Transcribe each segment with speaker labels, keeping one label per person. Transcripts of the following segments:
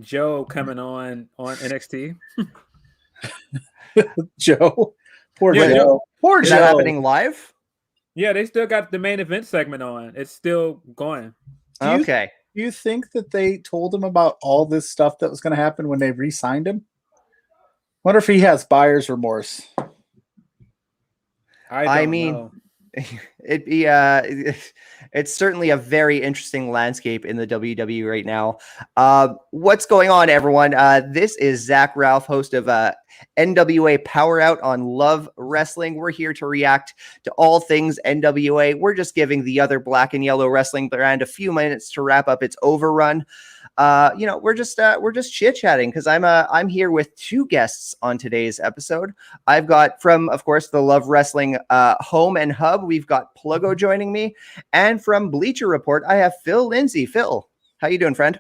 Speaker 1: Joe coming on NXT.
Speaker 2: Joe, poor
Speaker 1: Yeah,
Speaker 2: Joe. Poor
Speaker 3: Is
Speaker 2: Joe.
Speaker 3: that happening live?
Speaker 1: Yeah, they still got the main event segment on. It's still going.
Speaker 2: Do you think that they told him about all this stuff that was going to happen when they re-signed him? Wonder if he has buyer's remorse.
Speaker 1: I mean, know.
Speaker 3: It's certainly a very interesting landscape in the WWE right now. What's going on, everyone? This is Zach Ralph, host of NWA Powerrrout on Love Wrestling. We're here to react to all things NWA. We're just giving the other black and yellow wrestling brand a few minutes to wrap up its overrun. We're just chit-chatting because I'm here with two guests on today's episode. I've got from, of course, the Love Wrestling home and hub, we've got Pluggo joining me, and from Bleacher Report, I have Phil Lindsey. Phil, how you doing, friend?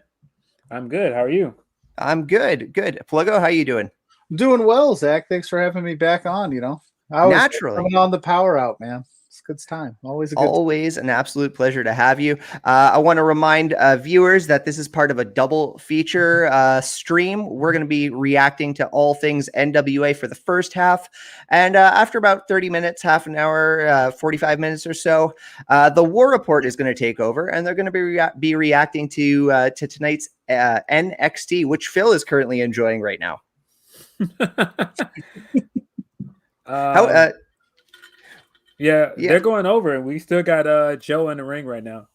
Speaker 1: I'm good. How are you?
Speaker 3: I'm good. Pluggo, how you doing?
Speaker 2: I'm doing well, Zach. Thanks for having me back on. I was coming on the Powerrrout, man. It's a good time. Always
Speaker 3: an absolute pleasure to have you. I want to remind viewers that this is part of a double feature stream. We're going to be reacting to all things NWA for the first half. And after about 30 minutes, half an hour, 45 minutes or so, the War Report is going to take over. And they're going to be reacting to tonight's NXT, which Phil is currently enjoying right now.
Speaker 1: Yeah, they're going over, and we still got Joe in the ring right now.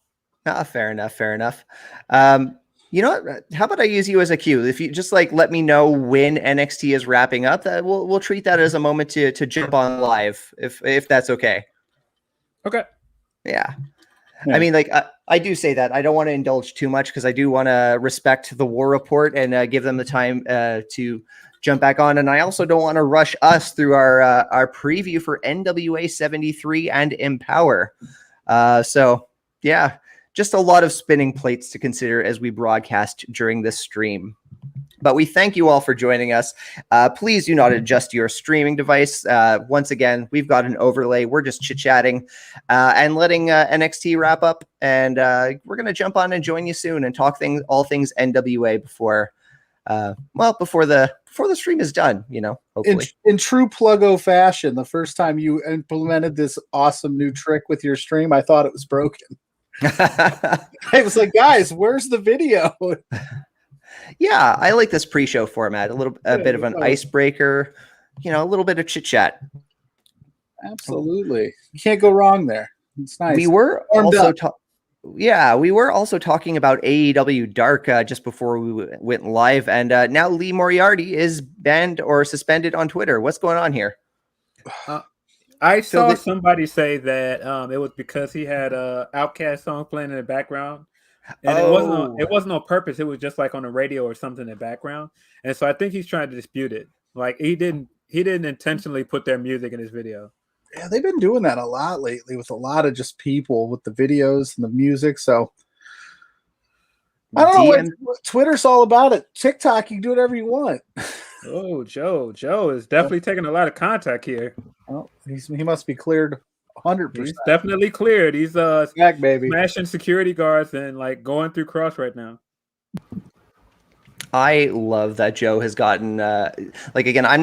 Speaker 3: Fair enough. You know what? How about I use you as a cue? If you just let me know when NXT is wrapping up, that we'll treat that as a moment to jump on live, if that's okay.
Speaker 1: Okay.
Speaker 3: Yeah. I mean, I do say that I don't want to indulge too much because I do want to respect the War Report and give them the time to jump back on. And I also don't want to rush us through our preview for NWA73 and EMPOWERRR. So yeah, just a lot of spinning plates to consider as we broadcast during this stream. But we thank you all for joining us. Please do not adjust your streaming device. Once again, we've got an overlay. We're just chit-chatting and letting NXT wrap up. And we're going to jump on and join you soon and talk all things NWA before the stream is done, hopefully.
Speaker 2: In true Pluggo fashion, the first time you implemented this awesome new trick with your stream, I thought it was broken. I was like, guys, where's the video?
Speaker 3: Yeah, I like this pre-show format. A bit of an icebreaker, a little bit of chit-chat.
Speaker 2: Absolutely. You can't go wrong there. It's nice.
Speaker 3: We were also talking about AEW Dark just before we went live, and now Lee Moriarty is banned or suspended on Twitter. What's going on here?
Speaker 1: I saw somebody say that it was because he had a Outkast song playing in the background, and it wasn't on purpose. It was just on the radio or something in the background, and so I think he's trying to dispute it. He didn't intentionally put their music in his video.
Speaker 2: Yeah, they've been doing that a lot lately with a lot of just people with the videos and the music. So I don't know what Twitter's all about. It TikTok, you can do whatever you want.
Speaker 1: Oh, Joe is definitely taking a lot of contact here.
Speaker 2: Well, he must be cleared 100%.
Speaker 1: He's definitely cleared. He's
Speaker 2: back, baby,
Speaker 1: smashing security guards and going through Cross right now.
Speaker 3: I love that Joe has gotten again, I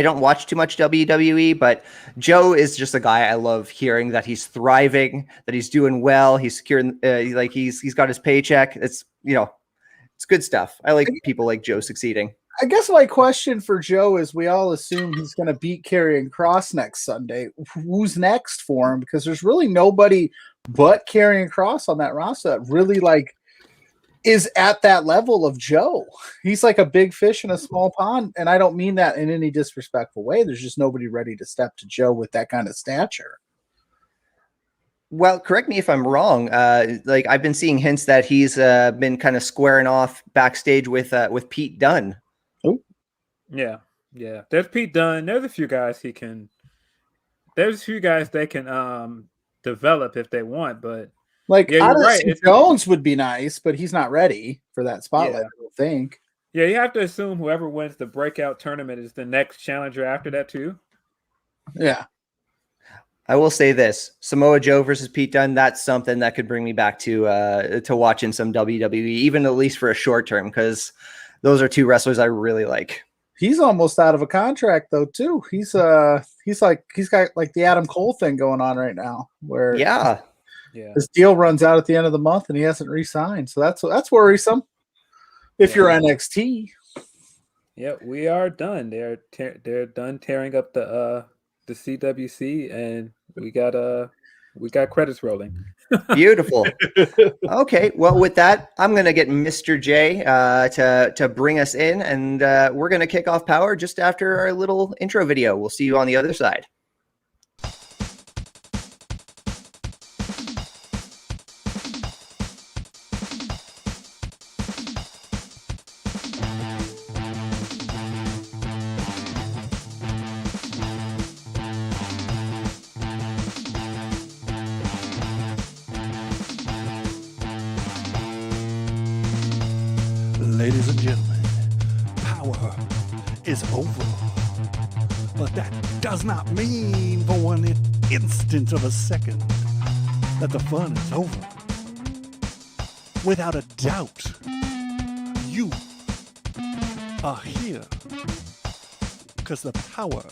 Speaker 3: don't watch too much WWE, but Joe is just a guy I love hearing that he's thriving, that he's doing well, he's securing he's got his paycheck. It's it's good stuff. I like people like Joe succeeding.
Speaker 2: I guess my question for Joe is, we all assume he's going to beat Karrion Kross next Sunday. Who's next for him? Because there's really nobody but Karrion Kross on that roster that really is at that level of Joe. He's like a big fish in a small pond, and I don't mean that in any disrespectful way. There's just nobody ready to step to Joe with that kind of stature.
Speaker 3: Well, correct me if I'm wrong. I've been seeing hints that he's been kind of squaring off backstage with Pete Dunne.
Speaker 2: Oh,
Speaker 1: yeah. There's Pete Dunne. There's a few guys they can develop if they want, but
Speaker 2: Odyssey Jones would be nice, but he's not ready for that spotlight, I don't think.
Speaker 1: Yeah, you have to assume whoever wins the breakout tournament is the next challenger after that too.
Speaker 2: Yeah.
Speaker 3: I will say this: Samoa Joe versus Pete Dunne. That's something that could bring me back to watching some WWE, even at least for a short term, because those are two wrestlers I really like.
Speaker 2: He's almost out of a contract though, too. He's got like the Adam Cole thing going on right now, where his deal runs out at the end of the month and he hasn't re-signed. So that's worrisome. If you're NXT.
Speaker 1: Yeah, we are done. They're done tearing up the CWC, and we got credits rolling.
Speaker 3: Beautiful. Okay, well, with that, I'm gonna get Mr. J to bring us in, and we're gonna kick off Power just after our little intro video. We'll see you on the other side.
Speaker 4: Ladies and gentlemen, Power is over. But that does not mean for one instant of a second that the fun is over. Without a doubt, you are here because the power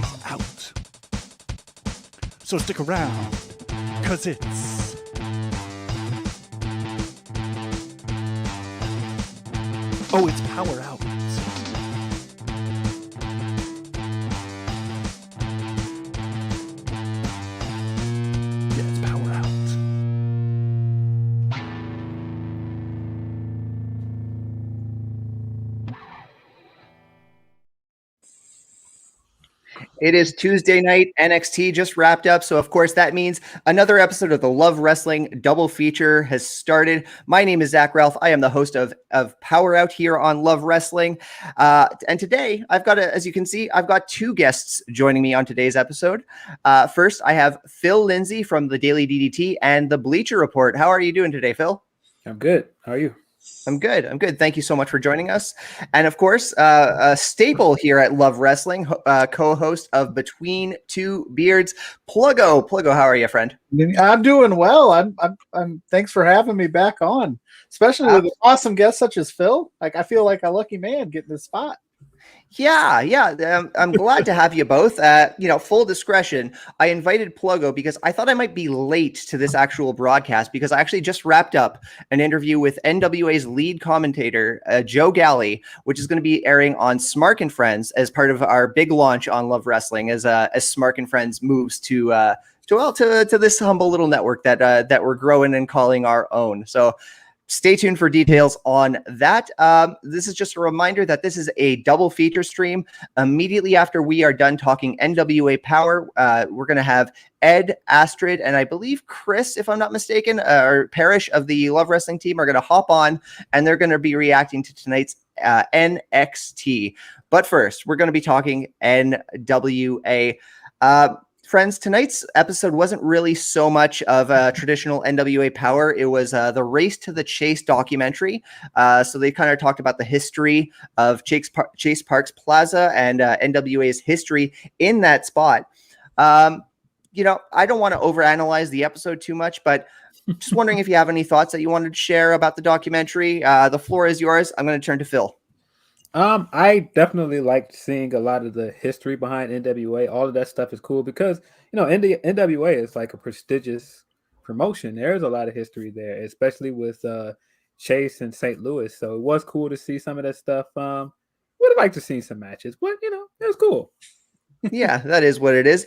Speaker 4: is out. So stick around, because it's Power Out. Yeah, it's Power Out.
Speaker 3: It is Tuesday night. NXT just wrapped up. So, of course, that means another episode of the Love Wrestling double feature has started. My name is Zach Ralph. I am the host of Power Out here on Love Wrestling. And today, as you can see, I've got two guests joining me on today's episode. First, I have Phil Lindsey from the Daily DDT and the Bleacher Report. How are you doing today, Phil?
Speaker 1: I'm good. How are you?
Speaker 3: I'm good. Thank you so much for joining us. And of course, a staple here at Love Wrestling, co-host of Between Two Beards, Pluggo. Pluggo, how are you, friend?
Speaker 2: I'm doing well. I'm thanks for having me back on, especially with an awesome guest such as Phil. Like, I feel like a lucky man getting this spot.
Speaker 3: Yeah. I'm glad to have you both. Full discretion, I invited Pluggo because I thought I might be late to this actual broadcast because I actually just wrapped up an interview with NWA's lead commentator, Joe Galley, which is going to be airing on Smark and Friends as part of our big launch on Love Wrestling as Smark and Friends moves to this humble little network that we're growing and calling our own. So stay tuned for details on that. This is just a reminder that this is a double feature stream. Immediately after we are done talking NWA Power, we're going to have Ed, Astrid, and I believe Chris, if I'm not mistaken, or Parrish of the Love Wrestling team are going to hop on, and they're going to be reacting to tonight's NXT. But first, we're going to be talking NWA. Friends, tonight's episode wasn't really so much of a traditional NWA Power. It was the Race to the Chase documentary. So they kind of talked about the history of Chase Parks Plaza and NWA's history in that spot. I don't want to overanalyze the episode too much, but just wondering if you have any thoughts that you wanted to share about the documentary. The floor is yours. I'm going to turn to Phil.
Speaker 1: I definitely liked seeing a lot of the history behind NWA. All of that stuff is cool because, NWA is like a prestigious promotion. There's a lot of history there, especially with Chase and St. Louis. So it was cool to see some of that stuff. Would have liked to see some matches, but, it was cool.
Speaker 3: Yeah, that is what it is.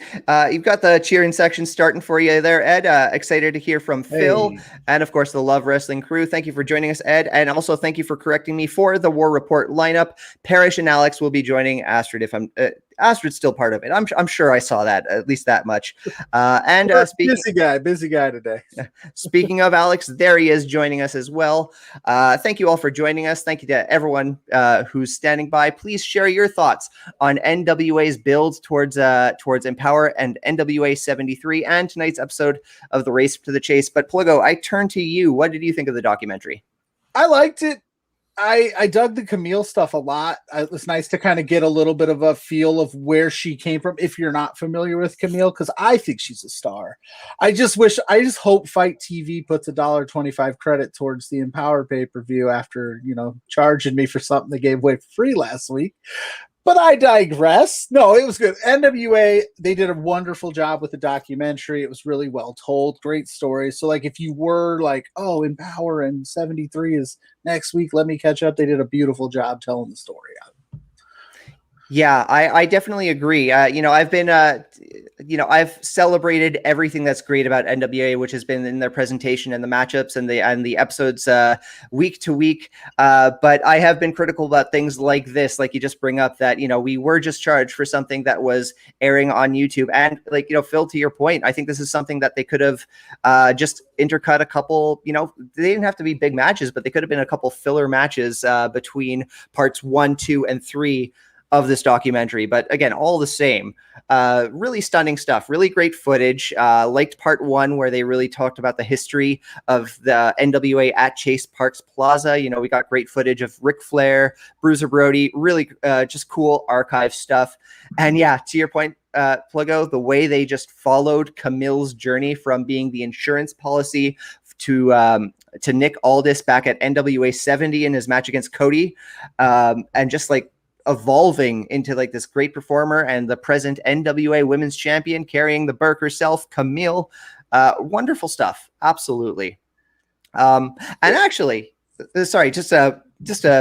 Speaker 3: You've got the cheering section starting for you there, Ed. Excited to hear from Phil and, of course, the Love Wrestling crew. Thank you for joining us, Ed. And also thank you for correcting me for the War Report lineup. Parrish and Alex will be joining Astrid if I'm Astrid's still part of it. I'm sure I saw that, at least that much. And
Speaker 2: busy guy today.
Speaker 3: Speaking of Alex, there he is joining us as well. Thank you all for joining us. Thank you to everyone who's standing by. Please share your thoughts on NWA's build towards EMPOWERRR and NWA73 and tonight's episode of the Race to the Chase. But Pluggo, I turn to you. What did you think of the documentary?
Speaker 2: I liked it. I dug the Camille stuff a lot. It was nice to kind of get a little bit of a feel of where she came from if you're not familiar with Camille, because I think she's a star. I just hope Fight TV puts $1.25 credit towards the EMPOWERRR pay-per-view after, charging me for something they gave away for free last week. But I digress. No, it was good. NWA, they did a wonderful job with the documentary. It was really well told. Great story. So, if you were like, oh, EMPOWERRR and 73 is next week, let me catch up. They did a beautiful job telling the story.
Speaker 3: Yeah, I definitely agree. I've been, I've celebrated everything that's great about NWA, which has been in their presentation and the matchups and the episodes week to week. But I have been critical about things like this, like you just bring up that, we were just charged for something that was airing on YouTube. And Phil, to your point, I think this is something that they could have just intercut a couple, they didn't have to be big matches, but they could have been a couple filler matches between parts 1, 2, and 3 of this documentary. But again, all the same, really stunning stuff, really great footage. Liked part 1 where they really talked about the history of the NWA at Chase Parks Plaza. We got great footage of Ric Flair, Bruiser Brody, really just cool archive stuff. And yeah, to your point, Pluggo, the way they just followed Camille's journey from being the insurance policy to Nick Aldis back at NWA70 in his match against Cody, and just evolving into this great performer and the present NWA women's champion, carrying the Burke herself, Camille. Wonderful stuff. Absolutely. And actually, sorry, just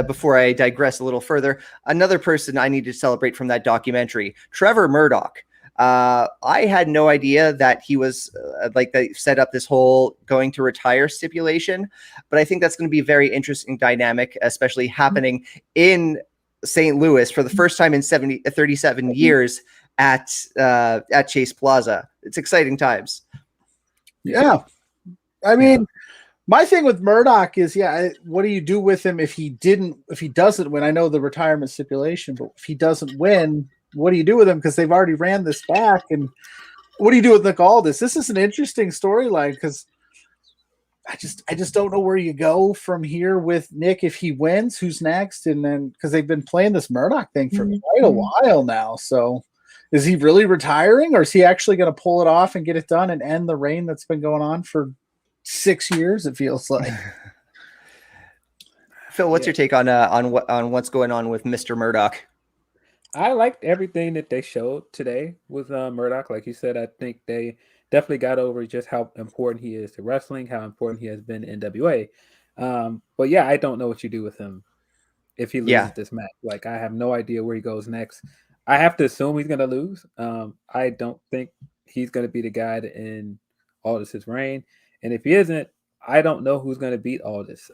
Speaker 3: before I digress a little further, another person I need to celebrate from that documentary, Trevor Murdoch. I had no idea that he was they set up this whole going to retire stipulation, but I think that's going to be a very interesting dynamic, especially happening in St. Louis for the first time in 37 years at Chase Plaza. It's exciting times.
Speaker 2: Yeah. I mean, my thing with Murdoch is, what do you do with him if he doesn't win? I know the retirement stipulation, but if he doesn't win, what do you do with him? Because they've already ran this back. And what do you do with Nick Aldis? This is an interesting storyline because I just don't know where you go from here with Nick. If he wins, who's next? And then, because they've been playing this Murdoch thing for quite a while now. So is he really retiring, or is he actually going to pull it off and get it done and end the reign that's been going on for 6 years? It feels like.
Speaker 3: Phil, what's your take on what's going on with Mr. Murdoch?
Speaker 1: I liked everything that they showed today with Murdoch. Like you said, I think they definitely got over just how important he is to wrestling, how important he has been in NWA. But yeah, I don't know what you do with him if he loses this match. I have no idea where he goes next. I have to assume he's going to lose. I don't think he's going to be the guy to end Aldis's reign. And if he isn't, I don't know who's going to beat Aldis.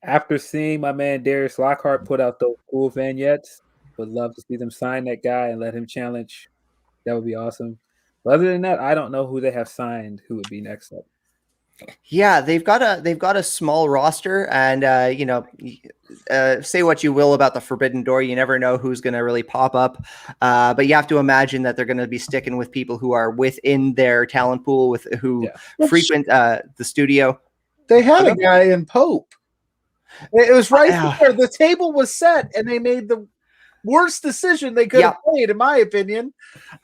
Speaker 1: After seeing my man Darius Lockhart put out those cool vignettes, would love to see them sign that guy and let him challenge. That would be awesome. But other than that, I don't know who they have signed who would be next up.
Speaker 3: Yeah, they've got a small roster, and say what you will about the Forbidden Door, you never know who's going to really pop up. But you have to imagine that they're going to be sticking with people who are within their talent pool, who frequent the studio.
Speaker 2: They had a guy in Pope. It was right there. The table was set, and they made the worst decision they could have made, in my opinion.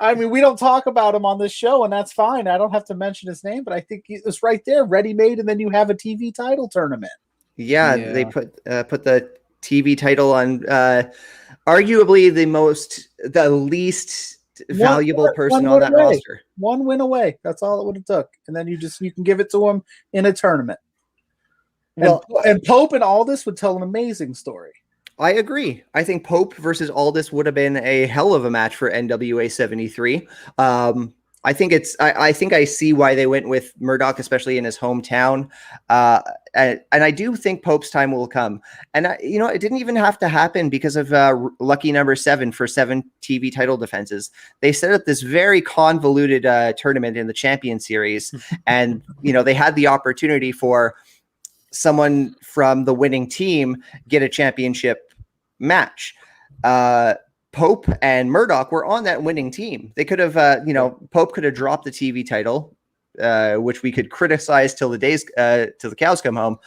Speaker 2: I mean, we don't talk about him on this show, and that's fine. I don't have to mention his name, but I think it was right there, ready-made, and then you have a TV title tournament.
Speaker 3: Yeah. They put the TV title on arguably the least valuable person on that roster.
Speaker 2: One win away. That's all it would have took. And then you can give it to him in a tournament. And Pope and Aldis would tell an amazing story.
Speaker 3: I agree. I think Pope versus Aldis would have been a hell of a match for NWA73. I think I see why they went with Murdoch, especially in his hometown. And I do think Pope's time will come. And it didn't even have to happen because of lucky number 7 for 7 TV title defenses. They set up this very convoluted tournament in the Champion Series, and they had the opportunity for someone from the winning team get a championship match. Pope and Murdoch were on that winning team. They could have, Pope could have dropped the TV title, which we could criticize till the cows come home.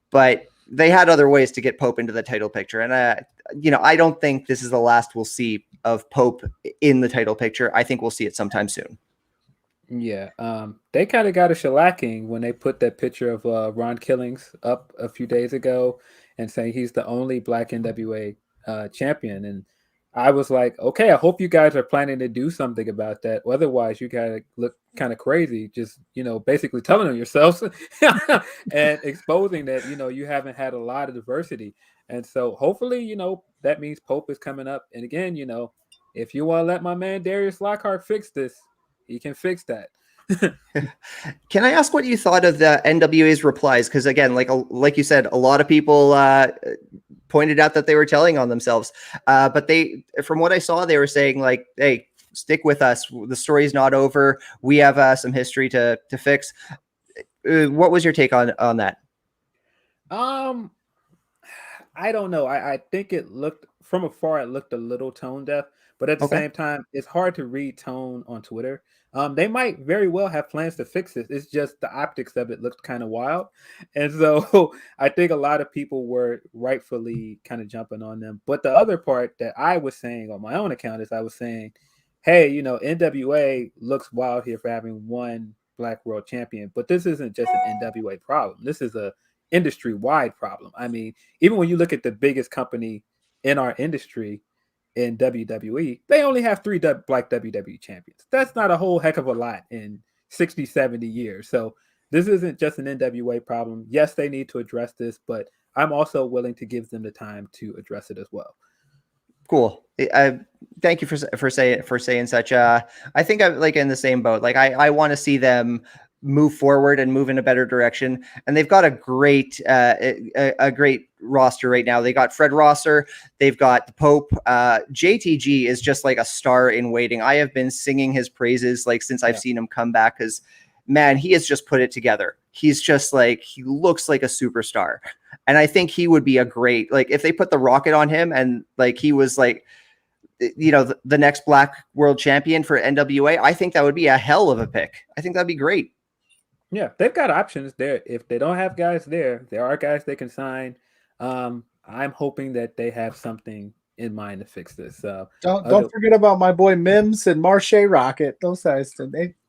Speaker 3: But they had other ways to get Pope into the title picture. And, I don't think this is the last we'll see of Pope in the title picture. I think we'll see it sometime soon.
Speaker 1: Yeah. They kind of got a shellacking when they put that picture of Ron Killings up a few days ago and saying he's the only Black NWA champion. And I was like, okay, I hope you guys are planning to do something about that. Otherwise, you gotta look kind of crazy, just, basically telling on yourselves and exposing that, you haven't had a lot of diversity. And so hopefully, that means Pope is coming up. And again, if you want to let my man Darius Lockhart fix this, he can fix that.
Speaker 3: Can I ask what you thought of the NWA's replies? Because again, like you said, a lot of people pointed out that they were telling on themselves. But from what I saw, they were saying like, hey, stick with us. The story's not over. We have some history to fix. What was your take on that?
Speaker 1: I don't know. I think it looked from afar, it looked a little tone deaf, but at the same time, it's hard to read tone on Twitter. They might very well have plans to fix this. It's just the optics of it looked kind of wild. And so I think a lot of people were rightfully kind of jumping on them. But the other part that I was saying on my own account is I was saying, hey, NWA looks wild here for having one Black world champion, but this isn't just an NWA problem. This is a industry-wide problem. I mean, even when you look at the biggest company in our industry, in WWE, they only have 3 Black WWE champions. That's not a whole heck of a lot in 60, 70 years. So this isn't just an NWA problem. Yes, they need to address this, but I'm also willing to give them the time to address it as well.
Speaker 3: Cool. Thank you for saying such. I think I'm like in the same boat. Like I want to see them move forward and move in a better direction. And they've got a great roster right now. They got Fred Rosser. They've got the Pope. JTG is just like a star in waiting. I have been singing his praises like since I've seen him come back, because man, he has just put it together. He's just like, he looks like a superstar. And I think he would be a great, like if they put the rocket on him and like he was like, the next Black world champion for NWA, I think that would be a hell of a pick. I think that'd be great.
Speaker 1: Yeah, they've got options there. If they don't have guys there are guys they can sign. I'm hoping that they have something in mind to fix this.
Speaker 2: Don't forget about my boy Mims and Marche Rocket. Those guys,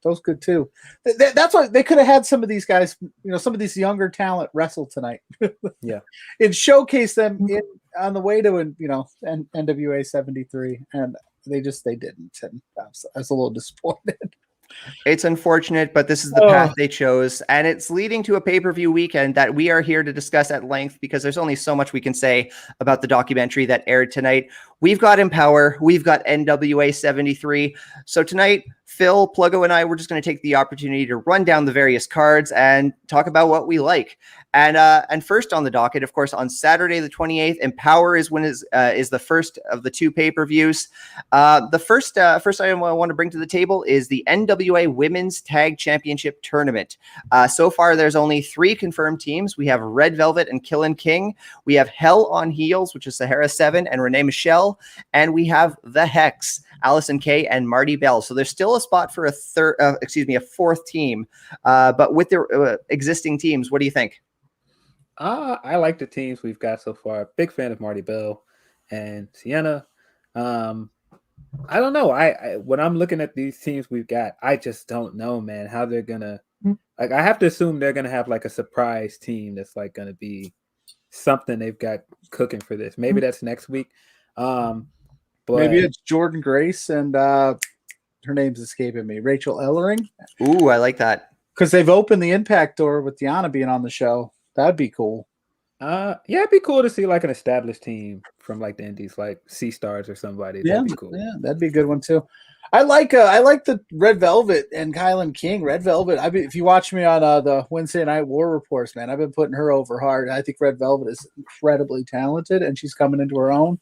Speaker 2: those good too. That's why they could have had some of these guys, some of these younger talent wrestle tonight.
Speaker 1: Yeah,
Speaker 2: and showcase them on the way to NWA73, and they didn't. And I was a little disappointed.
Speaker 3: It's unfortunate, but this is the path they chose, and it's leading to a pay-per-view weekend that we are here to discuss at length because there's only so much we can say about the documentary that aired tonight. We've got EMPOWERRR, we've got NWA73. So tonight, Phil, Pluggo, and I, we're just going to take the opportunity to run down the various cards and talk about what we like. And first on the docket, of course, on Saturday the 28th, EMPOWERRR is the first of the 2 pay-per-views. The first item I want to bring to the table is the NWA Women's Tag Championship Tournament. So far, there's only 3 confirmed teams. We have Red Velvet and Killin' King. We have Hell on Heels, which is Sahara 7 and Renee Michelle. And we have the Hex, Allison Kay and Marty Bell. So there's still a spot for a 4th team. But with the existing teams, what do you think?
Speaker 1: I like the teams we've got so far. Big fan of Marty Bell and Sienna. I don't know. When I'm looking at these teams we've got, I just don't know, man, how they're gonna like. I have to assume they're gonna have like a surprise team that's like gonna be something they've got cooking for this. Maybe that's next week. But
Speaker 2: maybe it's Jordan Grace and her name's escaping me, Rachel Ellering.
Speaker 3: Ooh, I like that
Speaker 2: because they've opened the Impact door with Deanna being on the show. That'd be cool.
Speaker 1: Yeah, it'd be cool to see like an established team from like the Indies, like Sea Stars or somebody. That'd be cool.
Speaker 2: Yeah, that'd be a good one too. I like the Red Velvet and Kylan King. Red Velvet. If you watch me on the Wednesday Night War Reports, man, I've been putting her over hard. I think Red Velvet is incredibly talented, and she's coming into her own.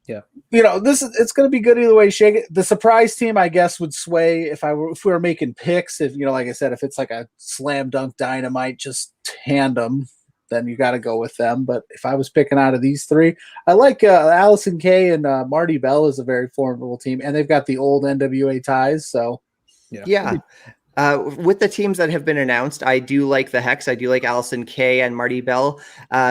Speaker 1: Yeah,
Speaker 2: it's going to be good either way. Shake it. The surprise team, I guess, would sway if we were making picks. If like I said, if it's like a slam dunk dynamite, just tandem, then you got to go with them. But if I was picking out of these 3, I like Allison Kay and Marty Bell is a very formidable team, and they've got the old NWA ties. So
Speaker 3: yeah. With the teams that have been announced, I do like the Hex. I do like Allison Kay and Marty Bell.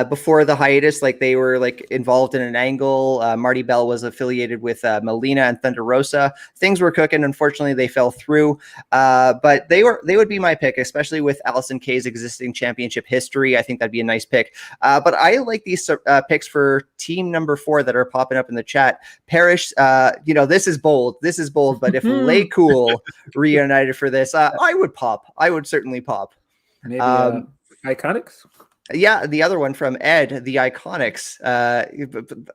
Speaker 3: Before the hiatus, like they were like involved in an angle. Marty Bell was affiliated with Melina and Thunder Rosa. Things were cooking. Unfortunately, they fell through. But they would be my pick, especially with Allison Kay's existing championship history. I think that'd be a nice pick. But I like these picks for team number 4 that are popping up in the chat. Parrish, this is bold. This is bold. But if Lay Cool reunited for this, I would pop. I would certainly pop.
Speaker 1: Maybe Iconics?
Speaker 3: Yeah, the other one from Ed, the Iconics.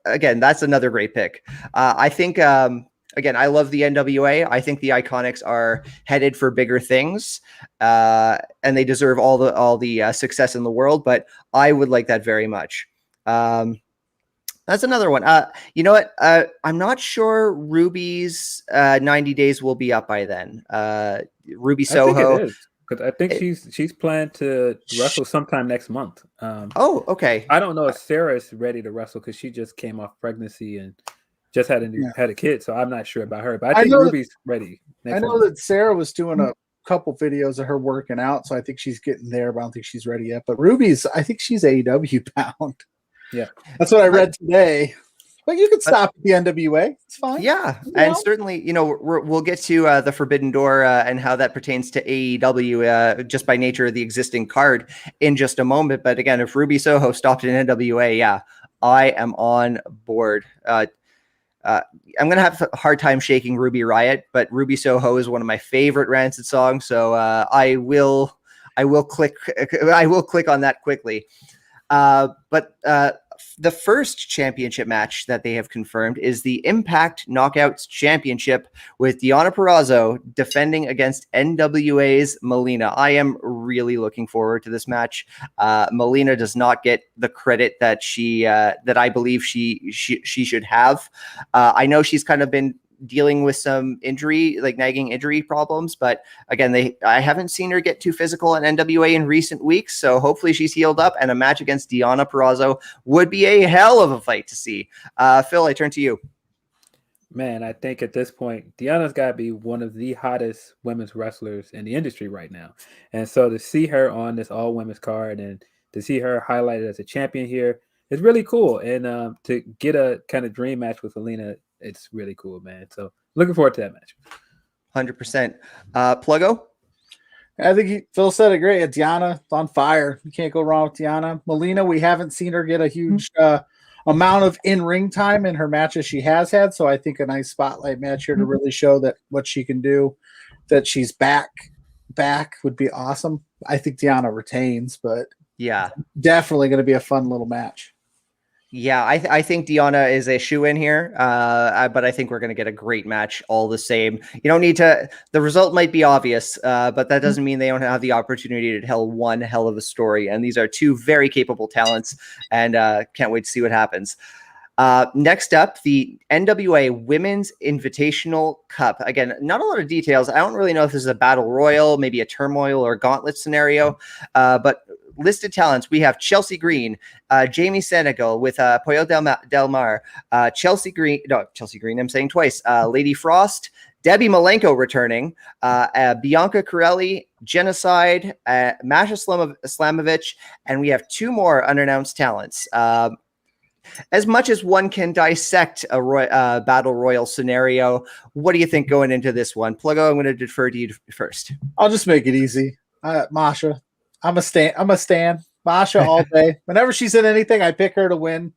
Speaker 3: Again, that's another great pick. I think, again, I love the NWA. I think the Iconics are headed for bigger things, and they deserve all the success in the world, but I would like that very much. That's another one. You know what? I'm not sure Ruby's 90 days will be up by then. Ruby Soho.
Speaker 1: I think it is, because I think she's planned to wrestle sometime next month.
Speaker 3: Okay.
Speaker 1: I don't know if Sarah's ready to wrestle because she just came off pregnancy and just had a kid, so I'm not sure about her. But I think Ruby's ready.
Speaker 2: I know that Sarah was doing a couple videos of her working out, so I think she's getting there, but I don't think she's ready yet. But Ruby's, I think she's AEW bound.
Speaker 1: Yeah,
Speaker 2: that's what I read today. But you could stop at the NWA. It's fine.
Speaker 3: Yeah, and certainly, we'll get to the Forbidden Door and how that pertains to AEW just by nature of the existing card in just a moment. But again, if Ruby Soho stopped in NWA, yeah, I am on board. I'm going to have a hard time shaking Ruby Riot, but Ruby Soho is one of my favorite Rancid songs, so I will click on that quickly. But the first championship match that they have confirmed is the Impact Knockouts Championship with Deonna Purrazzo defending against NWA's Melina. I am really looking forward to this match. Melina does not get the credit that that I believe she should have. I know she's kind of been dealing with some nagging injury problems, but again, I haven't seen her get too physical in NWA in recent weeks, so hopefully she's healed up, and a match against Deonna Purrazzo would be a hell of a fight to see. Phil, I turn to you.
Speaker 1: Man, I think at this point, Deonna's got to be one of the hottest women's wrestlers in the industry right now, and so to see her on this all-women's card and to see her highlighted as a champion here is really cool, and to get a kind of dream match with Melina, it's really cool, man. So looking forward to that match.
Speaker 3: 100%. Pluggo?
Speaker 2: I think Phil said it great. Deonna on fire. You can't go wrong with Deonna. Melina, we haven't seen her get a huge amount of in-ring time in her matches she has had. So I think a nice spotlight match here to really show that what she can do, that she's back would be awesome. I think Deonna retains, but
Speaker 3: yeah, definitely
Speaker 2: going to be a fun little match.
Speaker 3: Yeah, I think Deonna is a shoe-in here, but I think we're going to get a great match all the same. You don't need to – the result might be obvious, but that doesn't mean they don't have the opportunity to tell one hell of a story. And these are two very capable talents, and can't wait to see what happens. Next up, the NWA Women's Invitational Cup. Again, not a lot of details. I don't really know if this is a battle royal, maybe a turmoil or gauntlet scenario, but – listed talents, we have Chelsea Green, Jamie Senegal with Pollo Del Mar, Chelsea Green, I'm saying twice, Lady Frost, Debbie Malenko returning, Bianca Corelli, Genocide, Masha Slamovich, and we have two more unannounced talents. As much as one can dissect a battle royal scenario, what do you think going into this one? Pluggo, I'm going to defer to you first.
Speaker 2: I'll just make it easy. Masha. I'm a stan. Masha all day. Whenever she's in anything, I pick her to win.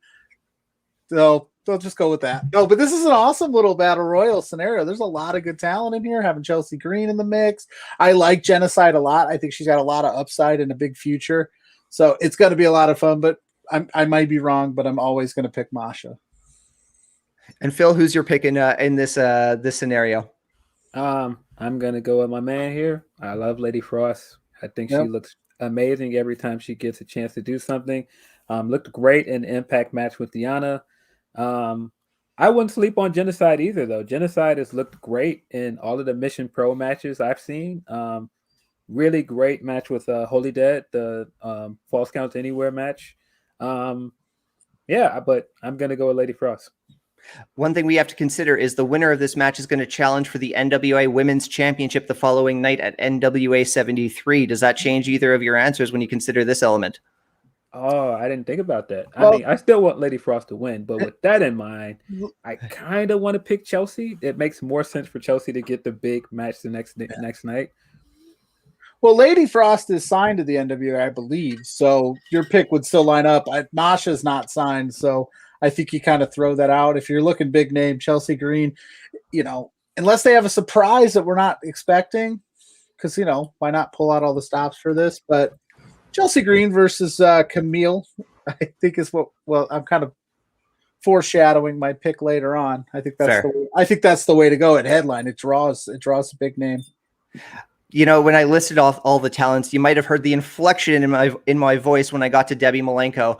Speaker 2: So they'll just go with that. No, but this is an awesome little battle royal scenario. There's a lot of good talent in here. Having Chelsea Green in the mix. I like Genocide a lot. I think she's got a lot of upside and a big future. So it's going to be a lot of fun, but I might be wrong, but I'm always going to pick Masha.
Speaker 3: And Phil, who's your pick in this scenario?
Speaker 1: I'm going to go with my man here. I love Lady Frost. I think she looks amazing every time she gets a chance to do something. Looked great in the Impact match with Deonna. I wouldn't sleep on Genocide either, though. Genocide has looked great in all of the Mission Pro matches I've seen. Really great match with Holy Dead, the False Counts Anywhere match. But I'm going to go with Lady Frost.
Speaker 3: One thing we have to consider is the winner of this match is going to challenge for the NWA Women's Championship the following night at NWA73. Does that change either of your answers when you consider this element?
Speaker 1: Oh, I didn't think about that.
Speaker 2: Well,
Speaker 1: I mean, I still want Lady Frost to win, but with that in mind, I kind of want to pick Chelsea. It makes more sense for Chelsea to get the big match the next night.
Speaker 2: Well, Lady Frost is signed to the NWA, I believe, so your pick would still line up. Masha's not signed, so I think you kind of throw that out. If you're looking big name, Chelsea Green, unless they have a surprise that we're not expecting, because, why not pull out all the stops for this? But Chelsea Green versus Camille, I think is I'm kind of foreshadowing my pick later on. I think that's the way to go at headline. It draws a big name.
Speaker 3: When I listed off all the talents, you might have heard the inflection in my voice when I got to Debbie Malenko.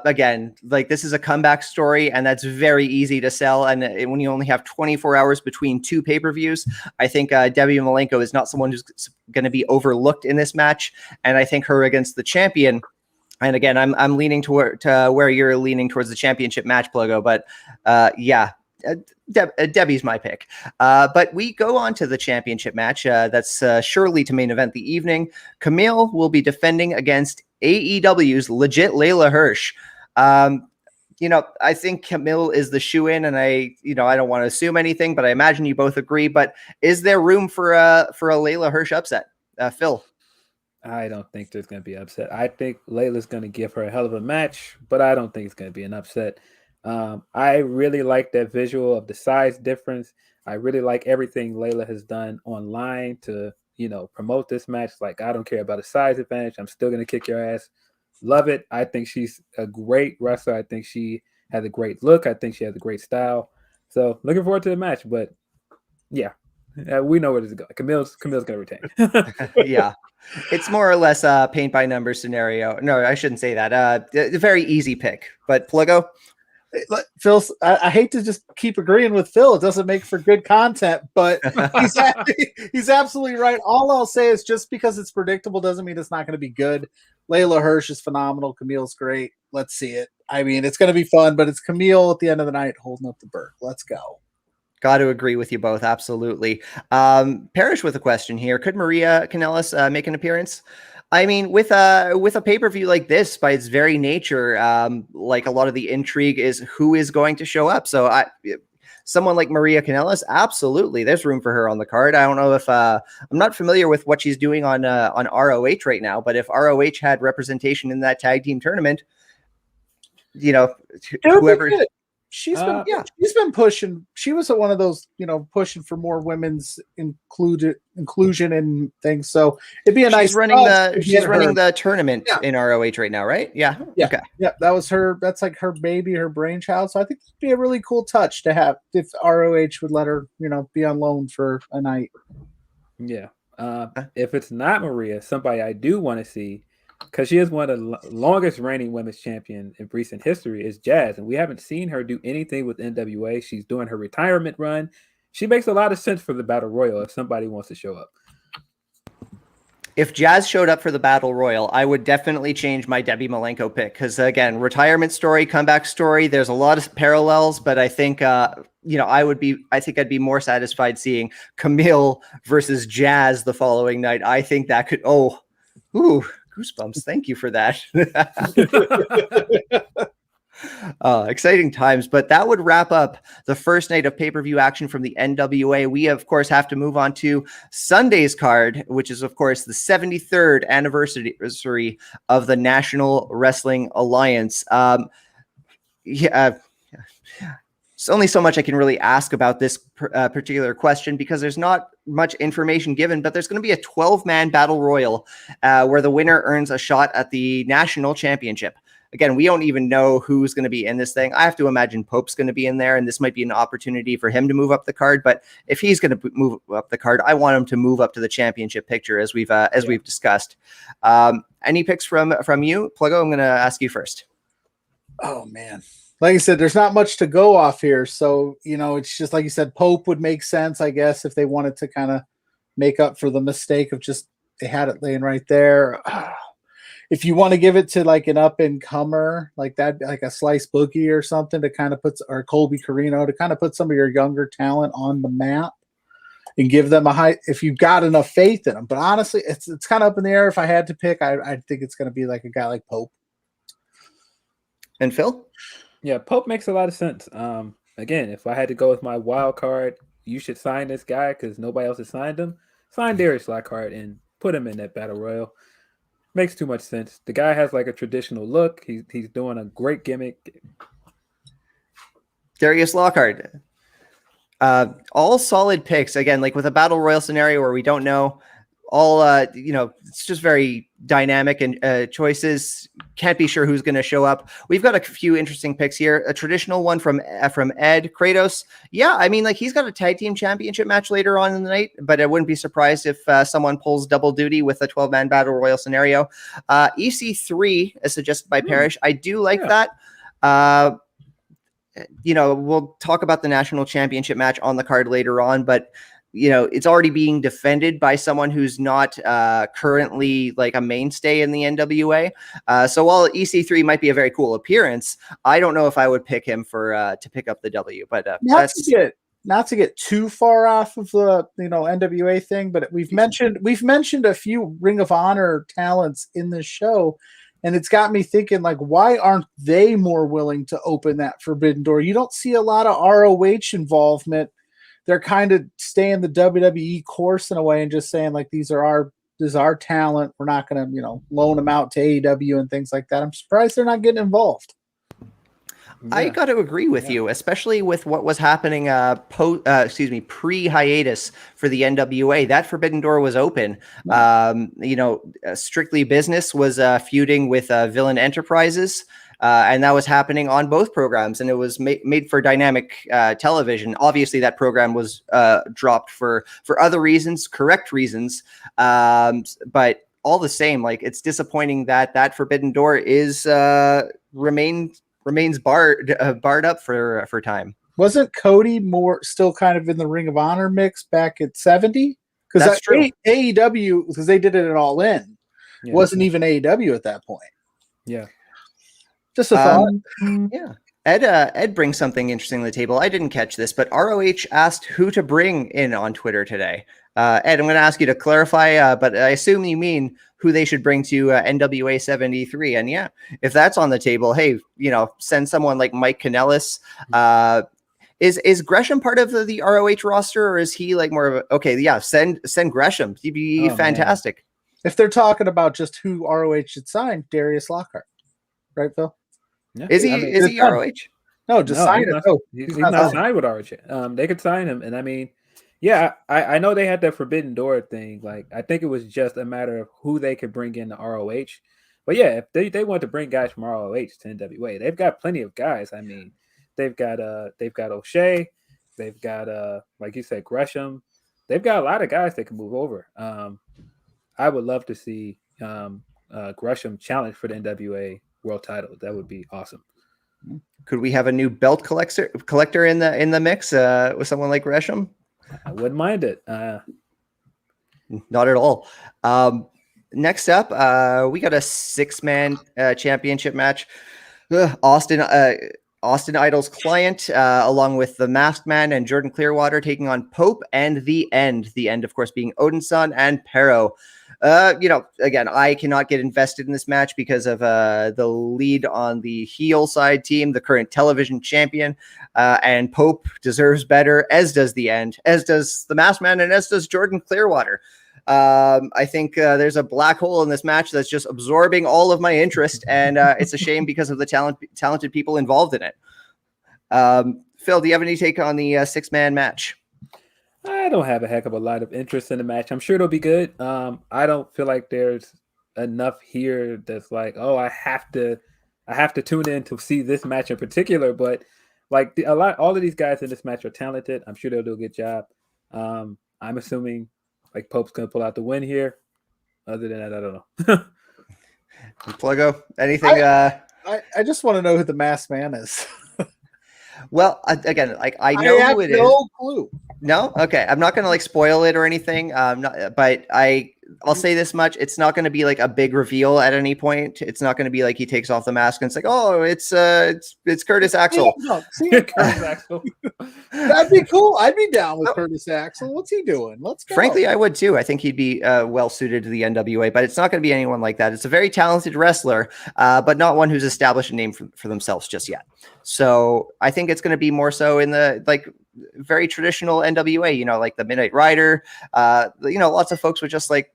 Speaker 3: Again, like, this is a comeback story, and that's very easy to sell. And when you only have 24 hours between two pay-per-views, I think Debbie Malenko is not someone who's going to be overlooked in this match. And I think her against the champion. And again, I'm leaning toward where you're leaning towards the championship match, Pluggo. But yeah. Debbie's my pick. But we go on to the championship match. That's surely to main event the evening. Camille will be defending against AEW's legit Layla Hirsch. I think Camille is the shoe-in, and I don't want to assume anything, but I imagine you both agree. But is there room for a Layla Hirsch upset? Phil?
Speaker 1: I don't think there's going to be an upset. I think Layla's going to give her a hell of a match, but I don't think it's going to be an upset. I really like that visual of the size difference. I really like everything Layla has done online to, promote this match. Like, I don't care about a size advantage. I'm still going to kick your ass. Love it. I think she's a great wrestler. I think she has a great look. I think she has a great style. So looking forward to the match, but yeah, we know where this is going. Camille's going to retain.
Speaker 3: Yeah. It's more or less a paint by numbers scenario. No, I shouldn't say that. A very easy pick, but Pluggo?
Speaker 2: Phil, I hate to just keep agreeing with Phil. It doesn't make for good content, but he's absolutely right. All I'll say is just because it's predictable doesn't mean it's not going to be good. Layla Hirsch is phenomenal. Camille's great. Let's see it. I mean, it's going to be fun, but it's Camille at the end of the night holding up the Berg. Let's go.
Speaker 3: Got to agree with you both. Absolutely. Parrish with a question here. Could Maria Kanellis make an appearance? I mean, with a pay-per-view like this, by its very nature, like, a lot of the intrigue is who is going to show up. So someone like Maria Kanellis, absolutely, there's room for her on the card. I don't know if I'm not familiar with what she's doing on ROH right now, but if ROH had representation in that tag team tournament, whoever.
Speaker 2: She's been pushing. She was one of those, pushing for more women's inclusion and things. So it'd be a nice.
Speaker 3: She's running the tournament in ROH right now, right? Yeah. Okay.
Speaker 2: Yeah, that was her. That's like her baby, her brainchild. So I think it'd be a really cool touch to have if ROH would let her, be on loan for a night.
Speaker 1: Yeah. If it's not Maria, somebody I do want to see, because she is one of the longest reigning women's champion in recent history, is Jazz. And we haven't seen her do anything with NWA. She's doing her retirement run. She makes a lot of sense for the Battle Royal if somebody wants to show up.
Speaker 3: If Jazz showed up for the Battle Royal, I would definitely change my Debbie Malenko pick. Because, again, retirement story, comeback story, there's a lot of parallels. But I think, I think I'd be more satisfied seeing Camille versus Jazz the following night. I think that could, goosebumps. Thank you for that. Exciting times. But that would wrap up the first night of pay-per-view action from the NWA. We, of course, have to move on to Sunday's card, which is, of course, the 73rd anniversary of the National Wrestling Alliance. There's only so much I can really ask about this particular question because there's not much information given, but there's going to be a 12-man battle royal where the winner earns a shot at the national championship. Again, we don't even know who's going to be in this thing. I have to imagine Pope's going to be in there, and this might be an opportunity for him to move up the card. But if he's going to move up the card, I want him to move up to the championship picture, as we've discussed. Any picks from you, Pluggo? I'm going to ask you first.
Speaker 2: Oh man. Like I said, there's not much to go off here. So, it's just like you said, Pope would make sense, I guess, if they wanted to kind of make up for the mistake of just they had it laying right there. if you want to give it to like an up and comer like that, like a Slice Boogie or something to kind of put, or Colby Carino to kind of put some of your younger talent on the map and give them a high, if you've got enough faith in them. But honestly, it's kind of up in the air. If I had to pick, I think it's going to be like a guy like Pope.
Speaker 3: And Phil?
Speaker 1: Yeah, Pope makes a lot of sense. Again, if I had to go with my wild card, you should sign this guy because nobody else has signed him. Sign Darius Lockhart and put him in that battle royal. Makes too much sense. The guy has like a traditional look. He's doing a great gimmick.
Speaker 3: Darius Lockhart. All solid picks. Again, like with a battle royal scenario where we don't know, all it's just very dynamic and choices. Can't be sure who's going to show up. We've got a few interesting picks here. A traditional one from Ed Kratos. Yeah, I mean, like he's got a tag team championship match later on in the night, but I wouldn't be surprised if someone pulls double duty with a 12-man battle royal scenario. EC3, as suggested by Parrish. I do like that. We'll talk about the national championship match on the card later on, but it's already being defended by someone who's not currently like a mainstay in the NWA. So while EC3 might be a very cool appearance, I don't know if I would pick him for to pick up the W. But
Speaker 2: not to get too far off of the NWA thing, but we've mentioned a few Ring of Honor talents in this show. And it's got me thinking, like, why aren't they more willing to open that forbidden door? You don't see a lot of ROH involvement. They're kind of staying the WWE course in a way and just saying, like, this is our talent. We're not going to, loan them out to AEW and things like that. I'm surprised they're not getting involved.
Speaker 3: Yeah. I got to agree with you, especially with what was happening pre-hiatus for the NWA. That forbidden door was open. Strictly Business was feuding with Villain Enterprises, and that was happening on both programs, and it was made for dynamic television. Obviously, that program was dropped for other reasons, correct reasons, but all the same, like it's disappointing that forbidden door is remains barred up for time.
Speaker 2: Wasn't Cody still kind of in the Ring of Honor mix back at 70? Because that's true. AEW, because they did it at All In, wasn't even AEW at that point.
Speaker 1: Yeah,
Speaker 2: just a thought.
Speaker 3: Yeah. Ed brings something interesting to the table. I didn't catch this, but ROH asked who to bring in on Twitter today. Ed, I'm going to ask you to clarify, but I assume you mean who they should bring to NWA73. And yeah, if that's on the table, hey, send someone like Mike Kanellis. Is Gresham part of the ROH roster, or is he like more of a, send Gresham. He'd be fantastic.
Speaker 2: Man. If they're talking about just who ROH should sign, Darius Lockhart. Right, Phil?
Speaker 3: Yeah. Is he ROH?
Speaker 2: No, just sign it.
Speaker 1: He's not signed with ROH. They could sign him. And I mean, yeah, I know they had that forbidden door thing. Like, I think it was just a matter of who they could bring in to ROH. But yeah, if they want to bring guys from ROH to NWA, they've got plenty of guys. I mean, they've got O'Shea, they've got like you said, Gresham. They've got a lot of guys that can move over. I would love to see Gresham challenge for the NWA world title. That would be awesome.
Speaker 3: Could we have a new belt collector in the mix with someone like Gresham?
Speaker 1: I wouldn't mind it.
Speaker 3: Not at all. Next up, we got a 6-man championship match. Austin Idol's Client, along with the Masked Man and Jordan Clearwater, taking on Pope and The End. The End, of course, being Odinson and Perro. Again, I cannot get invested in this match because of the lead on the heel side team, the current television champion, and Pope deserves better, as does The End, as does the Masked Man, and as does Jordan Clearwater. I think there's a black hole in this match that's just absorbing all of my interest, and it's a shame because of the talented people involved in it. Phil, do you have any take on the 6-man match?
Speaker 1: I don't have a heck of a lot of interest in the match. I'm sure it'll be good. I don't feel like there's enough here that's like, oh, I have to tune in to see this match in particular. But like all of these guys in this match are talented. I'm sure they'll do a good job. I'm assuming like Pope's gonna pull out the win here. Other than that, I don't know.
Speaker 3: Pluggo, anything?
Speaker 2: I just want to know who the Masked Man is.
Speaker 3: Well, again, like I know who it is.
Speaker 2: No clue.
Speaker 3: No, okay. I'm not gonna like spoil it or anything. But I'll say this much: it's not going to be like a big reveal at any point. It's not going to be like he takes off the mask and it's like, oh, it's Curtis Axel.
Speaker 1: Curtis Axel.
Speaker 2: That'd be cool. I'd be down with Curtis Axel. What's he doing? Let's go.
Speaker 3: Frankly, I would too. I think he'd be well suited to the NWA, but it's not going to be anyone like that. It's a very talented wrestler, but not one who's established a name for themselves just yet. So I think it's going to be more so in the like very traditional NWA, you know, like the Midnight Rider, you know, lots of folks with just like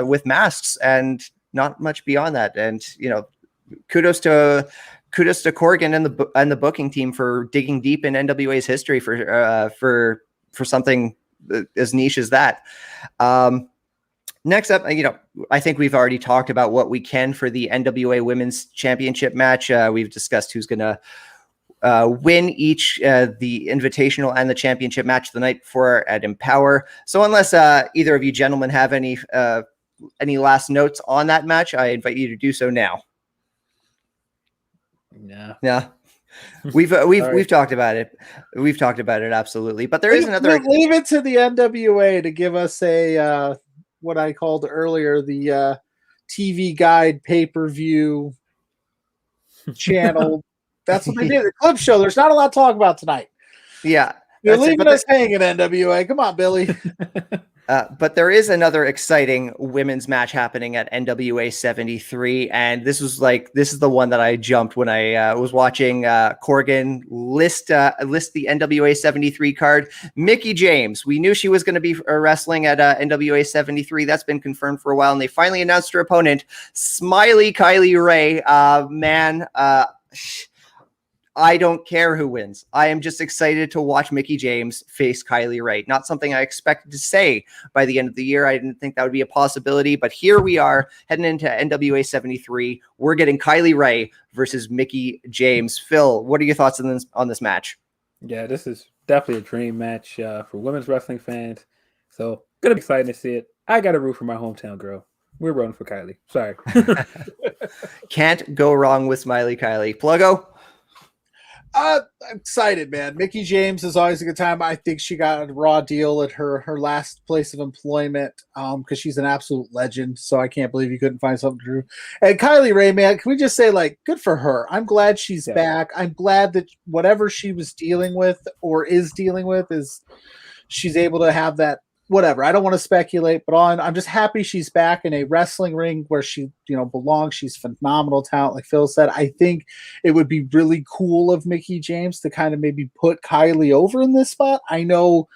Speaker 3: with masks and not much beyond that. And, you know, kudos to Corgan and the booking team for digging deep in NWA's history for something as niche as that. Next up, you know, I think we've already talked about what we can for the NWA Women's Championship match. We've discussed who's going to win each the Invitational and the Championship match the night before at EMPOWERRR. So unless either of you gentlemen have any last notes on that match, I invite you to do so now. Yeah. We've talked about it. We've talked about it absolutely. But there is another.
Speaker 2: Leave it to the NWA to give us a what I called earlier the TV Guide pay-per-view channel. That's what they did. The clip show. There's not a lot to talk about tonight.
Speaker 3: Yeah.
Speaker 2: You're leaving us hanging, NWA. Come on, Billy.
Speaker 3: But there is another exciting women's match happening at NWA73. And this is the one that I jumped when I was watching Corgan list the NWA73 card. Mickie James. We knew she was going to be wrestling at NWA73. That's been confirmed for a while. And they finally announced her opponent, Smiley Kylie Rae. I don't care who wins. I am just excited to watch Mickie James face Kylie Rae. Not something I expected to say by the end of the year. I didn't think that would be a possibility, but here we are heading into NWA 73. We're getting Kylie Rae versus Mickie James. Phil, what are your thoughts on this match?
Speaker 1: Yeah, this is definitely a dream match for women's wrestling fans. So gonna be exciting to see it. I got to root for my hometown girl. We're rooting for Kylie. Sorry.
Speaker 3: Can't go wrong with Smiley Kylie. Pluggo?
Speaker 2: I'm excited, man. Mickie James is always a good time. I think she got a raw deal at her last place of employment because she's an absolute legend. So I can't believe you couldn't find something to do. And Kylie Rae, man, can we just say, like, good for her. I'm glad she's back. I'm glad that whatever she was dealing with or is dealing with is she's able to have that. Whatever. I don't want to speculate, but I'm just happy she's back in a wrestling ring where she, belongs. She's phenomenal talent, like Phil said. I think it would be really cool of Mickie James to kind of maybe put Kylie over in this spot. I know,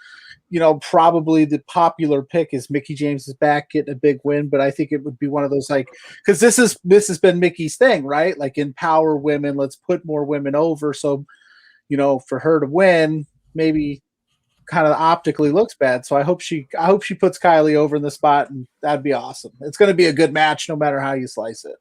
Speaker 2: probably the popular pick is Mickie James is back getting a big win, but I think it would be one of those because this has been Mickie's thing, right? Like empower women, let's put more women over. So, for her to win, maybe kind of optically looks bad. So I hope she puts Kylie over in the spot, and that'd be awesome. It's going to be a good match no matter how you slice it.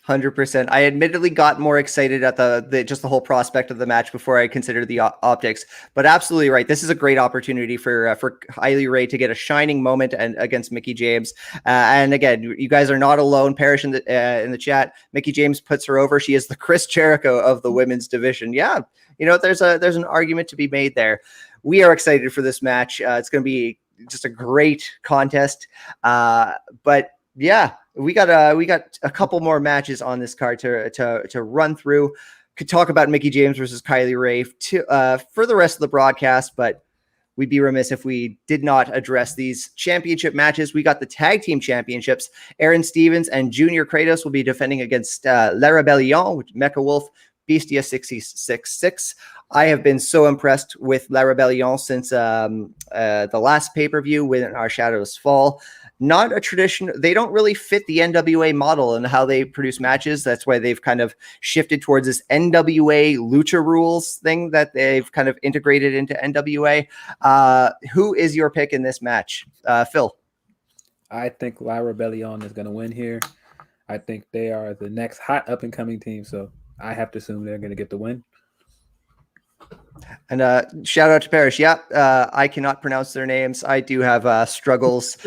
Speaker 3: 100%. I admittedly got more excited at the whole prospect of the match before I considered the optics, but absolutely right. This is a great opportunity for Kylie Rae to get a shining moment and against Mickie James. And again, you guys are not alone. Parrish in the chat. Mickie James puts her over. She is the Chris Jericho of the women's division. Yeah, there's an argument to be made there. We are excited for this match. It's going to be just a great contest. But yeah, we got a couple more matches on this card to run through. Could talk about Mickie James versus Kylie Rae for the rest of the broadcast, but we'd be remiss if we did not address these championship matches. We got the tag team championships. Aaron Stevens and Junior Kratos will be defending against La Rebellion, with Mecha Wolf, Bestia 666. I have been so impressed with La Rebellion since the last pay-per-view, When Our Shadows Fall. Not a tradition. They don't really fit the NWA model and how they produce matches. That's why they've kind of shifted towards this NWA Lucha Rules thing that they've kind of integrated into NWA. Who is your pick in this match? Phil?
Speaker 1: I think La Rebellion is going to win here. I think they are the next hot up-and-coming team, so I have to assume they're going to get the win.
Speaker 3: And shout out to Parrish. Yeah, I cannot pronounce their names. I do have struggles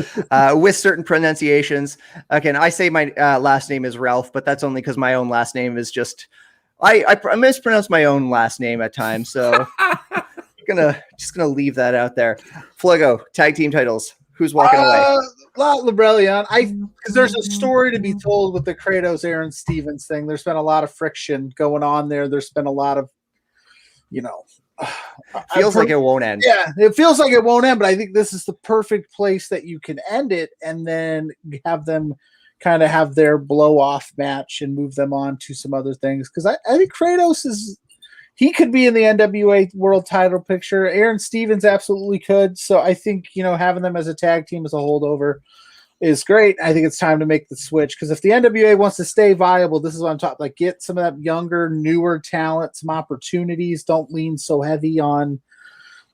Speaker 3: with certain pronunciations. Again, I say my last name is Ralph, but that's only because my own last name is just I mispronounce my own last name at times. So just gonna leave that out there. Fluggo, tag team titles. Who's walking away?
Speaker 2: Labrellion. Because there's a story to be told with the Kratos Aaron Stevens thing. There's been a lot of friction going on there. There's been a lot of,
Speaker 3: feels like it won't end.
Speaker 2: Yeah, it feels like it won't end, but I think this is the perfect place that you can end it and then have them kind of have their blow off match and move them on to some other things. Because I think Kratos he could be in the NWA world title picture. Aaron Stevens absolutely could. So I think, having them as a tag team as a holdover is great. I think it's time to make the switch, because if the NWA wants to stay viable, this is what I'm talking, like, get some of that younger, newer talent, some opportunities. Don't lean so heavy on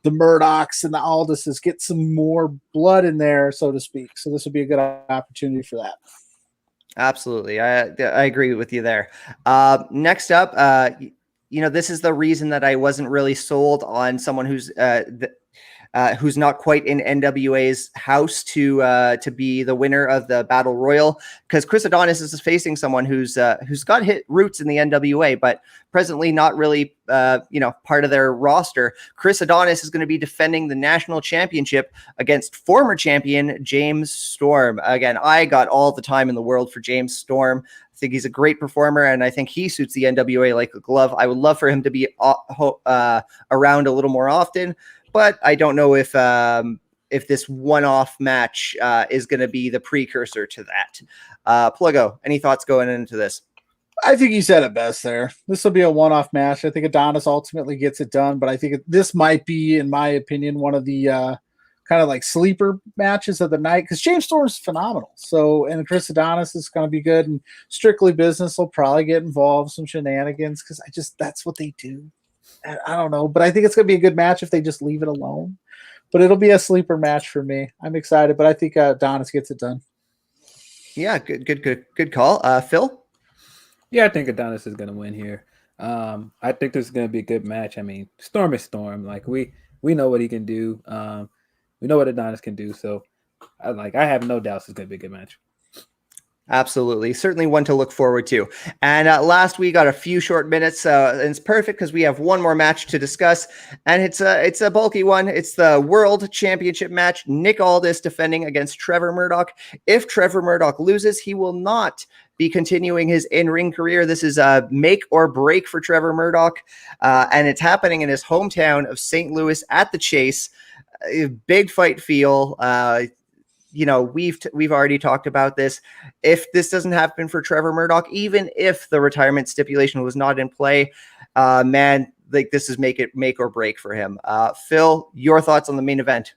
Speaker 2: the Murdochs and the Aldises. Get some more blood in there, so to speak. So this would be a good opportunity for that.
Speaker 3: Absolutely. I agree with you there. Next up, this is the reason that I wasn't really sold on someone who's not quite in NWA's house to be the winner of the Battle Royal, because Chris Adonis is facing someone who's got hit roots in the NWA, but presently not really part of their roster. Chris Adonis is going to be defending the national championship against former champion James Storm. Again, I got all the time in the world for James Storm. I think he's a great performer, and I think he suits the NWA like a glove. I would love for him to be around a little more often, but I don't know if this one-off match is going to be the precursor to that. Pluggo, any thoughts going into this?
Speaker 2: I think you said it best there. This will be a one-off match. I think Adonis ultimately gets it done, but I think this might be, in my opinion, one of the kind of like sleeper matches of the night, because James Storm's phenomenal. So, and Chris Adonis is going to be good, and Strictly Business will probably get involved, some shenanigans, because that's what they do. I don't know, but I think it's going to be a good match if they just leave it alone. But it'll be a sleeper match for me. I'm excited, but I think Adonis gets it done. Yeah,
Speaker 3: good call. Phil?
Speaker 1: Yeah, I think Adonis is going to win here. I think this is going to be a good match. I mean, Storm is Storm. Like, we know what he can do. We know what Adonis can do. So, I have no doubts it's going to be a good match.
Speaker 3: Absolutely. Certainly one to look forward to. And last, we got a few short minutes. And it's perfect because we have one more match to discuss. And it's a bulky one. It's the World Championship match. Nick Aldis defending against Trevor Murdoch. If Trevor Murdoch loses, he will not be continuing his in-ring career. This is a make or break for Trevor Murdoch. And it's happening in his hometown of St. Louis at the Chase. Big fight feel. We've already talked about this. If this doesn't happen for Trevor Murdoch, even if the retirement stipulation was not in play, this is make or break for him. Phil, your thoughts on the main event?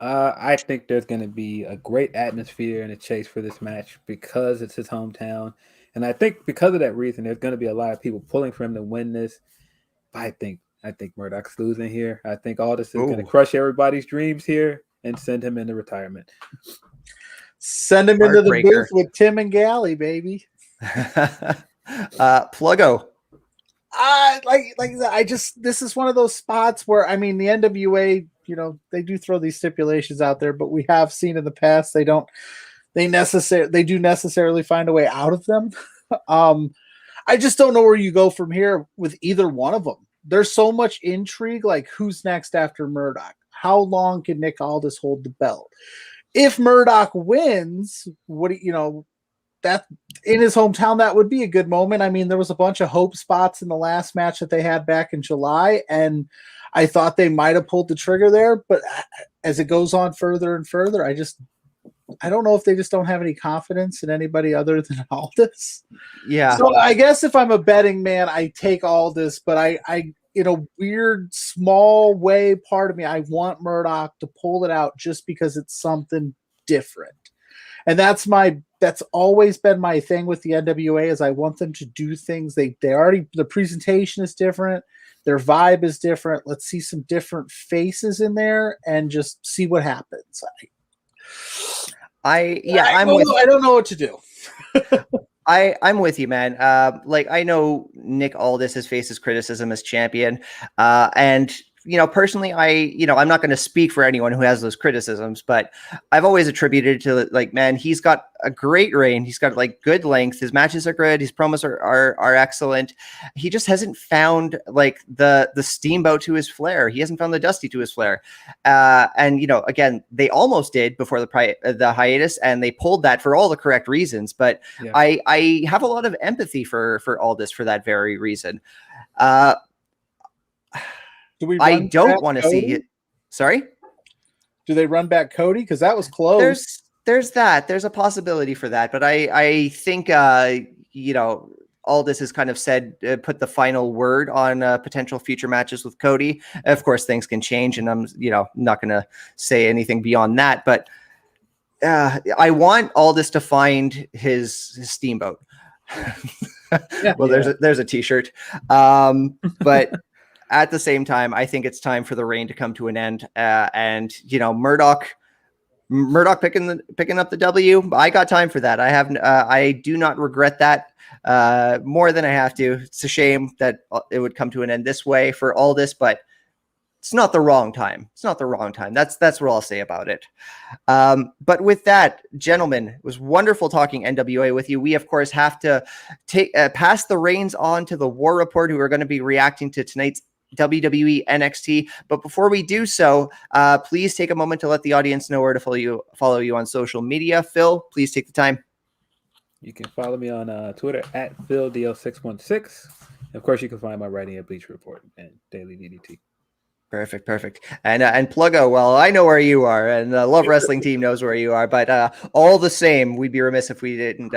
Speaker 1: I think there's going to be a great atmosphere and a chase for this match because it's his hometown. And I think because of that reason, there's going to be a lot of people pulling for him to win this. I think Murdoch's losing here. I think Aldis is going to crush everybody's dreams here and send him into retirement.
Speaker 2: Send him into the booth with Tim and Galley, baby.
Speaker 3: Pluggo.
Speaker 2: This is one of those spots where, I mean, the NWA, they do throw these stipulations out there, but we have seen in the past they do necessarily find a way out of them. I just don't know where you go from here with either one of them. There's so much intrigue, like who's next after Murdoch? How long can Nick Aldis hold the belt? If Murdoch wins, that in his hometown, that would be a good moment. I mean, there was a bunch of hope spots in the last match that they had back in July, and I thought they might have pulled the trigger there. But as it goes on further and further, I don't know if they just don't have any confidence in anybody other than Aldis.
Speaker 3: Yeah.
Speaker 2: So I guess if I'm a betting man, I take Aldis, but I in a weird, small way, part of me, I want Murdoch to pull it out just because it's something different. And that's always been my thing with the NWA, is I want them to do things. They already, the presentation is different. Their vibe is different. Let's see some different faces in there and just see what happens. I don't know what to do.
Speaker 3: I'm with you, man. I know Nick Aldis has faced his criticism as champion. And personally, I'm not going to speak for anyone who has those criticisms, but I've always attributed to like, man, he's got a great reign. He's got like good length. His matches are good. His promos are excellent. He just hasn't found like the steamboat to his flair. He hasn't found the Dusty to his flair. And again, they almost did before the hiatus, and they pulled that for all the correct reasons. But yeah. I have a lot of empathy for Aldis for that very reason. I don't want to see it. Sorry?
Speaker 2: Do they run back Cody? Because that was close.
Speaker 3: There's a possibility for that. But I think, Aldis has kind of said, put the final word on potential future matches with Cody. Of course, things can change, and I'm, not going to say anything beyond that. But I want Aldis to find his steamboat. Well, there's a t-shirt. But at the same time, I think it's time for the reign to come to an end. And Murdoch picking up the W. I got time for that. I do not regret that more than I have to. It's a shame that it would come to an end this way for Aldis, but it's not the wrong time. It's not the wrong time. That's what I'll say about it. But with that, gentlemen, it was wonderful talking NWA with you. We, of course, have to pass the reins on to the War Report, who are going to be reacting to tonight's WWE NXT. But before we do so, please take a moment to let the audience know where to follow you on social media. Phil, please take the time.
Speaker 1: You can follow me on Twitter at PhilDL616. Of course, you can find my writing at Bleacher Report and Daily DDT.
Speaker 3: Perfect. And Pluggo, well, I know where you are, and the Love Wrestling team knows where you are, but all the same, we'd be remiss if we didn't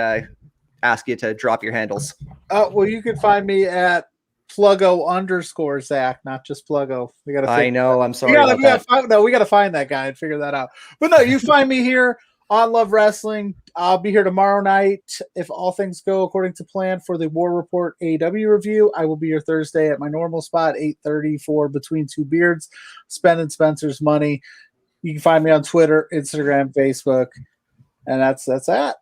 Speaker 3: ask you to drop your handles.
Speaker 2: Well, you can find me at Pluggo_Zach, not just Pluggo.
Speaker 3: I know. I'm sorry.
Speaker 2: We got to find that guy and figure that out. But no, you find me here on Love Wrestling. I'll be here tomorrow night, if all things go according to plan, for the War Report AEW review. I will be here Thursday at my normal spot, 8:30 for Between Two Beards, spending Spencer's money. You can find me on Twitter, Instagram, Facebook, and that's that.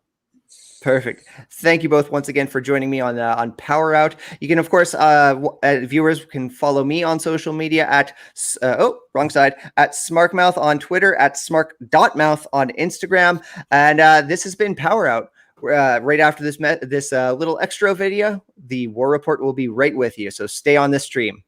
Speaker 3: Perfect. Thank you both once again for joining me on Powerrrout. You can, of course, viewers can follow me on social media at at Smarkmouth on Twitter, at Smark.mouth on Instagram. And this has been Powerrrout. Right after this little extra video, the War Report will be right with you. So stay on this stream.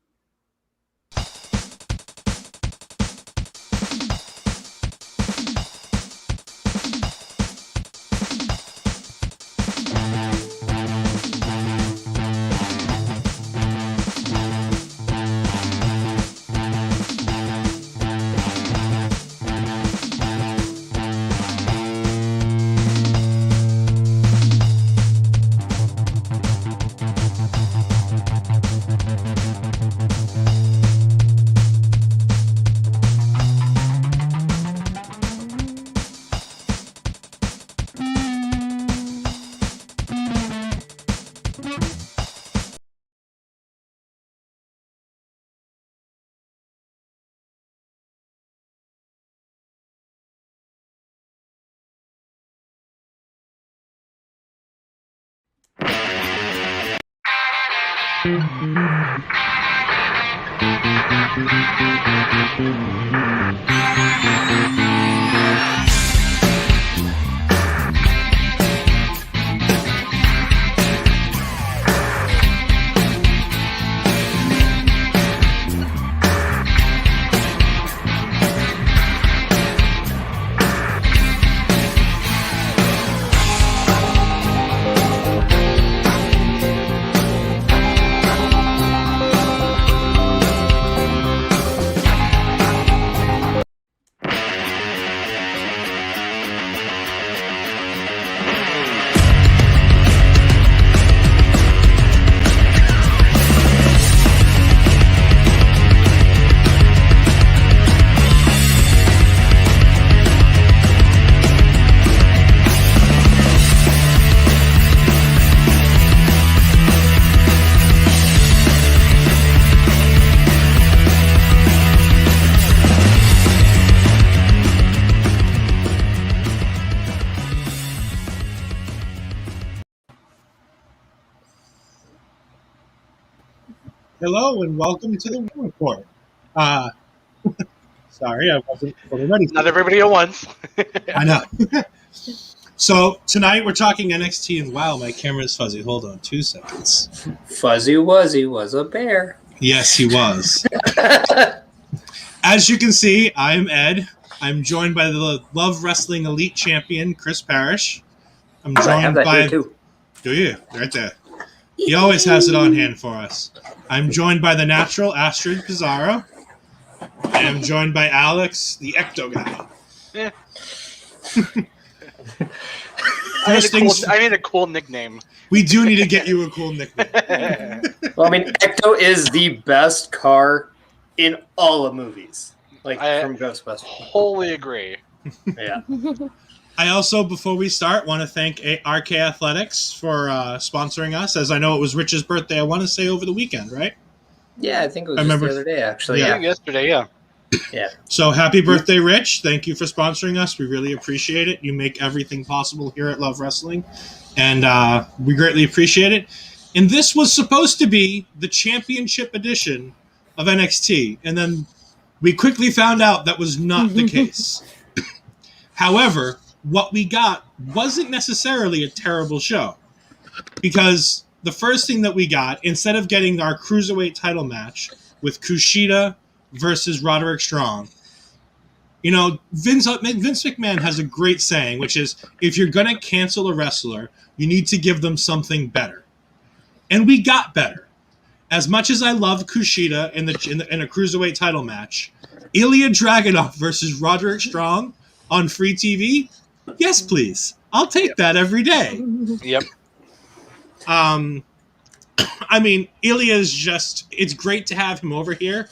Speaker 5: Hello and welcome to the War Report. Sorry, I wasn't fully ready.
Speaker 6: Not everybody at once.
Speaker 5: I know. So tonight we're talking NXT, and wow, my camera is fuzzy. Hold on 2 seconds.
Speaker 7: Fuzzy Wuzzy was a bear.
Speaker 5: Yes, he was. As you can see, I'm Ed. I'm joined by the Love Wrestling Elite Champion, Chris Parrish. I'm joined
Speaker 7: I have that
Speaker 5: by...
Speaker 7: here too.
Speaker 5: Do you? Right there. He always has it on hand for us. I'm joined by the natural, Astrid Pizarro. I am joined by Alex, the Ecto guy.
Speaker 6: Yeah.
Speaker 5: I
Speaker 6: need a cool nickname.
Speaker 5: We do need to get you a cool nickname.
Speaker 7: Well, I mean, Ecto is the best car in all of movies, like from Ghostbusters.
Speaker 6: Wholly agree.
Speaker 7: Yeah.
Speaker 5: I also, before we start, want to thank RK Athletics for sponsoring us, as I know it was Rich's birthday, I want to say over the weekend, right?
Speaker 7: Yeah, I think it was just the other day, actually.
Speaker 5: Yeah.
Speaker 6: Yesterday, yeah.
Speaker 7: Yeah.
Speaker 5: So happy birthday, Rich. Thank you for sponsoring us. We really appreciate it. You make everything possible here at Love Wrestling, and we greatly appreciate it. And this was supposed to be the championship edition of NXT, and then we quickly found out that was not the case. However, what we got wasn't necessarily a terrible show, because the first thing that we got, instead of getting our Cruiserweight title match with Kushida versus Roderick Strong, you know, Vince McMahon has a great saying, which is, if you're going to cancel a wrestler, you need to give them something better. And we got better. As much as I love Kushida in a Cruiserweight title match, Ilya Dragunov versus Roderick Strong on free TV, yes, please. I'll take that every day.
Speaker 6: Yep.
Speaker 5: I mean, Ilya is just, it's great to have him over here.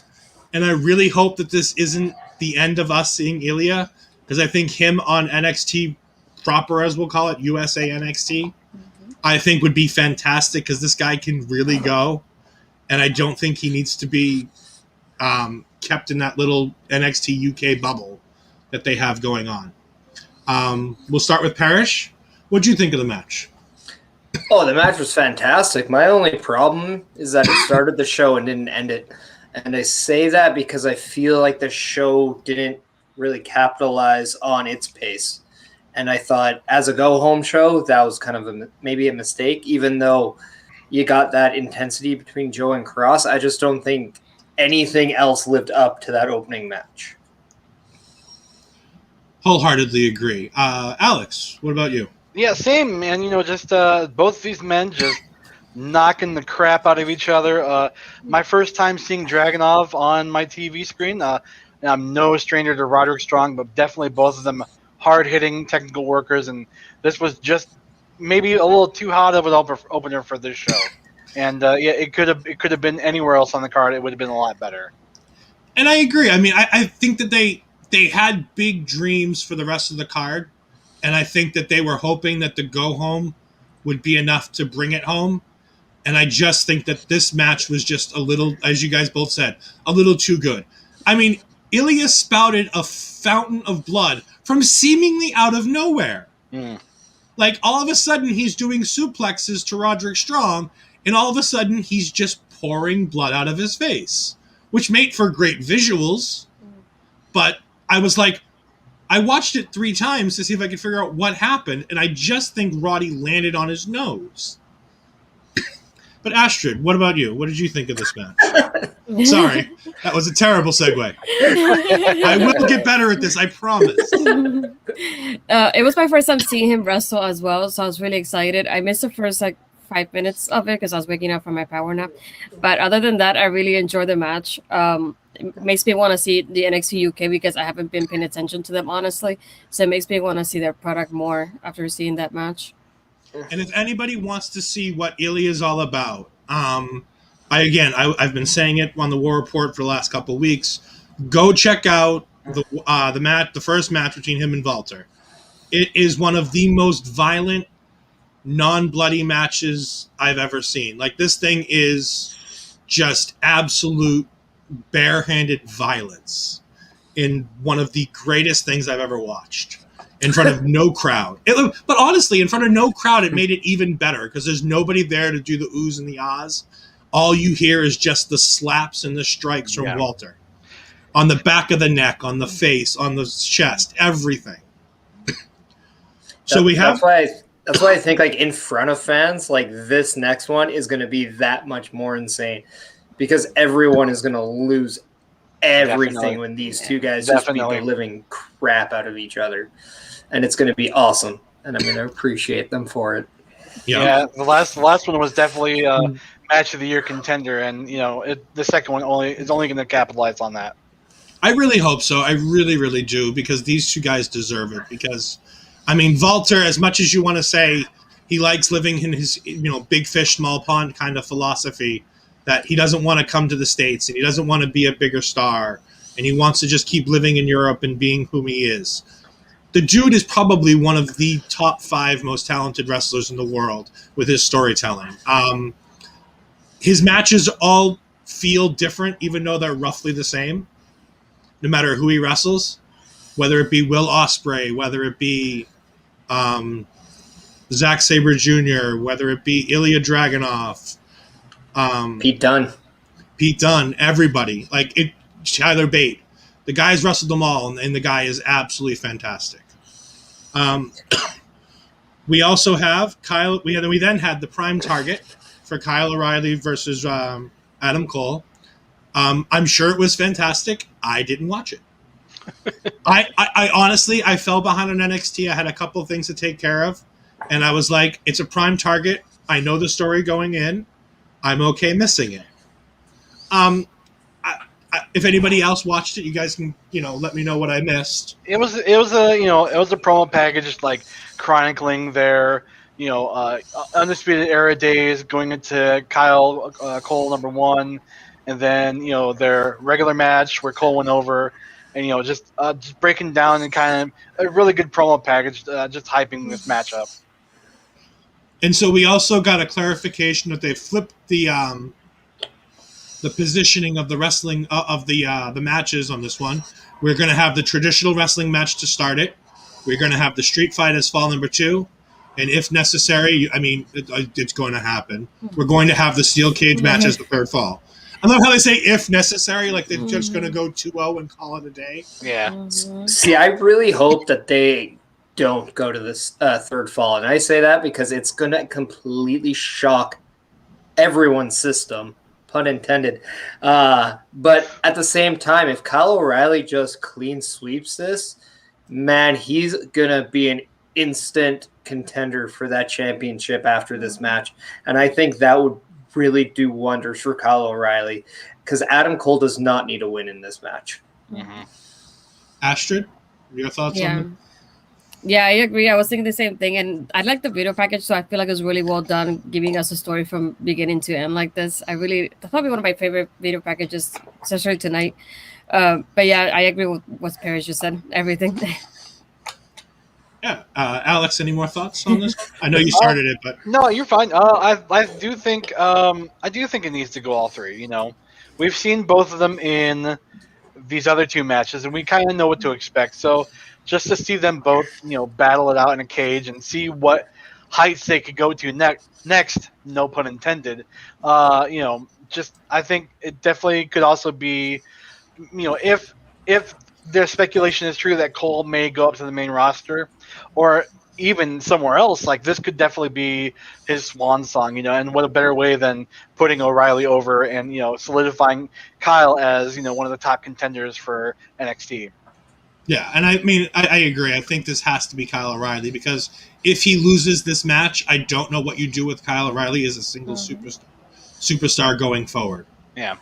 Speaker 5: And I really hope that this isn't the end of us seeing Ilya, because I think him on NXT proper, as we'll call it, USA NXT, I think would be fantastic, because this guy can really go. And I don't think he needs to be kept in that little NXT UK bubble that they have going on. We'll start with Parrish. What do you think of the match?
Speaker 7: Oh, the match was fantastic. My only problem is that it started the show and didn't end it. And I say that because I feel like the show didn't really capitalize on its pace. And I thought, as a go-home show, that was kind of maybe a mistake, even though you got that intensity between Joe and Cross. I just don't think anything else lived up to that opening match.
Speaker 5: Wholeheartedly agree. Alex, what about you?
Speaker 6: Yeah, same, man. You know, just both these men just knocking the crap out of each other. My first time seeing Dragunov on my TV screen. And I'm no stranger to Roderick Strong, but definitely both of them hard-hitting technical workers. And this was just maybe a little too hot of an opener for this show. And yeah, it could have been anywhere else on the card. It would have been a lot better.
Speaker 5: And I agree. I mean, I think that they had big dreams for the rest of the card. And I think that they were hoping that the go-home would be enough to bring it home. And I just think that this match was just a little, as you guys both said, a little too good. I mean, Ilya spouted a fountain of blood from seemingly out of nowhere. Like, all of a sudden, he's doing suplexes to Roderick Strong, and all of a sudden, he's just pouring blood out of his face, which made for great visuals. But I was like, I watched it 3 times to see if I could figure out what happened, and I just think Roddy landed on his nose. But Astrid, what about you? What did you think of this match? Sorry, that was a terrible segue. I will get better at this, I promise.
Speaker 8: It was my first time seeing him wrestle as well, so I was really excited. I missed the first 5 minutes of it because I was waking up from my power nap. But other than that, I really enjoyed the match. It makes me want to see the NXT UK because I haven't been paying attention to them, honestly. So it makes me want to see their product more after seeing that match.
Speaker 5: And if anybody wants to see what Ilya is all about, I've been saying it on the War Report for the last couple of weeks. Go check out the first match between him and Walter. It is one of the most violent, non-bloody matches I've ever seen. Like, this thing is just absolute barehanded violence in one of the greatest things I've ever watched. In front of no crowd. But honestly, in front of no crowd, it made it even better because there's nobody there to do the oohs and the ahs. All you hear is just the slaps and the strikes from Walter. on the back of the neck, on the face, on the chest, everything. So that's
Speaker 7: why I think like in front of fans, like this next one is going to be that much more insane because everyone is going to lose everything when these two guys just beat the living crap out of each other, and it's going to be awesome, and I'm going to appreciate them for it.
Speaker 6: Yeah, the last one was definitely match of the year contender, and the second one is only going to capitalize on that.
Speaker 5: I really hope so. I really, really do, because these two guys deserve it. Because, I mean, Walter, as much as you want to say he likes living in his big fish, small pond kind of philosophy, that he doesn't want to come to the States and he doesn't want to be a bigger star and he wants to just keep living in Europe and being whom he is. The dude is probably one of the top 5 most talented wrestlers in the world with his storytelling. His matches all feel different, even though they're roughly the same, no matter who he wrestles, whether it be Will Ospreay, whether it be Zack Sabre Jr., whether it be Ilya Dragunov,
Speaker 7: Pete Dunne,
Speaker 5: everybody. Tyler Bate. The guys wrestled them all, and the guy is absolutely fantastic. We also have Kyle. We then had the prime target for Kyle O'Reilly versus Adam Cole. I'm sure it was fantastic. I didn't watch it. I honestly, I fell behind on NXT. I had a couple of things to take care of, and I was like, it's a prime target. I know the story going in. I'm okay missing it. If anybody else watched it, you guys can let me know what I missed.
Speaker 6: It was a promo package like chronicling their Undisputed Era days, going into Kyle Cole number 1, and then their regular match where Cole went over, and just breaking down and kind of a really good promo package, just hyping this matchup.
Speaker 5: And so we also got a clarification that they flipped the positioning of the wrestling of the matches on this one. We're going to have the traditional wrestling match to start it. We're going to have the street fight as fall number 2, and if necessary, it's going to happen. We're going to have the steel cage match as the third fall. I love how they say if necessary, like they're just going to go 2-0 and call it a day.
Speaker 6: Yeah.
Speaker 7: See, I really hope that they don't go to this third fall, and I say that because it's going to completely shock everyone's system, pun intended. But at the same time, if Kyle O'Reilly just clean sweeps this, man, he's going to be an instant contender for that championship after this match. And I think that would really do wonders for Kyle O'Reilly because Adam Cole does not need a win in this match.
Speaker 6: Mm-hmm.
Speaker 5: Astrid, your thoughts on that?
Speaker 8: Yeah, I agree. I was thinking the same thing, and I like the video package, so I feel like it was really well done, giving us a story from beginning to end like this. That's probably one of my favorite video packages, especially tonight. But yeah, I agree with what Paris just said. Everything.
Speaker 5: Yeah, Alex, any more thoughts on this? I know you started it, but
Speaker 6: no, you're fine. I do think it needs to go all 3. We've seen both of them in these other 2 matches, and we kind of know what to expect. So just to see them both, battle it out in a cage and see what heights they could go to next, no pun intended. I think it definitely could also be, if their speculation is true that Cole may go up to the main roster, or even somewhere else, like this could definitely be his swan song, and what a better way than putting O'Reilly over and, solidifying Kyle as, one of the top contenders for NXT.
Speaker 5: Yeah, and I mean, I agree. I think this has to be Kyle O'Reilly, because if he loses this match, I don't know what you do with Kyle O'Reilly as a single superstar going forward.
Speaker 6: Yeah.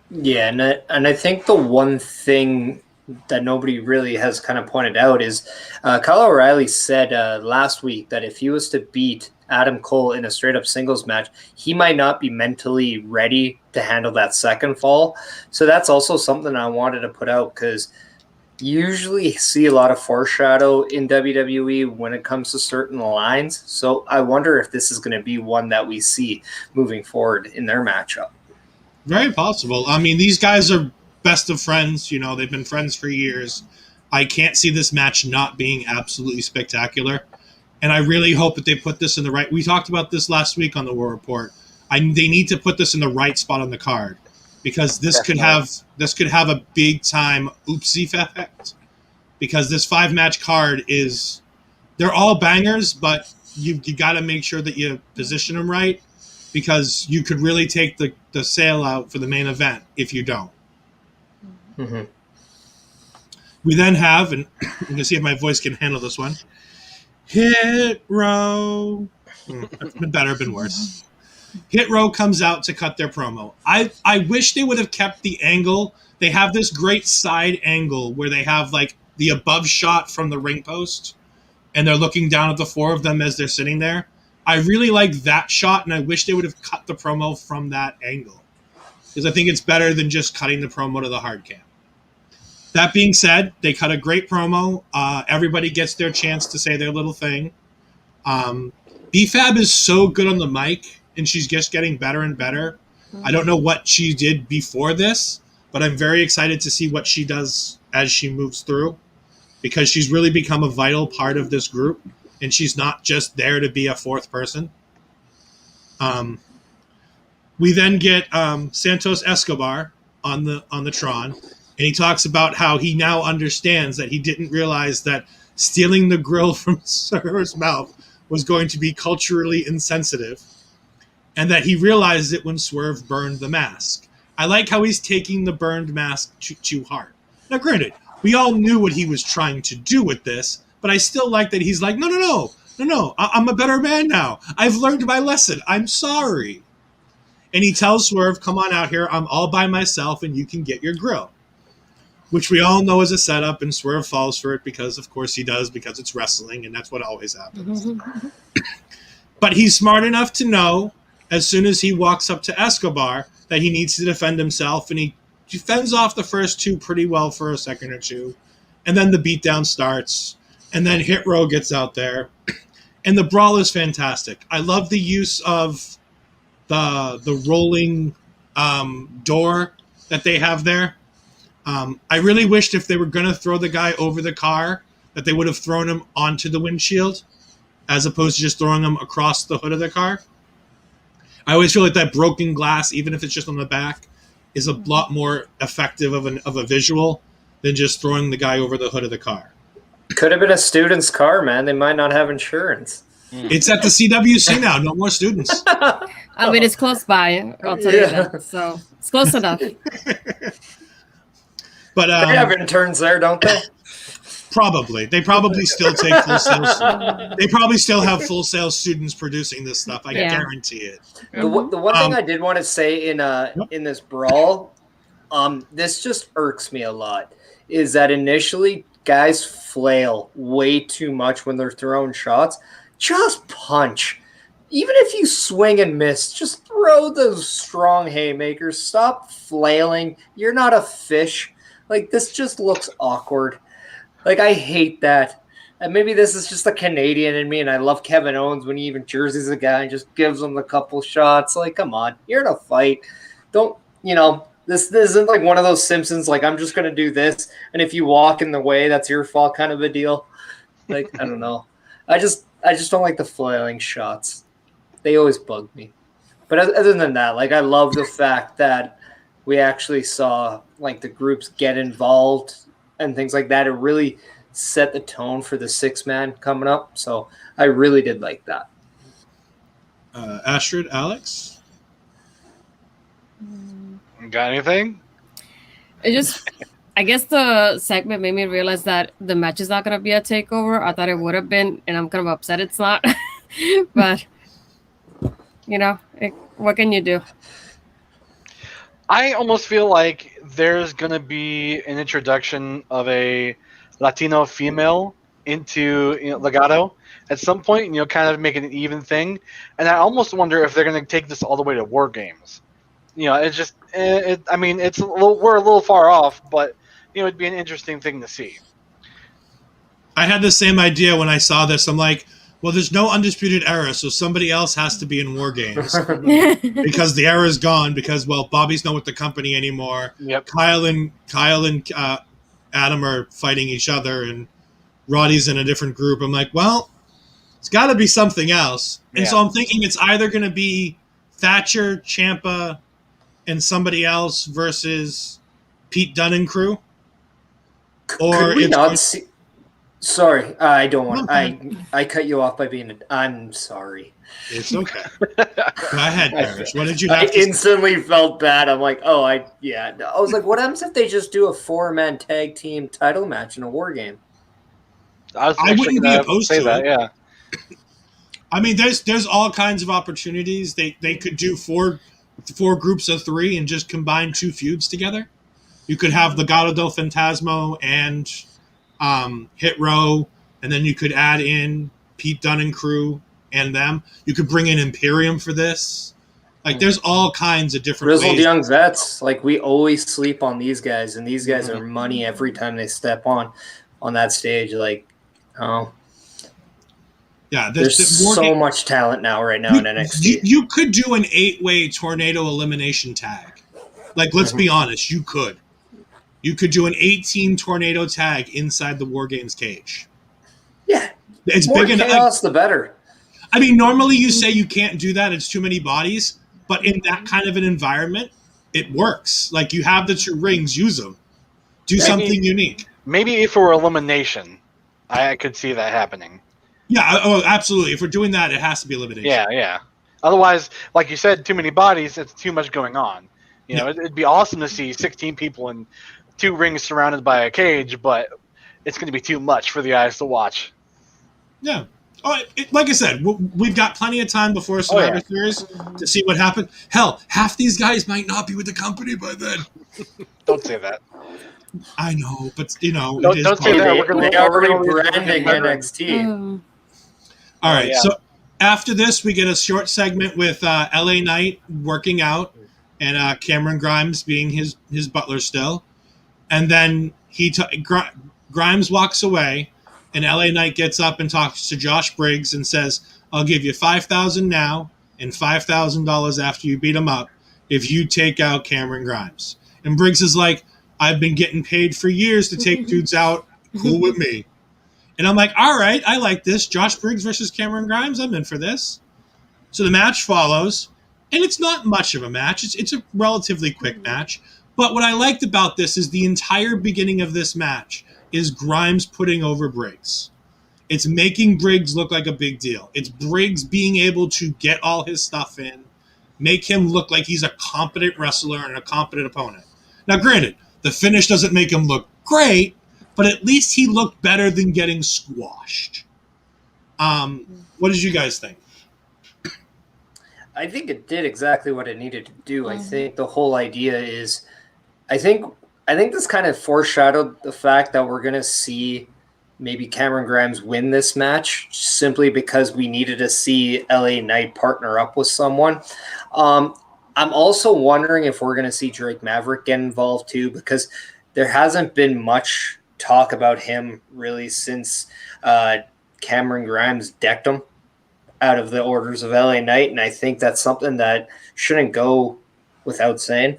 Speaker 7: Yeah, and I think the one thing that nobody really has kind of pointed out is Kyle O'Reilly said last week that if he was to beat Adam Cole in a straight-up singles match, he might not be mentally ready to handle that second fall. So that's also something I wanted to put out, because you usually see a lot of foreshadow in WWE when it comes to certain lines. So I wonder if this is going to be one that we see moving forward in their matchup.
Speaker 5: Very possible. I mean, these guys are best of friends. They've been friends for years. I can't see this match not being absolutely spectacular. And I really hope that they put this in the right... We talked about this last week on the War Report. They need to put this in the right spot on the card. because this could have a big time oopsie effect, because this 5-match card they're all bangers, but you got to make sure that you position them right, because you could really take the sale out for the main event if you don't.
Speaker 7: Mm-hmm.
Speaker 5: We then have, and you can see if my voice can handle this one, Hit Row. It's been better, been worse. Hit Row comes out to cut their promo. I wish they would have kept the angle. They have this great side angle where they have like the above shot from the ring post, and they're looking down at the 4 of them as they're sitting there. I really like that shot, and I wish they would have cut the promo from that angle, because I think it's better than just cutting the promo to the hard cam. That being said, they cut a great promo. Everybody gets their chance to say their little thing. BFAB is so good on the mic, and she's just getting better and better. I don't know what she did before this, but I'm very excited to see what she does as she moves through, because she's really become a vital part of this group, and she's not just there to be a 4th person. We then get Santos Escobar on the Tron, and he talks about how he now understands that he didn't realize that stealing the grill from Swerve's mouth was going to be culturally insensitive, and that he realized it when Swerve burned the mask. I like how he's taking the burned mask too hard. Now, granted, we all knew what he was trying to do with this, but I still like that he's like, no, I'm a better man now. I've learned my lesson. I'm sorry. And he tells Swerve, come on out here. I'm all by myself, and you can get your grill. Which we all know is a setup, and Swerve falls for it because, of course, he does, because it's wrestling, and that's what always happens. But he's smart enough to know, as soon as he walks up to Escobar, that he needs to defend himself, and he fends off the first 2 pretty well for a second or 2, and then the beatdown starts, and then Hit Row gets out there, and the brawl is fantastic. I love the use of the rolling door that they have there. I really wished if they were going to throw the guy over the car, that they would have thrown him onto the windshield, as opposed to just throwing him across the hood of the car. I always feel like that broken glass, even if it's just on the back, is a lot more effective of a visual than just throwing the guy over the hood of the car.
Speaker 7: Could have been a student's car, man. They might not have insurance.
Speaker 5: It's at the CWC now. No more students.
Speaker 8: I mean, it's close by. I'll tell you that. So it's close enough.
Speaker 5: But
Speaker 7: they have interns there, don't they?
Speaker 5: Probably. They probably still take full sales. They probably still have full sales students producing this stuff. I guarantee it.
Speaker 7: The one thing I did want to say in this brawl, this just irks me a lot, is that initially guys flail way too much when they're throwing shots. Just punch. Even if you swing and miss, just throw those strong haymakers. Stop flailing. You're not a fish. Like, this just looks awkward. Like, I hate that. And maybe this is just a Canadian in me, and I love Kevin Owens when he even jerseys a guy and just gives him a couple shots. Like, come on. You're in a fight. Don't, this isn't like one of those Simpsons, like, I'm just going to do this, and if you walk in the way, that's your fault kind of a deal. Like, I don't know. I just don't like the flailing shots. They always bug me. But other than that, like, I love the fact that we actually saw, like, the groups get involved and things like that. It really set the tone for the 6-man coming up. So I really did like that.
Speaker 5: Astrid, Alex?
Speaker 6: Got anything?
Speaker 8: I guess the segment made me realize that the match is not going to be a takeover. I thought it would have been, and I'm kind of upset it's not. But, what can you do?
Speaker 6: I almost feel like there's going to be an introduction of a Latino female into Legado at some point, kind of make it an even thing. And I almost wonder if they're going to take this all the way to War Games. It's just, we're a little far off, but, it'd be an interesting thing to see.
Speaker 5: I had the same idea when I saw this. I'm like, well, there's no Undisputed Era, so somebody else has to be in War Games. Because the era is gone, because, Bobby's not with the company anymore.
Speaker 6: Yep.
Speaker 5: Kyle and Adam are fighting each other, and Roddy's in a different group. I'm like, well, it's got to be something else. And so I'm thinking it's either going to be Thatcher, Ciampa, and somebody else versus Pete Dunne and crew?
Speaker 7: Could we not see? Sorry, I don't want.
Speaker 5: Okay.
Speaker 7: I cut you off by being. I'm sorry.
Speaker 5: It's okay. Go ahead, Parrish. What did you have
Speaker 7: I
Speaker 5: to say?
Speaker 7: instantly felt bad. I'm like, oh, I was like, what happens if they just do a 4-man tag team title match in a war game?
Speaker 6: I
Speaker 5: wouldn't be opposed to
Speaker 6: that.
Speaker 5: it.
Speaker 6: Yeah.
Speaker 5: I mean, there's all kinds of opportunities. They could do four groups of 3 and just combine 2 feuds together. You could have Legado del Fantasma and Hit Row, and then you could add in Pete Dunne and crew and them. You could bring in Imperium for this. Like, there's all kinds of different
Speaker 7: Grizzled
Speaker 5: ways.
Speaker 7: young vets. Like, we always sleep on these guys, and these guys are money every time they step on that stage. Like, oh.
Speaker 5: Yeah,
Speaker 7: there's so much talent right now in NXT.
Speaker 5: You could do an 8-way tornado elimination tag. Like, let's be honest, you could. You could do an 18 tornado tag inside the War Games cage.
Speaker 7: Yeah.
Speaker 5: It's
Speaker 7: more
Speaker 5: big enough.
Speaker 7: Chaos, the better.
Speaker 5: I mean, normally you say you can't do that. It's too many bodies. But in that kind of an environment, it works. Like, you have the 2 rings, use them. Do something unique.
Speaker 6: Maybe if it were elimination, I could see that happening.
Speaker 5: Yeah, oh, absolutely. If we're doing that, it has to be elimination.
Speaker 6: Yeah. Otherwise, like you said, too many bodies, it's too much going on. You know, it'd be awesome to see 16 people in 2 rings surrounded by a cage, but it's going to be too much for the eyes to watch.
Speaker 5: Yeah. Oh, like I said, we've got plenty of time before Survivor Series to see what happened. Hell, half these guys might not be with the company by then.
Speaker 6: Don't say that.
Speaker 5: I know, but don't
Speaker 6: say that.
Speaker 7: They are rebranding NXT.
Speaker 5: All right, so after this, we get a short segment with LA Knight working out and Cameron Grimes being his butler still, and then Grimes walks away. And LA Knight gets up and talks to Josh Briggs and says, I'll give you $5,000 now and $5,000 after you beat him up if you take out Cameron Grimes. And Briggs is like, I've been getting paid for years to take dudes out. Cool with me. And I'm like, all right, I like this. Josh Briggs versus Cameron Grimes. I'm in for this. So the match follows. And it's not much of a match. It's a relatively quick match. But what I liked about this is the entire beginning of this match is Grimes putting over Briggs. It's making Briggs look like a big deal. It's Briggs being able to get all his stuff in, make him look like he's a competent wrestler and a competent opponent. Now, granted, the finish doesn't make him look great, but at least he looked better than getting squashed. What did you guys think?
Speaker 7: I think it did exactly what it needed to do. I think the whole idea is, I think this kind of foreshadowed the fact that we're going to see maybe Cameron Grimes win this match simply because we needed to see LA Knight partner up with someone. I'm also wondering if we're going to see Drake Maverick get involved too, because there hasn't been much talk about him really since Cameron Grimes decked him out of the orders of LA Knight. And I think that's something that shouldn't go without saying.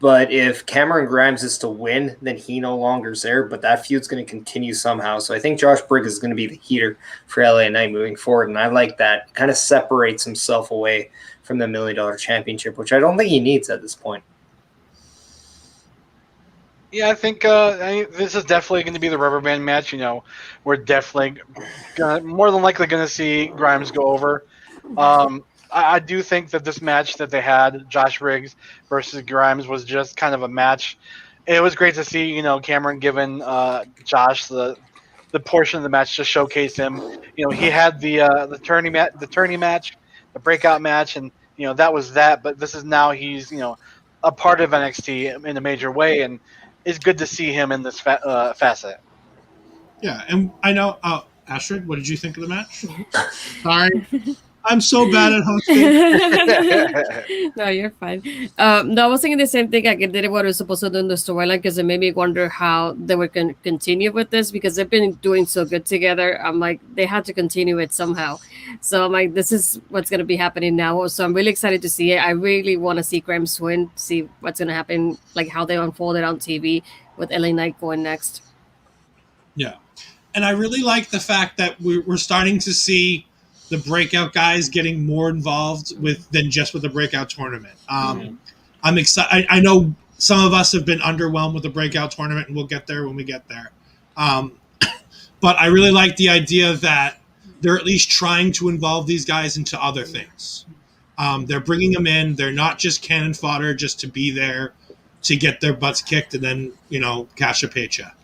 Speaker 7: But if Cameron Grimes is to win, then he no longer is there. But that feud's going to continue somehow. So I think Josh Briggs is going to be the heater for LA Knight moving forward. And I like that. It kind of separates himself away from the $1 Million Championship, which I don't think he needs at this point.
Speaker 6: Yeah, I think this is definitely going to be the rubber band match. You know, we're definitely more than likely going to see Grimes go over. I do think that this match that they had, Josh Briggs versus Grimes, was just kind of a match. It was great to see, you know, Cameron giving Josh the portion of the match to showcase him. You know, he had the tourney match, the breakout match, and you know that was that. But this is now he's a part of NXT in a major way, and it's good to see him in this facet.
Speaker 5: Yeah, and I know, Astrid, what did you think of the match? Sorry. I'm so bad at hosting.
Speaker 8: No, you're fine. No, I was thinking the same thing. Like, they did what it was supposed to do in the storyline, because it made me wonder how they were going to continue with this, because they've been doing so good together. I'm like, they had to continue it somehow. So I'm like, this is what's going to be happening now. So I'm really excited to see it. I really want to see Grimes win, see what's going to happen, like how they unfold it on TV with LA Knight going next.
Speaker 5: Yeah. And I really like the fact that we're starting to see the breakout guys getting more involved than just with the breakout tournament. I'm excited. I know some of us have been underwhelmed with the breakout tournament, and we'll get there when we get there. But I really like the idea that they're at least trying to involve these guys into other things. They're bringing them in. They're not just cannon fodder just to be there to get their butts kicked and then, cash a paycheck.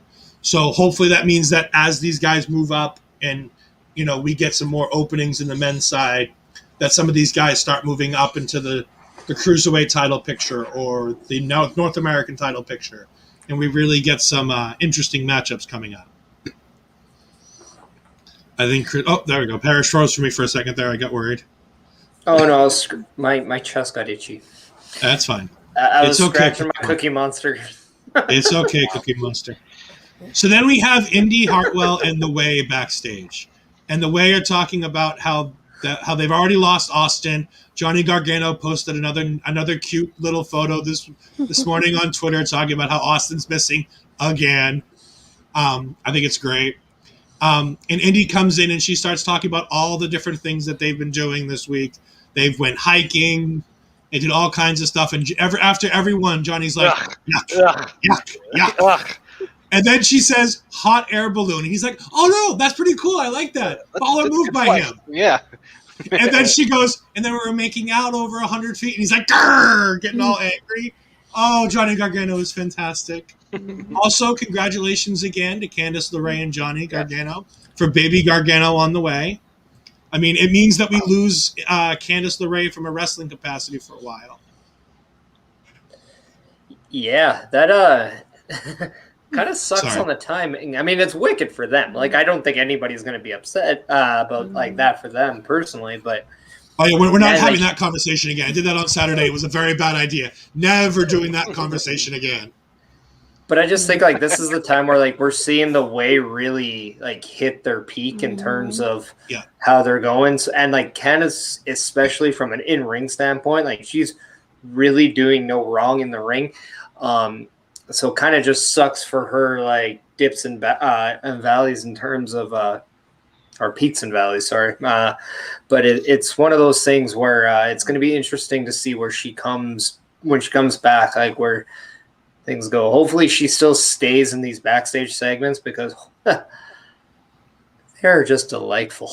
Speaker 5: So hopefully that means that as these guys move up and, we get some more openings in the men's side, that some of these guys start moving up into the Cruiserweight title picture or the North American title picture. And we really get some interesting matchups coming up. I think. Oh, there we go. Parrish froze for me for a second there. I got worried.
Speaker 7: Oh no, my chest got itchy.
Speaker 5: That's fine.
Speaker 7: I was scratching my Cookie Monster.
Speaker 5: It's okay, Cookie Monster. So then we have Indy Hartwell and The Way backstage, and The Way are talking about how they've already lost Austin. Johnny Gargano posted another cute little photo this morning on Twitter talking about how Austin's missing again. I think it's great. And Indy comes in and she starts talking about all the different things that they've been doing this week. They've went hiking. They did all kinds of stuff. And after everyone, Johnny's like, yuck. And then she says, hot air balloon. And he's like, oh, no, that's pretty cool. I like that. Follow move by him.
Speaker 6: Yeah.
Speaker 5: And then she goes, and then we were making out over 100 feet. And he's like, grrr, getting all angry. Oh, Johnny Gargano is fantastic. Also, congratulations again to Candice LeRae and Johnny Gargano for baby Gargano on the way. I mean, it means that we lose Candice LeRae from a wrestling capacity for a while.
Speaker 7: Yeah, that kind of sucks on the timing. I mean, it's wicked for them. Like, I don't think anybody's going to be upset about like that for them personally, but.
Speaker 5: Oh, yeah, we're not having that conversation again. I did that on Saturday. It was a very bad idea. Never doing that conversation again.
Speaker 7: But I just think like this is the time where like we're seeing The Way really like hit their peak in terms of how they're going. And like Candice, especially from an in-ring standpoint, like she's really doing no wrong in the ring. So kind of just sucks for her like dips and valleys in terms of or peaks and valleys, sorry. But it's one of those things where it's going to be interesting to see where she comes when she comes back, like where things go. Hopefully she still stays in these backstage segments because they're just delightful.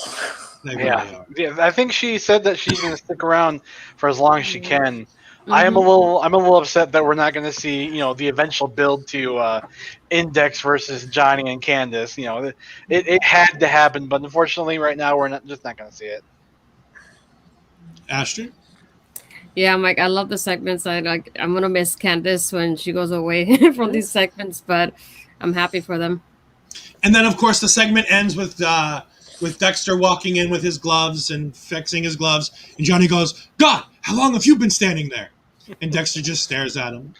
Speaker 6: Yeah, I think she said that she's going to stick around for as long as she can. I'm a little upset that we're not going to see, the eventual build to Index versus Johnny and Candice. It had to happen, but unfortunately, right now we're just not going to see it.
Speaker 5: Ashton?
Speaker 8: Yeah, Mike, I love the segments. I'm gonna miss Candice when she goes away from these segments, but I'm happy for them.
Speaker 5: And then, of course, the segment ends with Dexter walking in with his gloves and fixing his gloves, and Johnny goes, "God, how long have you been standing there?" And Dexter just stares at him.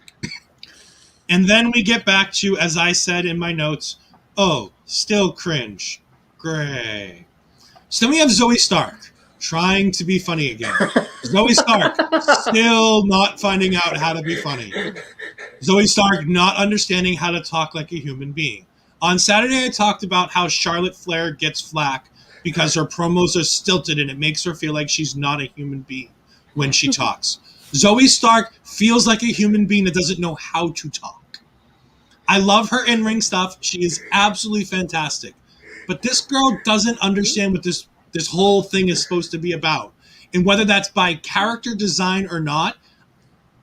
Speaker 5: And then we get back to, as I said in my notes, oh, still cringe. Great. So then we have Zoe Stark trying to be funny again. Zoe Stark still not finding out how to be funny. Zoe Stark not understanding how to talk like a human being. On Saturday, I talked about how Charlotte Flair gets flack because her promos are stilted and it makes her feel like she's not a human being when she talks. Zoe Stark feels like a human being that doesn't know how to talk. I love her in-ring stuff. She is absolutely fantastic. But this girl doesn't understand what this whole thing is supposed to be about. And whether that's by character design or not,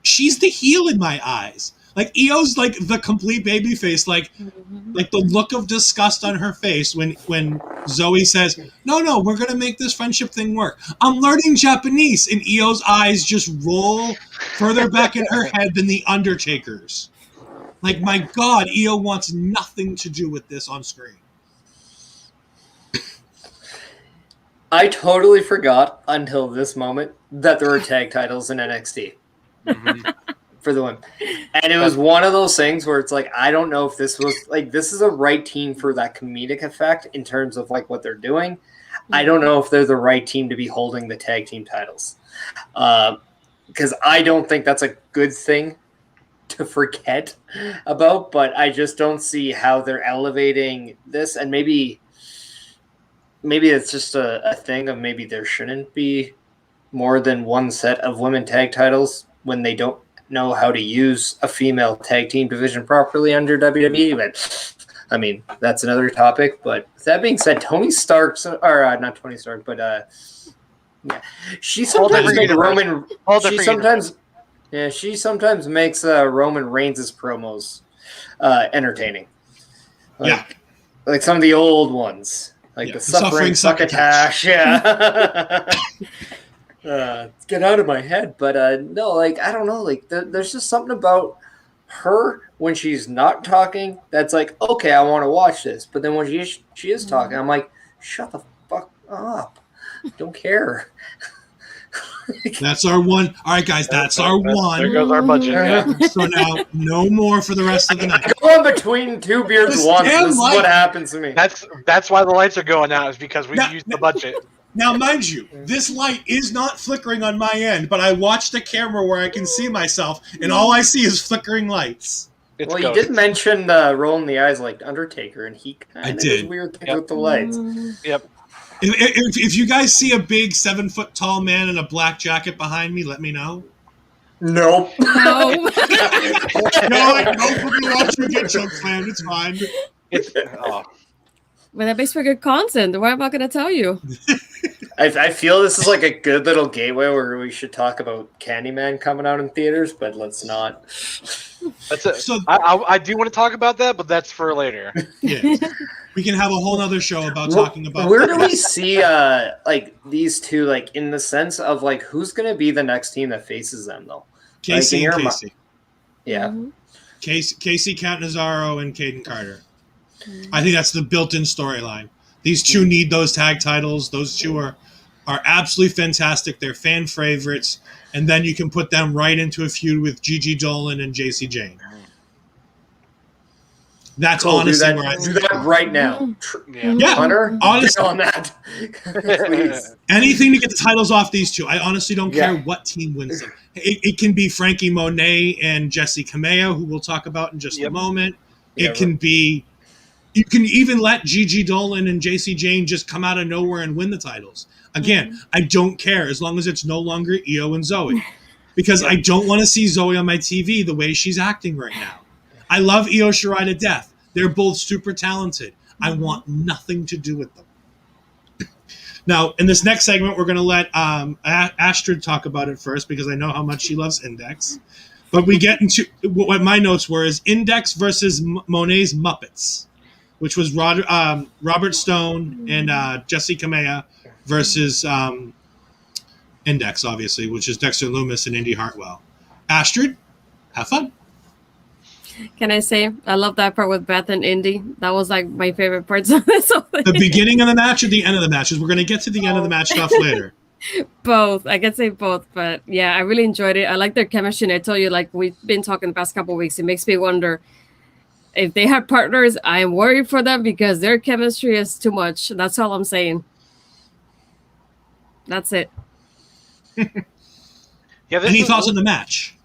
Speaker 5: she's the heel in my eyes. Like, Io's like the complete baby face, like the look of disgust on her face when Zoe says, no, we're going to make this friendship thing work. I'm learning Japanese. And Io's eyes just roll further back in her head than the Undertaker's. Like, my God, Io wants nothing to do with this on screen.
Speaker 7: I totally forgot until this moment that there were tag titles in NXT for the women. And it was one of those things where it's like, I don't know if this was like, this is a right team for that comedic effect in terms of like what they're doing. I don't know if they're the right team to be holding the tag team titles. Because I don't think that's a good thing to forget about, but I just don't see how they're elevating this. And maybe maybe it's just a thing of maybe there shouldn't be more than one set of women tag titles when they don't know how to use a female tag team division properly under WWE. But I mean, that's another topic. But that being said, Tony Stark's, or not Tony Stark, but yeah, she sometimes makes Roman. She sometimes makes Roman Reigns' promos entertaining. Like some of the old ones, like the suffering succotash. Yeah. Get out of my head. But no, like, I don't know. Like, there's just something about her when she's not talking that's like, okay, I want to watch this. But then when she is talking, I'm like, shut the fuck up. Don't care.
Speaker 5: That's our one. All right, guys, that's our one.
Speaker 6: There goes our budget. Yeah.
Speaker 5: So now, no more for the rest of the night.
Speaker 7: I go on between two beers once. This is what happens to me.
Speaker 6: That's why the lights are going out, is because we used the budget.
Speaker 5: Now, mind you, this light is not flickering on my end, but I watched a camera where I can see myself, and all I see is flickering lights.
Speaker 7: Well, you did mention rolling the eyes like Undertaker, and he kind of did weird things with the lights.
Speaker 6: Yep.
Speaker 5: If you guys see a big 7-foot tall man in a black jacket behind me, let me know.
Speaker 7: Nope.
Speaker 8: No.
Speaker 5: No, we're watch you get choked, man. It's fine.
Speaker 8: But that makes for good content. Why am I going to tell you?
Speaker 7: I feel this is like a good little gateway where we should talk about Candyman coming out in theaters, but let's not.
Speaker 6: That's it. So I do want to talk about that, but that's for later.
Speaker 5: Yeah. We can have a whole other show about talking about
Speaker 7: where do we see like these two, like in the sense of like who's gonna be the next team that faces them though?
Speaker 5: Casey
Speaker 7: like,
Speaker 5: and Casey.
Speaker 7: Yeah.
Speaker 8: Mm-hmm.
Speaker 5: Casey Catanzaro and Caden Carter. I think that's the built-in storyline. These two need those tag titles. Those two are absolutely fantastic. They're fan favorites. And then you can put them right into a feud with Gigi Dolan and JC Jane. That's honestly where I
Speaker 7: do that right now.
Speaker 5: Yeah,
Speaker 7: Hunter,
Speaker 5: honestly,
Speaker 7: on that. Please.
Speaker 5: Anything to get the titles off these two. I honestly don't care what team wins them. It can be Frankie Monet and Jesse Kamea, who we'll talk about in just a moment. It can be. You can even let Gigi Dolan and JC Jane just come out of nowhere and win the titles. Again, I don't care as long as it's no longer Io and Zoe. Because I don't want to see Zoe on my TV the way she's acting right now. I love Io Shirai to death. They're both super talented. I want nothing to do with them. Now, in this next segment, we're going to let Astrid talk about it first because I know how much she loves Index. But we get into what my notes were is Index versus Monet's Muppets, which was Robert Stone and Jesse Kamea versus Index, obviously, which is Dexter Lumis and Indy Hartwell. Astrid, have fun.
Speaker 8: Can I say I love that part with Beth and Indy? That was like my favorite parts of this.
Speaker 5: The beginning of the match or the end of the match? We're going to get to the end of the match stuff later.
Speaker 8: Both. I can say both, but yeah, I really enjoyed it. I like their chemistry. And I told you, like we've been talking the past couple of weeks, it makes me wonder if they had partners. I am worried for them because their chemistry is too much. That's all I'm saying. That's it.
Speaker 5: Any thoughts on the match?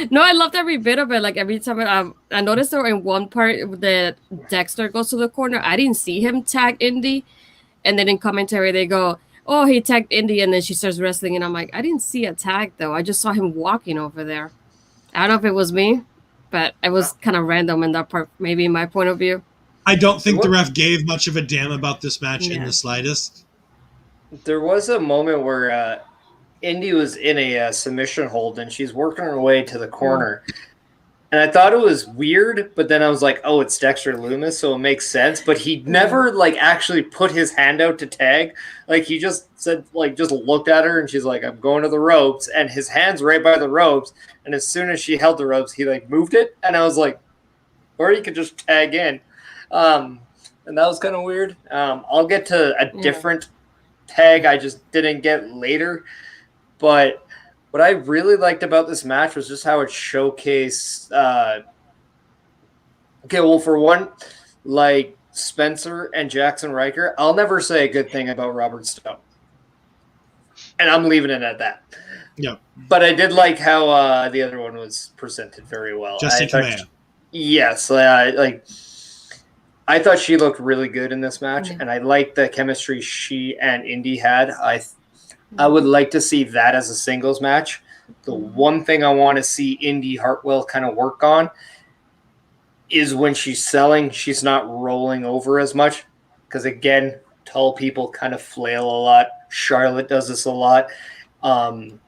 Speaker 8: No, I loved every bit of it. Like every time I noticed there in one part that Dexter goes to the corner, I didn't see him tag Indy, and then in commentary they go, "Oh, he tagged Indy," and then she starts wrestling, and I'm like, I didn't see a tag though. I just saw him walking over there. I don't know if it was me, but it was kind of random in that part. Maybe in my point of view.
Speaker 5: I don't think the ref gave much of a damn about this match in the slightest.
Speaker 7: There was a moment where Indy was in a submission hold and she's working her way to the corner. And I thought it was weird, but then I was like, oh, it's Dexter Lumis, so it makes sense. But he never like actually put his hand out to tag. Like he just said, like just looked at her and she's like, I'm going to the ropes. And his hand's right by the ropes. And as soon as she held the ropes, he like moved it. And I was like, or you could just tag in. And that was kind of weird. I'll get to a different tag I just didn't get later. But what I really liked about this match was just how it showcased. Okay, well, for one, like Spencer and Jackson Riker, I'll never say a good thing about Robert Stone, and I'm leaving it at that.
Speaker 5: Yeah.
Speaker 7: But I did like how the other one was presented very well.
Speaker 5: Jesse Kamea.
Speaker 7: Yes, like I thought she looked really good in this match, and I liked the chemistry she and Indy had. I would like to see that as a singles match. The one thing I want to see Indy Hartwell kind of work on is when she's selling, she's not rolling over as much. Because again, tall people kind of flail a lot. Charlotte does this a lot. Own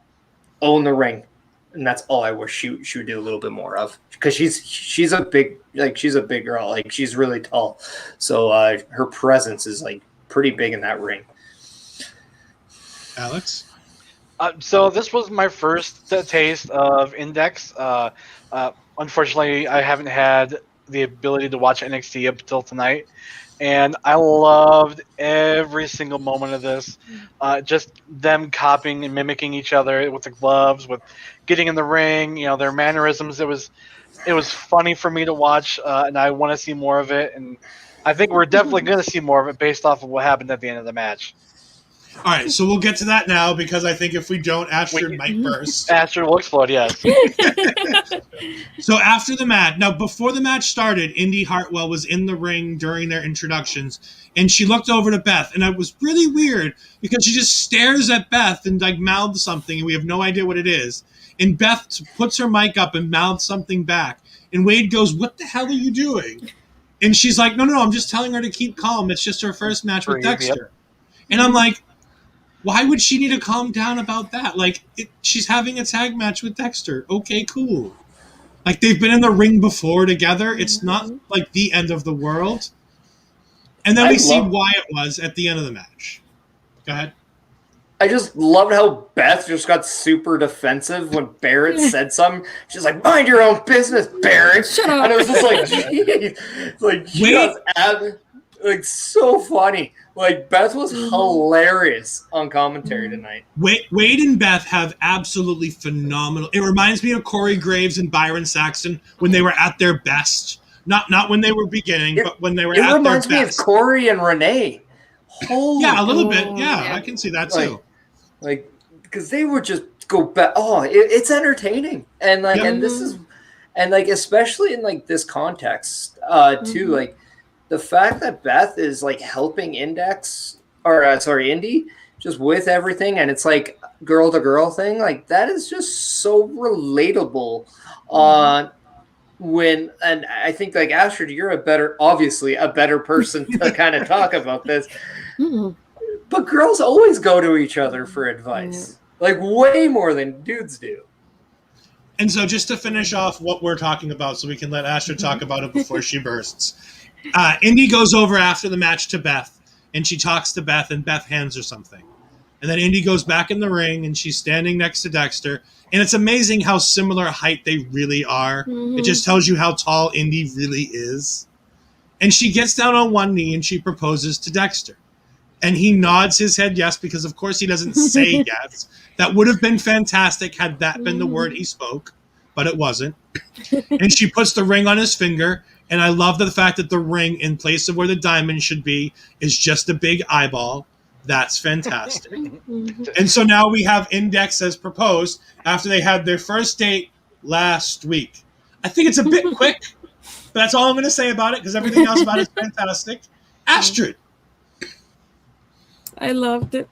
Speaker 7: the ring. And that's all I wish she would do a little bit more of. Because she's a big girl. Like, she's really tall. So her presence is like pretty big in that ring.
Speaker 5: Alex?
Speaker 6: So this was my first taste of Index. Unfortunately, I haven't had the ability to watch NXT up until tonight, and I loved every single moment of this. Just them copying and mimicking each other with the gloves, with getting in the ring, their mannerisms. It was funny for me to watch, and I want to see more of it. And I think we're definitely going to see more of it based off of what happened at the end of the match.
Speaker 5: All right, so we'll get to that now because I think if we don't, Astrid might burst.
Speaker 6: Astrid will explode, yes.
Speaker 5: So after the match, now before the match started, Indy Hartwell was in the ring during their introductions, and she looked over to Beth, and it was really weird because she just stares at Beth and like mouths something, and we have no idea what it is. And Beth puts her mic up and mouths something back, and Wade goes, "What the hell are you doing?" And she's like, "No, I'm just telling her to keep calm. It's just her first match with Dexter." And I'm like, why would she need to calm down about that? Like, she's having a tag match with Dexter. Okay, cool. Like, they've been in the ring before together. It's not, like, the end of the world. And then we see why it was at the end of the match. Go ahead.
Speaker 7: I just loved how Beth just got super defensive when Barrett said something. She's like, "Mind your own business, Barrett."
Speaker 8: Shut up.
Speaker 7: And it was just like, like, so funny. Like, Beth was hilarious on commentary tonight.
Speaker 5: Wade and Beth have absolutely phenomenal. It reminds me of Corey Graves and Byron Saxton when they were at their best. Not when they were beginning, but when they were at their best. It
Speaker 7: reminds me of Corey and Renee.
Speaker 5: Yeah, a little bit. Yeah, I can see that too.
Speaker 7: Like, because they would just go back. Oh, it's entertaining, and like, and this is, and like, especially in like this context, too, like. The fact that Beth is like helping Indy, just with everything, and it's like girl to girl thing, like that is just so relatable. And I think like Astrid, you're obviously a better person to kind of talk about this. But girls always go to each other for advice, like way more than dudes do.
Speaker 5: And so, just to finish off what we're talking about, so we can let Astrid talk about it before she bursts. Indy goes over after the match to Beth, and she talks to Beth, and Beth hands her something. And then Indy goes back in the ring, and she's standing next to Dexter. And it's amazing how similar height they really are. It just tells you how tall Indy really is. And she gets down on one knee, and she proposes to Dexter. And he nods his head yes, because of course he doesn't say yes. That would have been fantastic had that been the word he spoke, but it wasn't. And she puts the ring on his finger. And I love the fact that the ring, in place of where the diamond should be, is just a big eyeball. That's fantastic. And so now we have Index as proposed after they had their first date last week. I think it's a bit quick, but that's all I'm going to say about it because everything else about it is fantastic. Astrid.
Speaker 8: I loved it.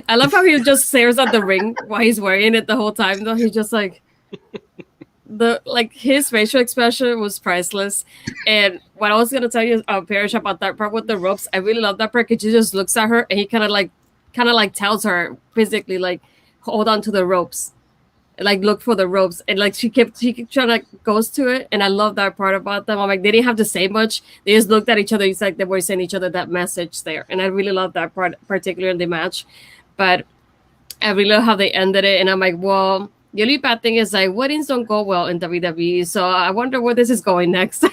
Speaker 8: I love how he just stares at the ring while he's wearing it the whole time. Though he's just like... his facial expression was priceless. And what I was gonna tell you, Parrish, about that part with the ropes, I really love that part because he just looks at her and he kind of like tells her physically, like, hold on to the ropes, like look for the ropes, and like she kept trying to goes to it. And I love that part about them. I'm like, they didn't have to say much, they just looked at each other. It's like they were sending each other that message there, and I really love that part, particularly in the match. But I really love how they ended it, and I'm like, well, the only bad thing is like weddings don't go well in WWE, so I wonder where this is going next.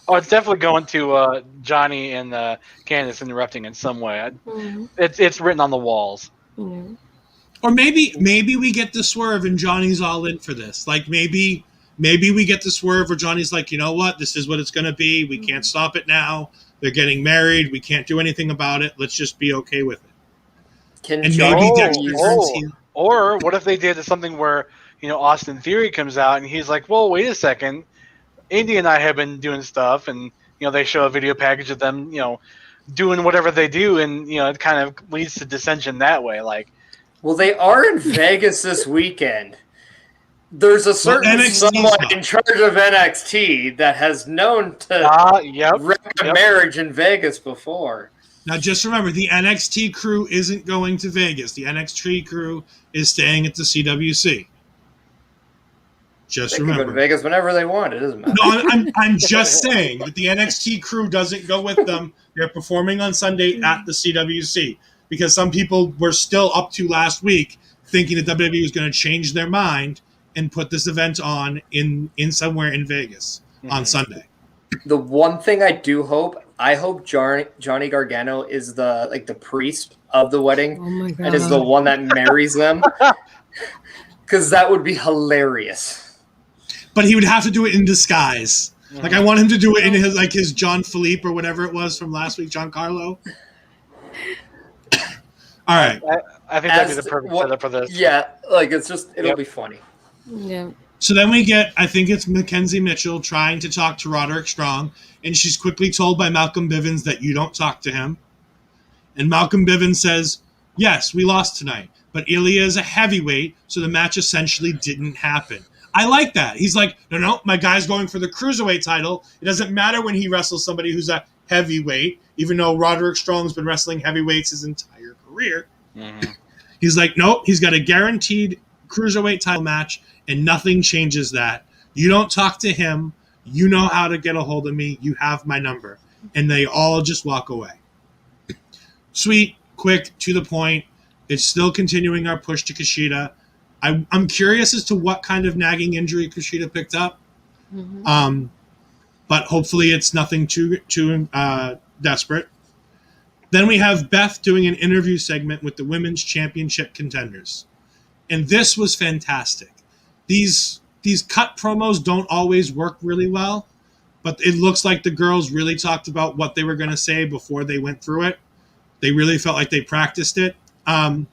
Speaker 6: Oh, it's definitely going to Johnny and Candice interrupting in some way. It's written on the walls.
Speaker 5: Or maybe we get the swerve and Johnny's all in for this. Like maybe we get the swerve where Johnny's like, you know what, this is what it's going to be. We can't stop it now. They're getting married. We can't do anything about it. Let's just be okay with it. Maybe Dexter turns heel.
Speaker 6: Or what if they did something where, Austin Theory comes out and he's like, well, wait a second. Indy and I have been doing stuff, and they show a video package of them, doing whatever they do, and it kind of leads to dissension that way. Like,
Speaker 7: well, they are in Vegas this weekend. There's a certain someone in charge of NXT that has known to wreck a marriage in Vegas before.
Speaker 5: Now, just remember, the NXT crew isn't going to Vegas. The NXT crew is staying at the CWC. Just remember.
Speaker 7: They can go to Vegas whenever they want. It doesn't matter.
Speaker 5: No, I'm just saying that the NXT crew doesn't go with them. They're performing on Sunday at the CWC because some people were still up to last week thinking that WWE was going to change their mind and put this event on in somewhere in Vegas on Sunday.
Speaker 7: The one thing I do hope, I hope Johnny Gargano is the priest of the wedding and is the one that marries them, because that would be hilarious.
Speaker 5: But he would have to do it in disguise. Like, I want him to do it in his John Philippe or whatever it was from last week, Giancarlo. All right.
Speaker 6: I think that'd be the perfect setup for this.
Speaker 7: Yeah, it'll be funny.
Speaker 8: Yeah.
Speaker 5: So then we get, I think it's Mackenzie Mitchell trying to talk to Roderick Strong, and she's quickly told by Malcolm Bivens that you don't talk to him. And Malcolm Bivens says, yes, we lost tonight, but Ilya is a heavyweight, so the match essentially didn't happen. I like that. He's like, no, my guy's going for the cruiserweight title. It doesn't matter when he wrestles somebody who's a heavyweight, even though Roderick Strong's been wrestling heavyweights his entire career. Mm-hmm. He's like, nope, he's got a guaranteed cruiserweight title match, and nothing changes that. You don't talk to him. You know how to get a hold of me. You have my number. And they all just walk away. Sweet, quick, to the point. It's still continuing our push to Kushida. I'm curious as to what kind of nagging injury Kushida picked up. Mm-hmm. But hopefully it's nothing too desperate. Then we have Beth doing an interview segment with the Women's Championship contenders. And this was fantastic. These cut promos don't always work really well, but it looks like the girls really talked about what they were going to say before they went through it. They really felt like they practiced it. I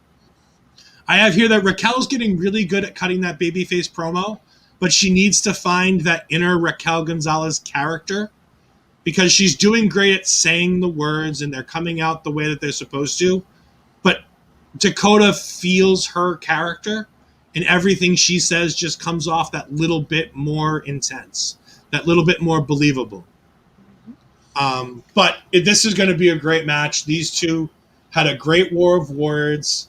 Speaker 5: have here that Raquel's getting really good at cutting that babyface promo, but she needs to find that inner Raquel Gonzalez character, because she's doing great at saying the words and they're coming out the way that they're supposed to. But Dakota feels her character, and everything she says just comes off that little bit more intense, that little bit more believable. But this is going to be a great match. These two had a great war of words.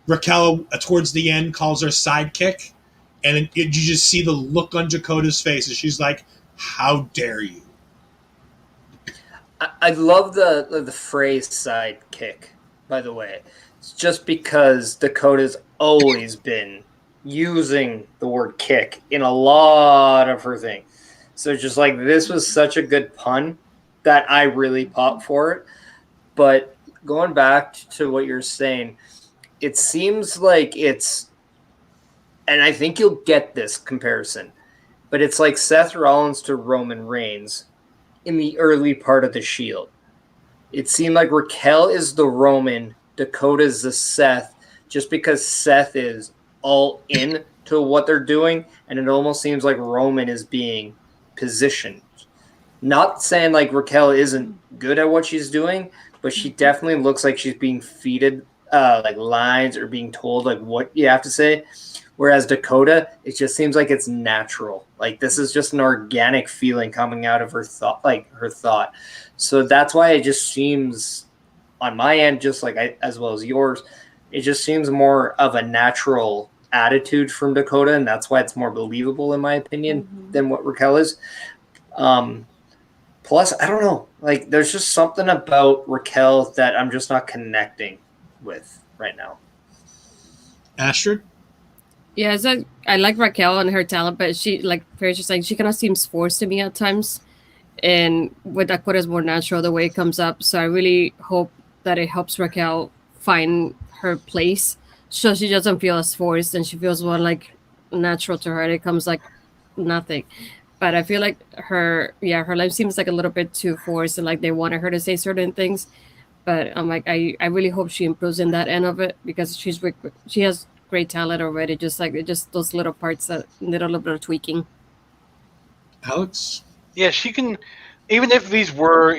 Speaker 5: Raquel, towards the end, calls her sidekick, and you just see the look on Dakota's face, and she's like, how dare you?
Speaker 7: I love the phrase sidekick, by the way. It's just because Dakota's always been using the word kick in a lot of her things. So just like, this was such a good pun that I really popped for it. But going back to what you're saying, it seems like it's, and I think you'll get this comparison, but it's like Seth Rollins to Roman Reigns in the early part of the Shield. It seemed like Raquel is the Roman, Dakota's the Seth, just because Seth is all in to what they're doing, and it almost seems like Roman is being positioned. Not saying like Raquel isn't good at what she's doing, but she definitely looks like she's being feeded like lines or being told like what you have to say. Whereas Dakota, it just seems like it's natural. Like, this is just an organic feeling coming out of her thought. So that's why it just seems, on my end, just like as well as yours, it just seems more of a natural attitude from Dakota, and that's why it's more believable, in my opinion, than what Raquel is. Plus, I don't know. Like, there's just something about Raquel that I'm just not connecting with right now.
Speaker 5: Astrid?
Speaker 8: Yeah, I like Raquel and her talent, but she, like Paris was saying, she kind of seems forced to me at times. And with Dakota, is more natural the way it comes up. So I really hope that it helps Raquel find her place, so she doesn't feel as forced and she feels more like natural to her. It comes like nothing. But I feel like her life seems like a little bit too forced, and like they wanted her to say certain things. But I'm like, I really hope she improves in that end of it, because she has great talent already. Just those little parts that need a little bit of tweaking.
Speaker 5: Alex?
Speaker 6: Yeah, she can. Even if these were,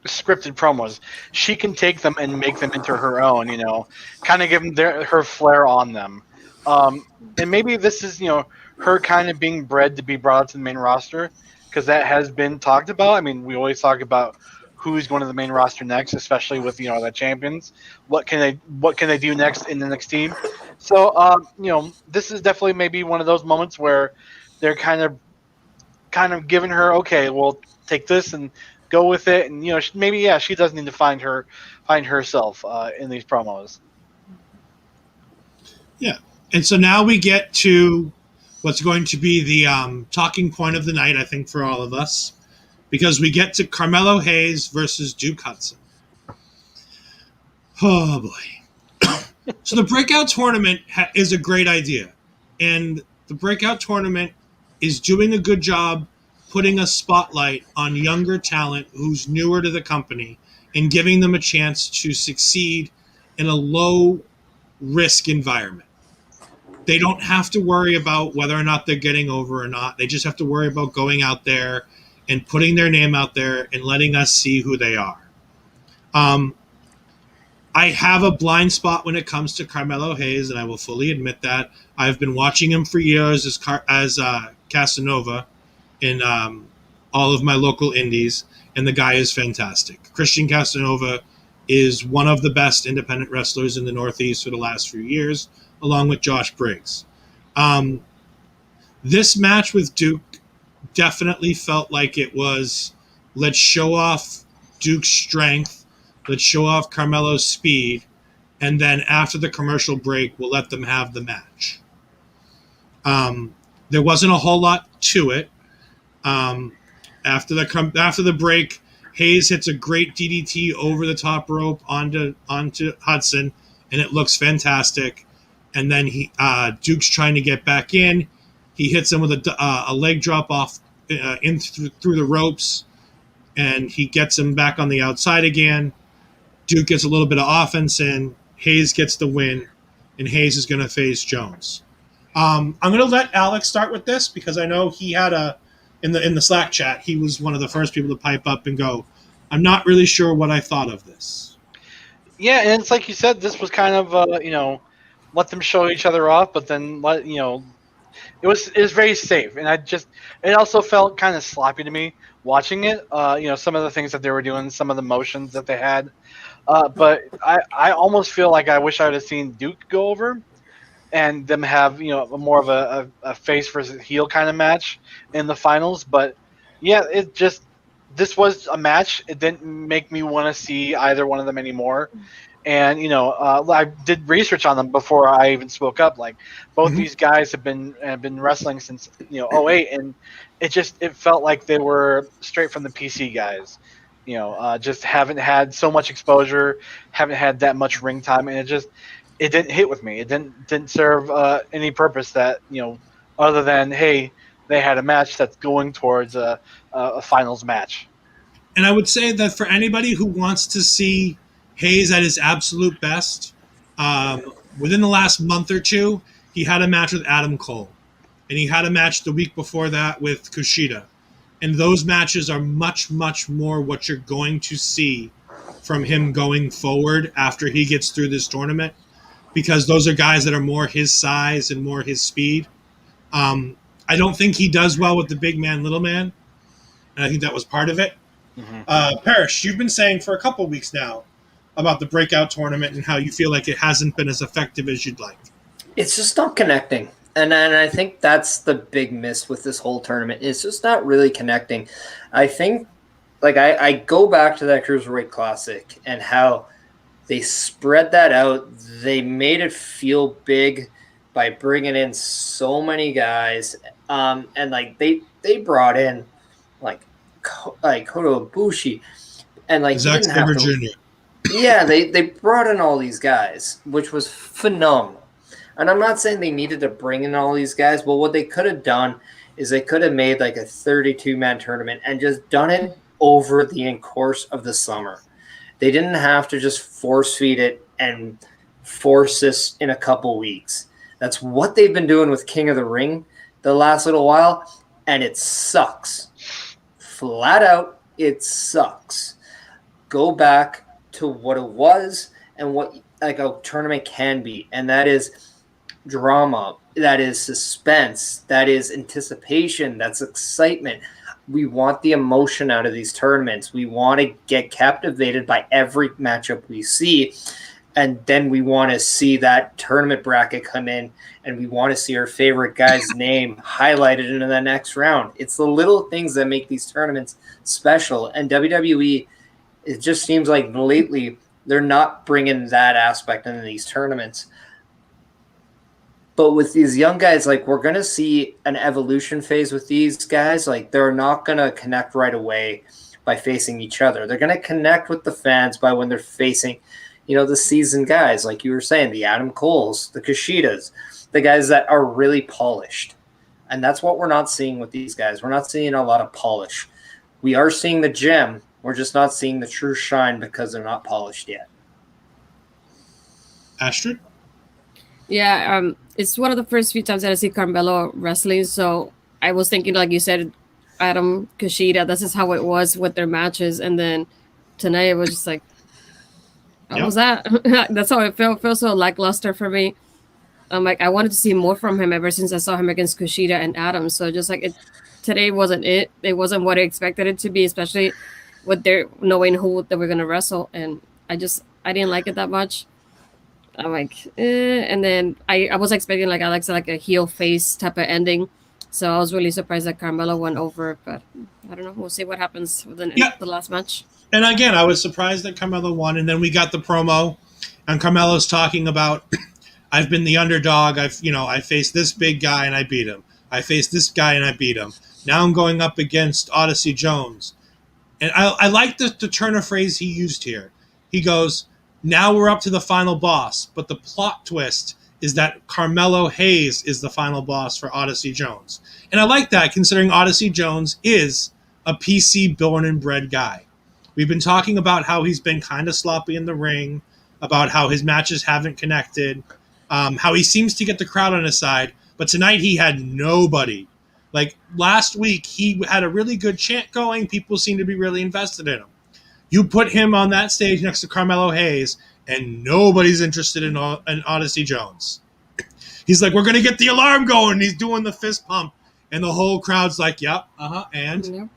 Speaker 6: scripted promos, she can take them and make them into her own. Kind of give them her flair on them. And maybe this is, her kind of being bred to be brought up to the main roster, because that has been talked about. I mean, we always talk about who's going to the main roster next, especially with the champions. What can they do next in the next team? So, this is definitely maybe one of those moments where they're kind of giving her, okay, well, take this and go with it, and maybe she does need to find herself in these promos.
Speaker 5: Yeah, and so now we get to what's going to be the talking point of the night, I think, for all of us, because we get to Carmelo Hayes versus Duke Hudson. Oh boy! So the breakout tournament is a great idea, and the breakout tournament is doing a good job putting a spotlight on younger talent who's newer to the company and giving them a chance to succeed in a low risk environment. They don't have to worry about whether or not they're getting over or not. They just have to worry about going out there and putting their name out there and letting us see who they are. I have a blind spot when it comes to Carmelo Hayes, and I will fully admit that. I've been watching him for years as Casanova in all of my local indies, and the guy is fantastic. Christian Casanova is one of the best independent wrestlers in the Northeast for the last few years, along with Josh Briggs. This match with Duke definitely felt like it was, let's show off Duke's strength, let's show off Carmelo's speed, and then after the commercial break, we'll let them have the match. There wasn't a whole lot to it. After the break, Hayes hits a great DDT over the top rope onto Hudson, and it looks fantastic. And then Duke's trying to get back in. He hits him with a leg drop off through the ropes, and he gets him back on the outside again. Duke gets a little bit of offense in. Hayes gets the win, and Hayes is going to face Jones. I'm going to let Alex start with this because I know he had in the Slack chat, he was one of the first people to pipe up and go, I'm not really sure what I thought of this.
Speaker 6: Yeah, and it's like you said, this was kind of let them show each other off, but then it was very safe, and it also felt kind of sloppy to me watching it. Some of the things that they were doing, some of the motions that they had, but I almost feel like I wish I would have seen Duke go over and them have more of a face versus heel kind of match in the finals. But yeah, this was a match. It didn't make me want to see either one of them anymore. And I did research on them before I even spoke up. Like both these guys have been wrestling since '08, and it felt like they were straight from the PC guys. Just haven't had so much exposure, haven't had that much ring time, and it didn't hit with me. It didn't serve any purpose that other than, hey, they had a match that's going towards a finals match.
Speaker 5: And I would say that for anybody who wants to see Hayes at his absolute best, within the last month or two, he had a match with Adam Cole. And he had a match the week before that with Kushida. And those matches are much, much more what you're going to see from him going forward after he gets through this tournament, because those are guys that are more his size and more his speed. I don't think he does well with the big man, little man. And I think that was part of it. Parrish, you've been saying for a couple weeks now about the breakout tournament and how you feel like it hasn't been as effective as you'd like.
Speaker 7: It's just not connecting. And I think that's the big miss with this whole tournament. It's just not really connecting. I think, I go back to that Cruiserweight Classic and how they spread that out. They made it feel big by bringing in so many guys. And they brought in Kota Ibushi and
Speaker 5: Zack Sabre Jr.
Speaker 7: Yeah, they brought in all these guys, which was phenomenal. And I'm not saying they needed to bring in all these guys, but what they could have done is they could have made a 32-man tournament and just done it over the course of the summer. They didn't have to just force feed it and force this in a couple weeks. That's what they've been doing with King of the Ring the last little while. and it sucks. Flat out, it sucks. Go back to what it was and what like a tournament can be, and that is drama, that is suspense, that is anticipation, that's excitement. We want the emotion out of these tournaments. We want to get captivated by every matchup we see. And then we want to see that tournament bracket come in, and we want to see our favorite guy's name highlighted in the next round. It's the little things that make these tournaments special. And WWE, it just seems like lately they're not bringing that aspect into these tournaments. But with these young guys, like, we're going to see an evolution phase with these guys. Like, they're not going to connect right away by facing each other. They're going to connect with the fans by when they're facing, you know, the seasoned guys, like you were saying, the Adam Coles, the Kushidas, the guys that are really polished. And that's what we're not seeing with these guys. We're not seeing a lot of polish. We are seeing the gem. We're just not seeing the true shine because they're not polished yet.
Speaker 5: Astrid?
Speaker 8: Yeah, it's one of the first few times that I see Carmelo wrestling. So I was thinking, like you said, Adam Kushida, this is how it was with their matches. And then tonight it was just like, what was that? That's how it felt. It felt so lackluster for me. I'm like, I wanted to see more from him ever since I saw him against Kushida and Adam. So just like today wasn't it. It wasn't what I expected it to be, especially with their knowing who they were going to wrestle. And I didn't like it that much. I'm like, and then I was expecting like Alexa, like a heel face type of ending. So I was really surprised that Carmelo went over, but I don't know. We'll see what happens within the last match.
Speaker 5: And again, I was surprised that Carmelo won, and then we got the promo, and Carmelo's talking about, I've been the underdog. I faced this big guy and I beat him. I faced this guy and I beat him. Now I'm going up against Odyssey Jones. And I like the turn of phrase he used here. He goes, now we're up to the final boss, but the plot twist is that Carmelo Hayes is the final boss for Odyssey Jones. And I like that, considering Odyssey Jones is a PC born and bred guy. We've been talking about how he's been kind of sloppy in the ring, about how his matches haven't connected, how he seems to get the crowd on his side, but tonight he had nobody. Like last week, he had a really good chant going. People seem to be really invested in him. You put him on that stage next to Carmelo Hayes, and nobody's interested in Odyssey Jones. He's like, we're going to get the alarm going. And he's doing the fist pump, and the whole crowd's like, yep, and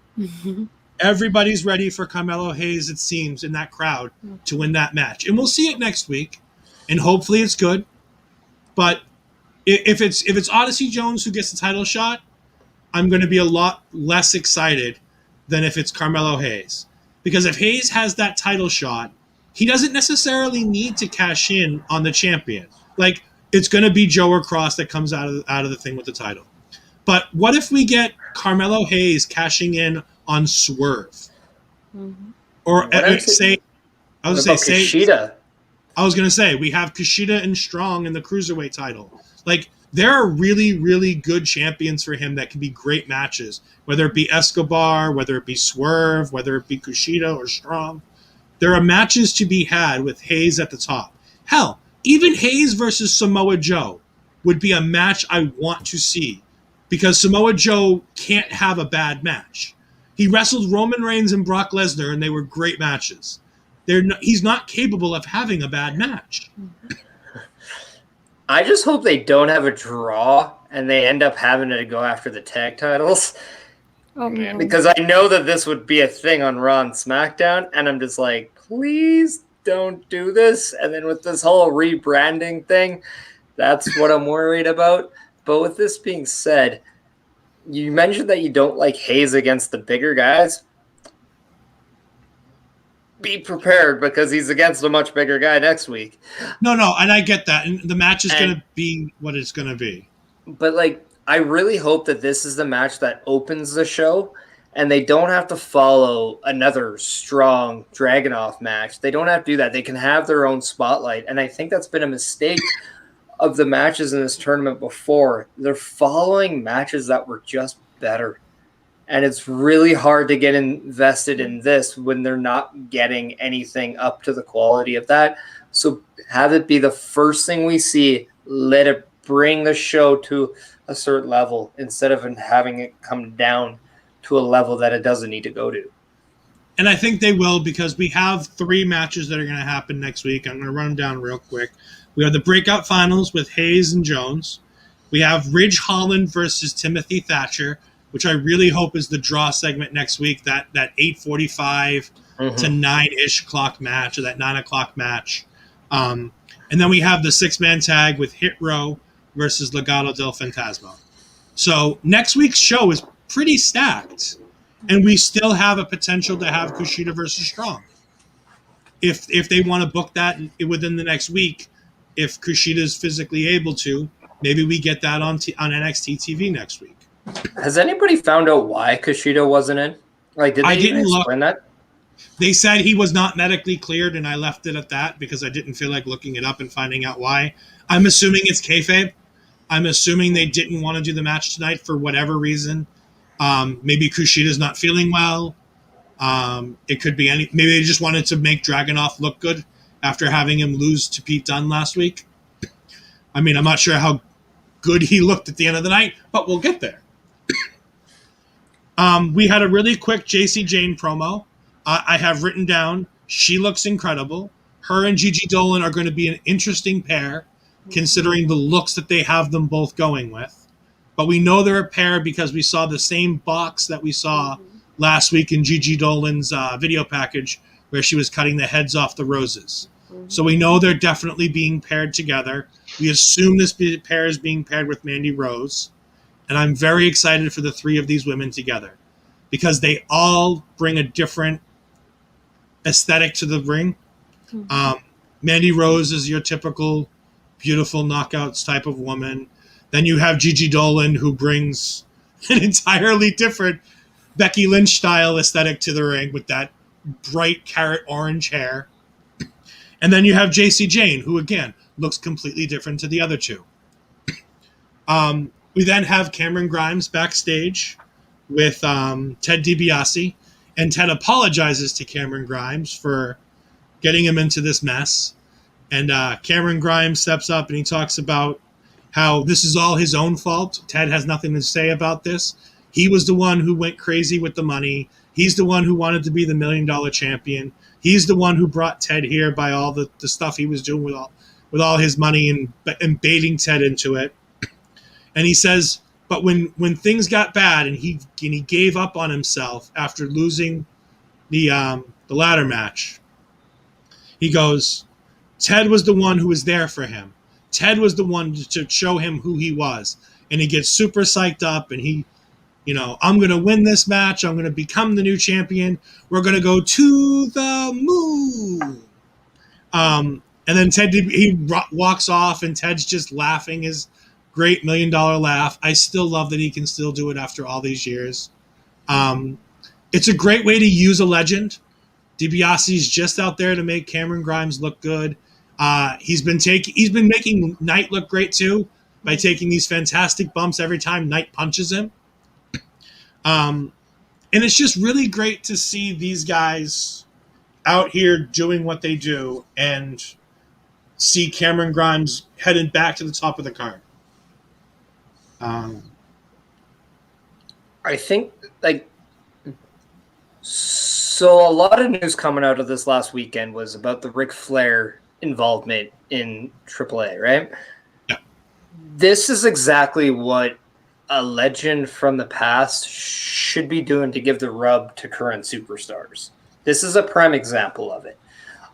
Speaker 5: everybody's ready for Carmelo Hayes, it seems, in that crowd to win that match. And we'll see it next week, and hopefully it's good. But if it's Odyssey Jones who gets the title shot, I'm going to be a lot less excited than if it's Carmelo Hayes. Because if Hayes has that title shot, he doesn't necessarily need to cash in on the champion. Like, it's going to be Joe or Cross that comes out of the thing with the title. But what if we get Carmelo Hayes cashing in on Swerve? Mm-hmm. Or Kushida. I was going to say, we have Kushida and Strong in the Cruiserweight title. Like, there are really, really good champions for him that can be great matches, whether it be Escobar, whether it be Swerve, whether it be Kushida or Strong. There are matches to be had with Hayes at the top. Hell, even Hayes versus Samoa Joe would be a match I want to see, because Samoa Joe can't have a bad match. He wrestled Roman Reigns and Brock Lesnar, and they were great matches. He's not capable of having a bad match.
Speaker 7: I just hope they don't have a draw and they end up having to go after the tag titles.
Speaker 8: Oh, man.
Speaker 7: Because I know that this would be a thing on Raw and SmackDown, and I'm just like, please don't do this. And then with this whole rebranding thing, that's what I'm worried about. But with this being said, you mentioned that you don't like Hayes against the bigger guys. Be prepared, because he's against a much bigger guy next week.
Speaker 5: No, and I get that. And the match is going to be what it's going to be.
Speaker 7: But, like, I really hope that this is the match that opens the show, and they don't have to follow another strong Dragunov match. They don't have to do that. They can have their own spotlight. And I think that's been a mistake of the matches in this tournament before. They're following matches that were just better. And it's really hard to get invested in this when they're not getting anything up to the quality of that. So have it be the first thing we see. Let it bring the show to a certain level instead of having it come down to a level that it doesn't need to go to.
Speaker 5: And I think they will, because we have 3 matches that are going to happen next week. I'm going to run them down real quick. We have the breakout finals with Hayes and Jones. We have Ridge Holland versus Timothy Thatcher, which I really hope is the draw segment next week, that 8:45 to 9-ish clock match, or that 9 o'clock match. And then we have the 6-man tag with Hit Row versus Legado del Fantasma. So next week's show is pretty stacked. And we still have a potential to have Kushida versus Strong. If they want to book that within the next week, if Kushida is physically able to, maybe we get that on NXT TV next week.
Speaker 7: Has anybody found out why Kushida wasn't in? Like, did they even explain that?
Speaker 5: They said he was not medically cleared, and I left it at that because I didn't feel like looking it up and finding out why. I'm assuming it's kayfabe. I'm assuming they didn't want to do the match tonight for whatever reason. Maybe Kushida's not feeling well. It could be maybe they just wanted to make Dragunov look good after having him lose to Pete Dunne last week. I mean, I'm not sure how good he looked at the end of the night, but we'll get there. We had a really quick JC Jane promo. I have written down, she looks incredible. Her and Gigi Dolan are going to be an interesting pair, considering the looks that they have them both going with. But we know they're a pair because we saw the same box that we saw last week in Gigi Dolan's video package where she was cutting the heads off the roses. So we know they're definitely being paired together. We assume this pair is being paired with Mandy Rose. And I'm very excited for the 3 of these women together because they all bring a different aesthetic to the ring. Mandy Rose is your typical beautiful knockouts type of woman. Then you have Gigi Dolan, who brings an entirely different Becky Lynch style aesthetic to the ring with that bright carrot orange hair. And then you have JC Jane, who again looks completely different to the other 2. We then have Cameron Grimes backstage with Ted DiBiase, and Ted apologizes to Cameron Grimes for getting him into this mess. And Cameron Grimes steps up and he talks about how this is all his own fault. Ted has nothing to say about this. He was the one who went crazy with the money. He's the one who wanted to be the $1 million champion. He's the one who brought Ted here by all the stuff he was doing with all his money and baiting Ted into it. And he says, but when things got bad and he gave up on himself after losing the ladder match, he goes, Ted was the one who was there for him. Ted was the one to show him who he was. And he gets super psyched up and he, I'm going to win this match. I'm going to become the new champion. We're going to go to the moon. And then he walks off and Ted's just laughing his great $1 million laugh. I still love that he can still do it after all these years. It's a great way to use a legend. DiBiase's just out there to make Cameron Grimes look good. He's been making Knight look great too by taking these fantastic bumps every time Knight punches him. And it's just really great to see these guys out here doing what they do and see Cameron Grimes headed back to the top of the card.
Speaker 7: I think, so a lot of news coming out of this last weekend was about the Ric Flair involvement in AAA, right?
Speaker 5: Yeah.
Speaker 7: This is exactly what a legend from the past should be doing to give the rub to current superstars. This is a prime example of it.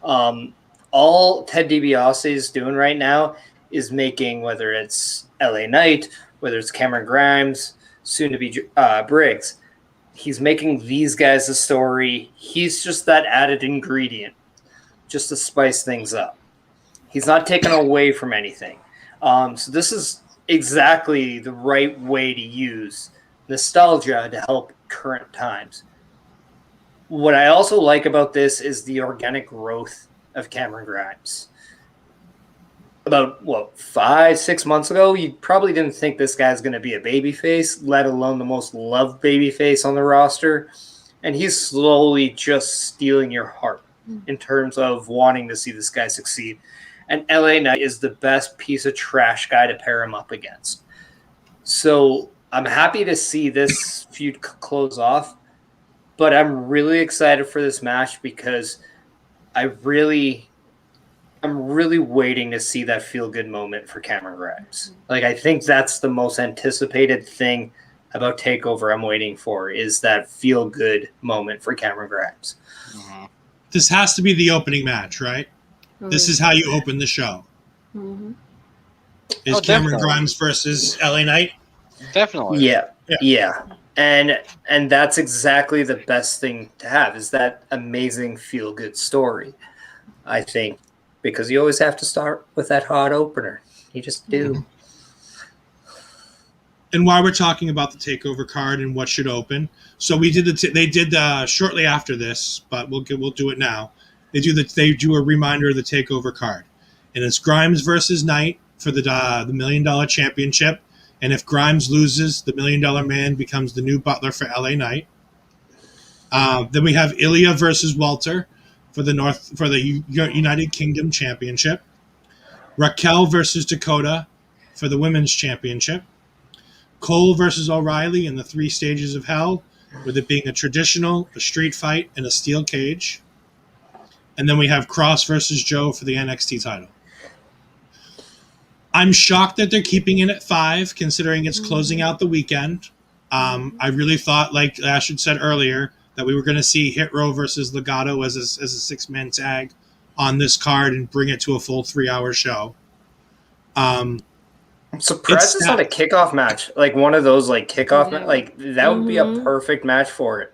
Speaker 7: All Ted DiBiase is doing right now is making, whether it's LA Knight, whether it's Cameron Grimes, soon to be Briggs, he's making these guys a story. He's just that added ingredient just to spice things up. He's not taken away from anything. So this is exactly the right way to use nostalgia to help current times. What I also like about this is the organic growth of Cameron Grimes. About, 5-6 months ago, you probably didn't think this guy's going to be a babyface, let alone the most loved babyface on the roster. And he's slowly just stealing your heart in terms of wanting to see this guy succeed. And LA Knight is the best piece of trash guy to pair him up against. So I'm happy to see this feud close off, but I'm really excited for this match because I'm really waiting to see that feel-good moment for Cameron Grimes. Like, I think that's the most anticipated thing about TakeOver I'm waiting for, is that feel-good moment for Cameron Grimes.
Speaker 5: Mm-hmm. This has to be the opening match, right? Mm-hmm. This is how you open the show. Mm-hmm. Is Cameron Grimes versus LA Knight?
Speaker 6: Definitely.
Speaker 7: Yeah. And that's exactly the best thing to have, is that amazing feel-good story, I think. Because you always have to start with that hot opener. You just do.
Speaker 5: And while we're talking about the TakeOver card and what should open, so we did they did shortly after this, but we'll do it now. They do a reminder of the TakeOver card, and it's Grimes versus Knight for the $1 million championship. And if Grimes loses, the $1 million man becomes the new butler for LA Knight. Then we have Ilya versus Walter for the United Kingdom Championship. Raquel versus Dakota for the Women's Championship. Cole versus O'Reilly in the 3 stages of hell, with it being a traditional, a street fight, and a steel cage. And then we have Cross versus Joe for the NXT title. I'm shocked that they're keeping it at 5, considering it's closing out the weekend. I really thought, like Ashton said earlier, that we were going to see Hit Row versus Legato as a 6-man tag on this card and bring it to a full 3-hour show.
Speaker 7: I'm surprised it's not a kickoff match, like one of those kickoff like that would be a perfect match for it.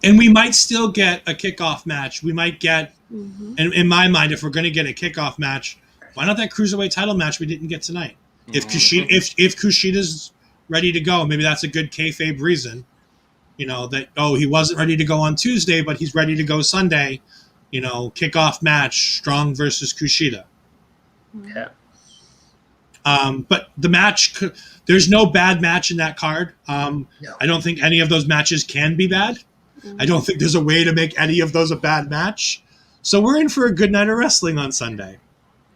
Speaker 5: And we might still get a kickoff match. We might get, in my mind, if we're going to get a kickoff match, why not that cruiserweight title match we didn't get tonight? If Kushida's ready to go, maybe that's a good kayfabe reason. That, he wasn't ready to go on Tuesday, but he's ready to go Sunday. Kickoff match, Strong versus Kushida.
Speaker 7: Yeah.
Speaker 5: But the match, there's no bad match in that card. No. I don't think any of those matches can be bad. I don't think there's a way to make any of those a bad match. So we're in for a good night of wrestling on Sunday.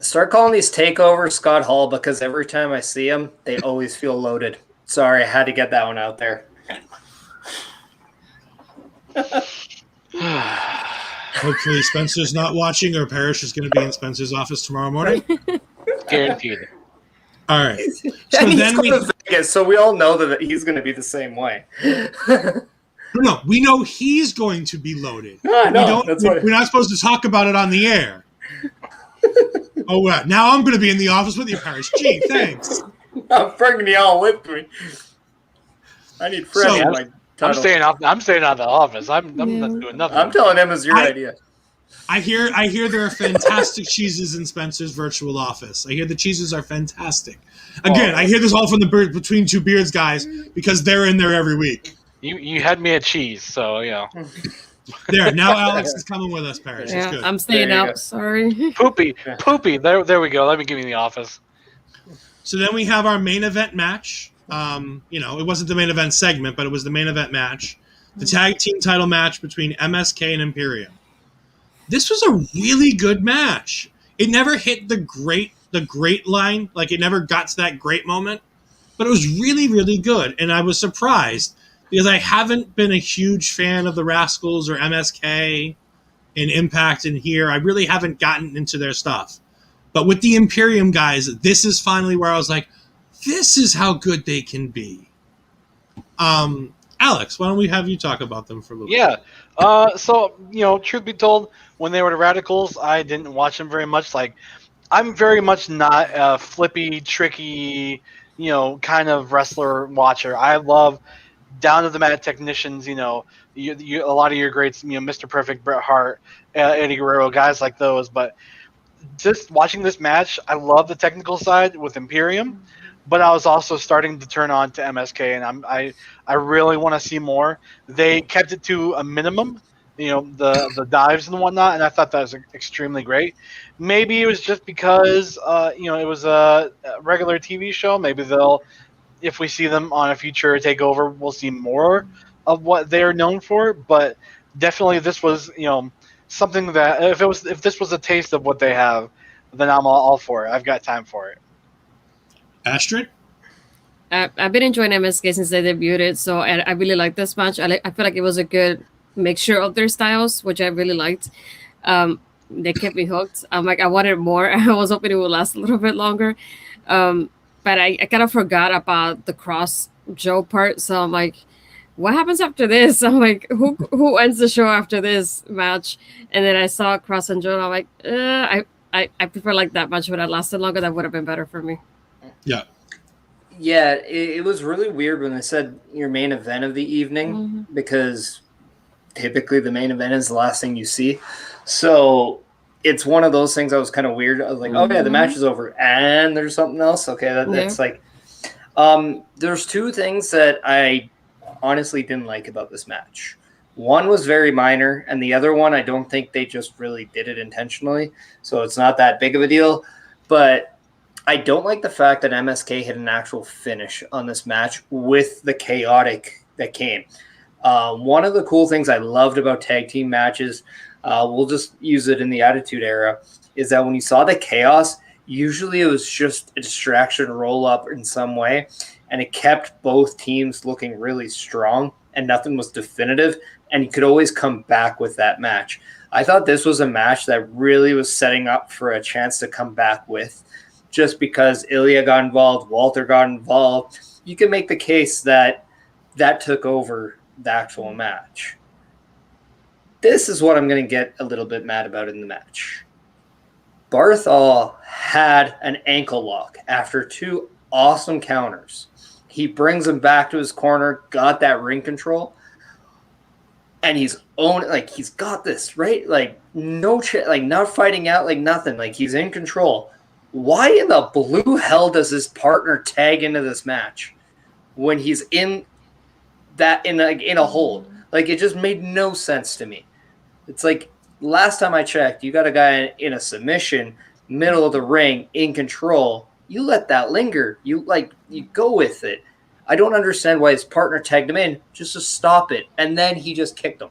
Speaker 7: Start calling these TakeOver Scott Hall, because every time I see them, they always feel loaded. Sorry, I had to get that one out there.
Speaker 5: Hopefully Spencer's not watching, or Parrish is going to be in Spencer's office tomorrow morning.
Speaker 6: Guaranteed.
Speaker 5: All right.
Speaker 7: So then Vegas, so we all know that he's going to be the same way.
Speaker 5: No, we know he's going to be loaded.
Speaker 7: No,
Speaker 5: we're not supposed to talk about it on the air. Now I'm going to be in the office with you, Parrish. Gee, thanks.
Speaker 7: I'm bringing y'all with me. I need Fred in my tunnel.
Speaker 6: I'm staying out of the office. I'm not doing nothing.
Speaker 7: I'm telling him it's your idea.
Speaker 5: I hear there are fantastic cheeses in Spencer's virtual office. I hear the cheeses are fantastic. Again, I hear this all from the Between Two Beards guys, because they're in there every week.
Speaker 6: You had me at cheese, so
Speaker 5: There, now Alex is coming with us, Parrish.
Speaker 8: Yeah,
Speaker 5: good.
Speaker 8: I'm staying out. Sorry.
Speaker 6: Poopy. There we go. Let me give you the office.
Speaker 5: So then we have our main event match. It wasn't the main event segment, but it was the main event match. The tag team title match between MSK and Imperium. This was a really good match. It never hit the great line, like it never got to that great moment, but it was really, really good. And I was surprised, because I haven't been a huge fan of the Rascals or MSK in Impact and here. I really haven't gotten into their stuff. But with the Imperium guys, this is finally where I was like, this is how good they can be. Alex, why don't we have you talk about them for a little bit?
Speaker 6: Yeah. So, truth be told, when they were the Radicals, I didn't watch them very much. Like, I'm very much not a flippy, tricky, kind of wrestler watcher. I love down-to-the-mat technicians, a lot of your greats, Mr. Perfect, Bret Hart, Eddie Guerrero, guys like those. But just watching this match, I love the technical side with Imperium, but I was also starting to turn on to MSK, and I really want to see more. They kept it to a minimum, the dives and whatnot, and I thought that was extremely great. Maybe it was just because it was a regular TV show. Maybe if we see them on a future TakeOver, we'll see more of what they're known for. But definitely, this was something that if this was a taste of what they have, then I'm all for it. I've got time for it.
Speaker 5: Astrid?
Speaker 8: I've been enjoying MSK since they debuted, so I really like this match. I feel like it was a good mixture of their styles, which I really liked. They kept me hooked. I'm like, I wanted more. I was hoping it would last a little bit longer, but I kind of forgot about the Cross Joe part. So I'm like, what happens after this? I'm like, who ends the show after this match? And then I saw Cross and Joe, and I'm like, I prefer like that match would have lasted longer. That would have been better for me.
Speaker 5: Yeah.
Speaker 7: Yeah, it was really weird when they said your main event of the evening, because typically the main event is the last thing you see. So it's one of those things that was kind of weird. I was like, oh yeah, the match is over and there's something else. Okay, that's like there's two things that I honestly didn't like about this match. One was very minor, and the other one I don't think they just really did it intentionally. So it's not that big of a deal. But I don't like the fact that MSK hit an actual finish on this match with the chaotic that came. One of the cool things I loved about tag team matches, we'll just use it in the Attitude Era, is that when you saw the chaos, usually it was just a distraction roll up in some way, and it kept both teams looking really strong, and nothing was definitive, and you could always come back with that match. I thought this was a match that really was setting up for a chance to come back with. Just because Ilya got involved, Walter got involved, you can make the case that that took over the actual match. This is what I'm going to get a little bit mad about in the match. Barthol had an ankle lock after two awesome counters. He brings him back to his corner, got that ring control, and he's got this, right? Like not fighting out, like nothing. Like he's in control. Why in the blue hell does his partner tag into this match when he's in a hold? Like, it just made no sense to me. It's like, last time I checked, you got a guy in a submission, middle of the ring, in control. You let that linger. You go with it. I don't understand why his partner tagged him in just to stop it, and then he just kicked him.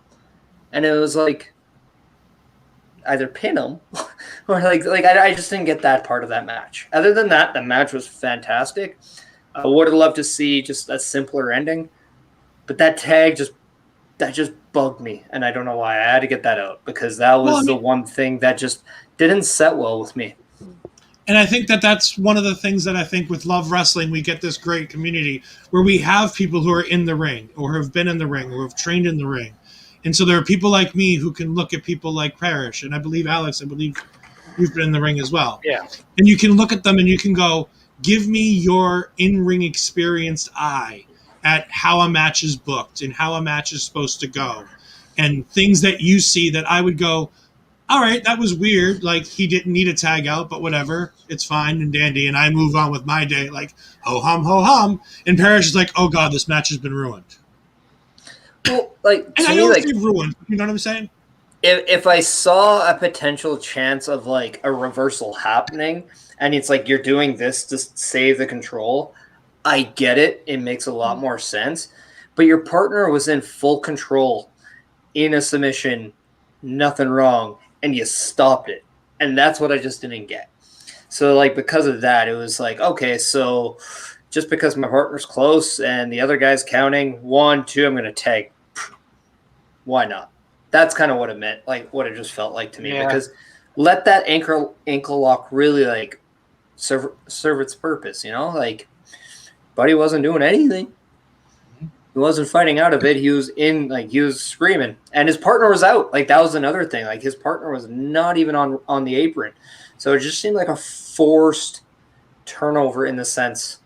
Speaker 7: And it was like, either pin him or I just didn't get that part of that match. Other than that, the match was fantastic. I would have loved to see just a simpler ending, but that tag just bugged me, and I don't know why. I had to get that out because that was the one thing that just didn't set well with me.
Speaker 5: And I think that's one of the things that I think with Love Wrestling, we get this great community where we have people who are in the ring or have been in the ring or have trained in the ring. And so there are people like me who can look at people like Parrish, and I believe Alex, you've been in the ring as well.
Speaker 6: Yeah.
Speaker 5: And you can look at them and you can go, give me your in-ring experienced eye at how a match is booked and how a match is supposed to go. And things that you see that I would go, all right, that was weird. Like, he didn't need a tag out, but whatever. It's fine and dandy. And I move on with my day like, ho-hum, ho-hum. And Parrish is like, oh, God, this match has been ruined.
Speaker 7: Well,
Speaker 5: and I don't think ruined. You know what I'm saying?
Speaker 7: If I saw a potential chance of like a reversal happening, and it's like you're doing this to save the control, I get it. It makes a lot more sense. But your partner was in full control in a submission, nothing wrong, and you stopped it. And that's what I just didn't get. So like because of that, it was like, okay, so just because my partner's close and the other guy's counting 1, 2, I'm going to tag. Why not? That's kind of what it meant, like what it just felt like to me. Yeah. Because let that ankle lock really like serve its purpose, you know? Like, Buddy wasn't doing anything. He wasn't fighting out of it. He was he was screaming. And his partner was out. Like, that was another thing. Like, his partner was not even on the apron. So it just seemed like a forced turnover in the sense,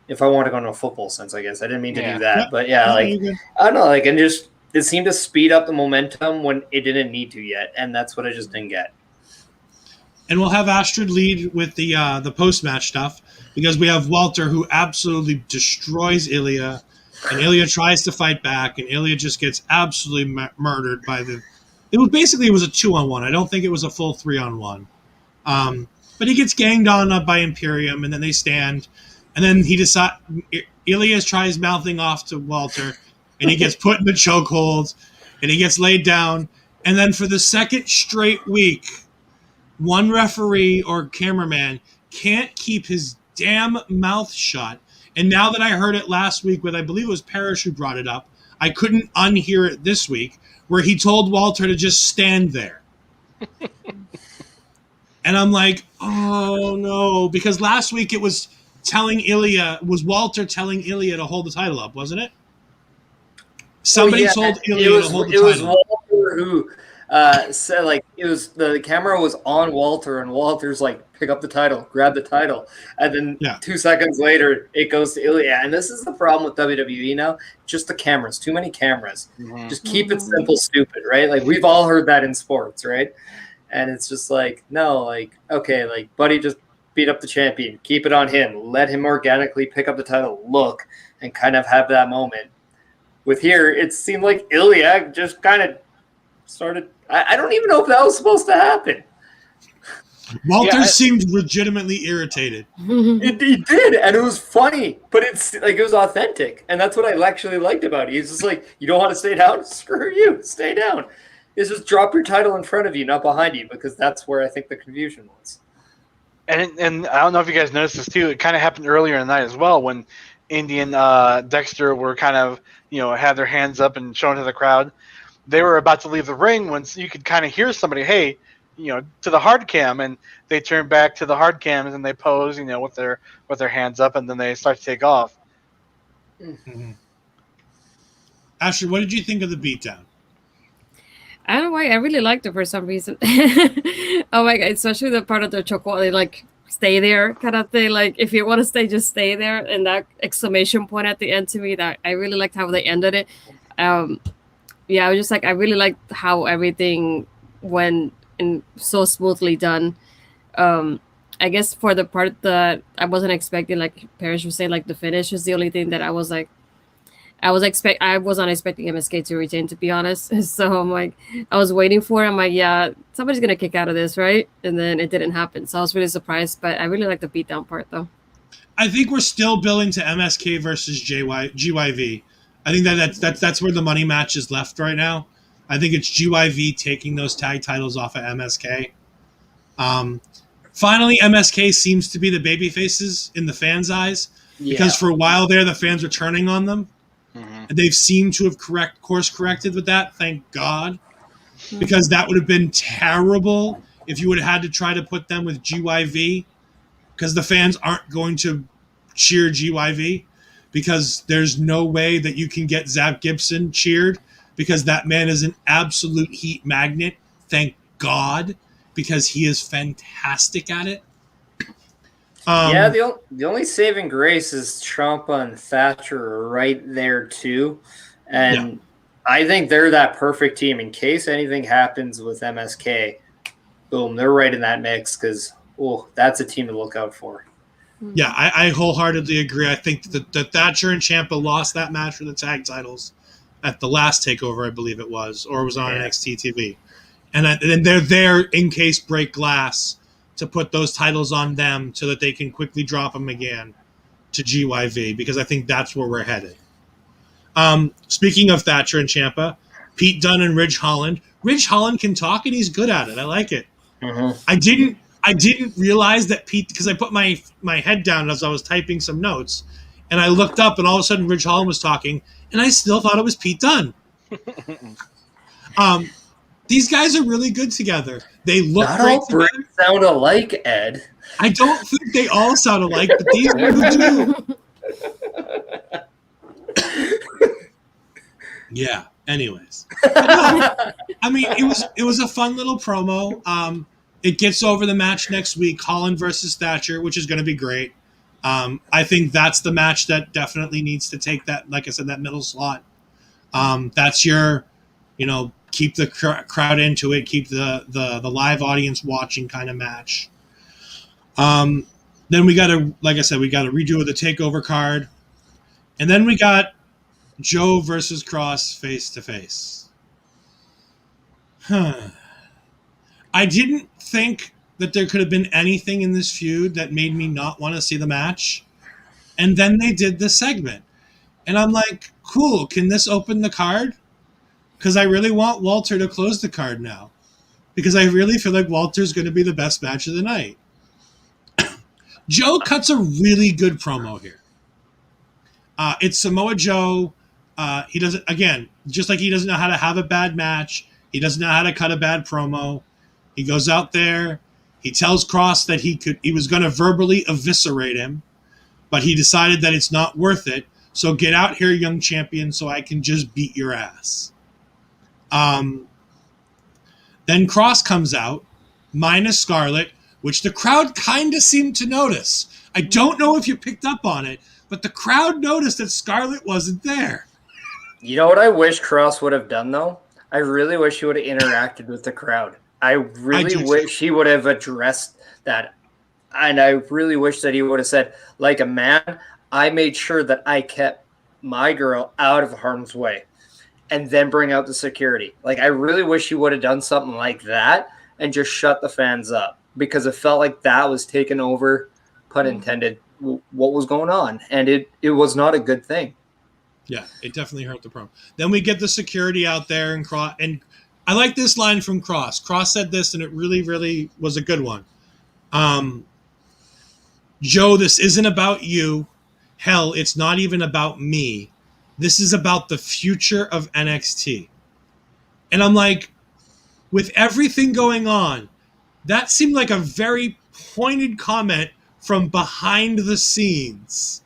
Speaker 7: if I want to go into a football sense, I guess. I didn't mean to do that. But yeah, like, I don't know, like, and just it seemed to speed up the momentum when it didn't need to yet. And that's what I just didn't get.
Speaker 5: And we'll have Astrid lead with the post-match stuff because we have Walter who absolutely destroys Ilya. And Ilya tries to fight back, and Ilya just gets absolutely murdered by the. It was a 2-on-1. I don't think it was a full 3-on-1. But he gets ganged on by Imperium, and then they stand, and then Ilya tries mouthing off to Walter, and he gets put in the chokehold, and he gets laid down, and then for the second straight week, one referee or cameraman can't keep his damn mouth shut. And now that I heard it last week with, I believe it was Parrish who brought it up, I couldn't unhear it this week, where he told Walter to just stand there. And I'm like, oh no, because last week it was Walter telling Ilya to hold the title up, wasn't it? Somebody told Ilya to hold the title.
Speaker 7: It was Walter who said, like, it was the camera was on Walter, and Walter's like, pick up the title, grab the title, and then 2 seconds later it goes to Ilya. And this is the problem with WWE now, just the cameras, too many cameras. Just keep it simple, stupid, right? Like, we've all heard that in sports, right? And it's just like, no, like, okay, like, buddy just beat up the champion, keep it on him, let him organically pick up the title, look, and kind of have that moment. With here, it seemed like Ilya just kind of started. I don't even know if that was supposed to happen.
Speaker 5: Walter seemed legitimately irritated.
Speaker 7: He did, and it was funny, but it's like it was authentic, and that's what I actually liked about it. He's just like, you don't want to stay down? Screw you, stay down. It's just drop your title in front of you, not behind you, because that's where I think the confusion was.
Speaker 6: And I don't know if you guys noticed this too. It kind of happened earlier in the night as well when Indy and Dexter were kind of, had their hands up and showing to the crowd. They were about to leave the ring when you could kind of hear somebody, hey, to the hard cam, and they turn back to the hard cams and they pose, with their hands up, and then they start to take off.
Speaker 5: Ashley, what did you think of the beatdown?
Speaker 8: I don't know why, I really liked it for some reason. Oh my god, especially the part of the chocolate, they like stay there kind of thing. Like, if you want to stay, just stay there. And that exclamation point at the end, to me, that I really liked how they ended it. I was just like, I really liked how everything went and so smoothly done. I guess for the part that I wasn't expecting, like Parrish was saying, like the finish is the only thing that I was like, I wasn't expecting MSK to retain, to be honest. So I'm like, I was waiting for it. I'm like, yeah, somebody's gonna kick out of this, right? And then it didn't happen. So I was really surprised, but I really like the beatdown part though.
Speaker 5: I think we're still billing to MSK versus GYV. I think that's where the money match is left right now. I think it's GYV taking those tag titles off of MSK. Finally, MSK seems to be the baby faces in the fans' eyes, because for a while there, the fans were turning on them. And they've seemed to have course corrected with that, thank God. Because that would have been terrible if you would have had to try to put them with GYV, because the fans aren't going to cheer GYV, because there's no way that you can get Zach Gibson cheered, because that man is an absolute heat magnet, thank God, because he is fantastic at it.
Speaker 7: The only saving grace is Ciampa and Thatcher right there too, and I think they're that perfect team in case anything happens with MSK. Boom, they're right in that mix, because that's a team to look out for.
Speaker 5: Yeah, I wholeheartedly agree. I think that Thatcher and Ciampa lost that match for the tag titles at the last TakeOver, I believe it was, or it was on NXT TV, and they're there in case break glass to put those titles on them so that they can quickly drop them again to GYV, because I think that's where we're headed. Speaking of Thatcher and Ciampa, Pete Dunne and Ridge Holland. Ridge Holland can talk, and he's good at it. I like it. I didn't realize that Pete, because I put my head down as I was typing some notes, and I looked up, and all of a sudden Ridge Holland was talking, and I still thought it was Pete Dunne. These guys are really good together. They look
Speaker 7: Not
Speaker 5: great
Speaker 7: all Brits sound alike, Ed.
Speaker 5: I don't think they all sound alike, but these two do. Yeah. Anyways, I mean, it was a fun little promo. It gets over the match next week, Holland versus Thatcher, which is going to be great. I think that's the match that definitely needs to take that, like I said, that middle slot. That's your, keep the crowd into it, keep the live audience watching kind of match. Then we got to, like I said, we got a redo of the TakeOver card. And then we got Joe versus Cross face to face. I didn't think that there could have been anything in this feud that made me not want to see the match. And then they did the segment. And I'm like, cool, can this open the card? Because I really want Walter to close the card now. Because I really feel like Walter's going to be the best match of the night. Joe cuts a really good promo here. It's Samoa Joe. He doesn't, again, just like he doesn't know how to have a bad match. He doesn't know how to cut a bad promo. He goes out there. He tells Cross that he was going to verbally eviscerate him, but he decided that it's not worth it. So get out here, young champion, so I can just beat your ass. Then Cross comes out, minus Scarlett, which the crowd kind of seemed to notice. I don't know if you picked up on it, but the crowd noticed that Scarlett wasn't there.
Speaker 7: You know what I wish Cross would have done, though? I really wish he would have interacted with the crowd. I really wish he would have addressed that. And I really wish that he would have said, like a man, I made sure that I kept my girl out of harm's way and then bring out the security. Like, I really wish he would have done something like that and just shut the fans up, because it felt like that was taking over, pun intended, what was going on. And it was not a good thing.
Speaker 5: Yeah, it definitely hurt the promo. Then we get the security out there, and I like this line from Cross. Cross said this, and it really, really was a good one. Joe, this isn't about you. Hell, it's not even about me. This is about the future of NXT. And I'm like, with everything going on, that seemed like a very pointed comment from behind the scenes.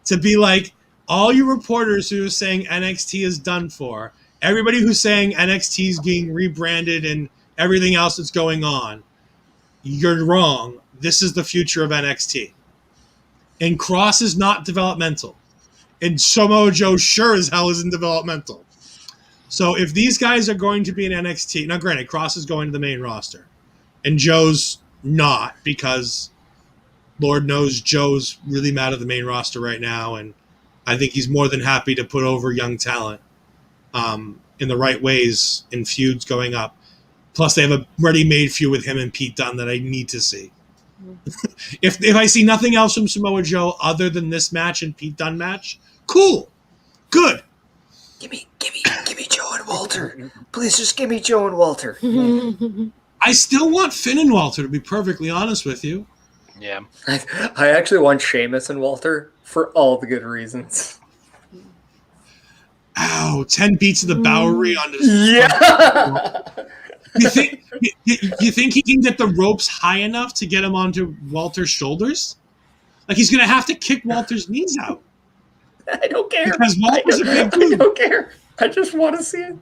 Speaker 5: To be like, all you reporters who are saying NXT is done for, everybody who's saying NXT is being rebranded and everything else that's going on, you're wrong. This is the future of NXT. And Cross is not developmental. And Samoa Joe sure as hell isn't developmental. So if these guys are going to be in NXT, now granted, Cross is going to the main roster, and Joe's not, because Lord knows Joe's really mad at the main roster right now, and I think he's more than happy to put over young talent in the right ways in feuds going up. Plus, they have a ready-made feud with him and Pete Dunne that I need to see. If I see nothing else from Samoa Joe other than this match and Pete Dunne match, cool, good.
Speaker 7: Give me Joe and Walter. Please just give me Joe and Walter.
Speaker 5: I still want Finn and Walter, to be perfectly honest with you.
Speaker 6: Yeah.
Speaker 7: I actually want Sheamus and Walter for all the good reasons.
Speaker 5: Ow, 10 beats of the Bowery on this.
Speaker 7: Yeah.
Speaker 5: You think he can get the ropes high enough to get him onto Walter's shoulders? Like, he's going to have to kick Walter's knees out.
Speaker 7: I don't care.
Speaker 5: Because Walter's a big dude.
Speaker 7: I don't care. I just want to see it.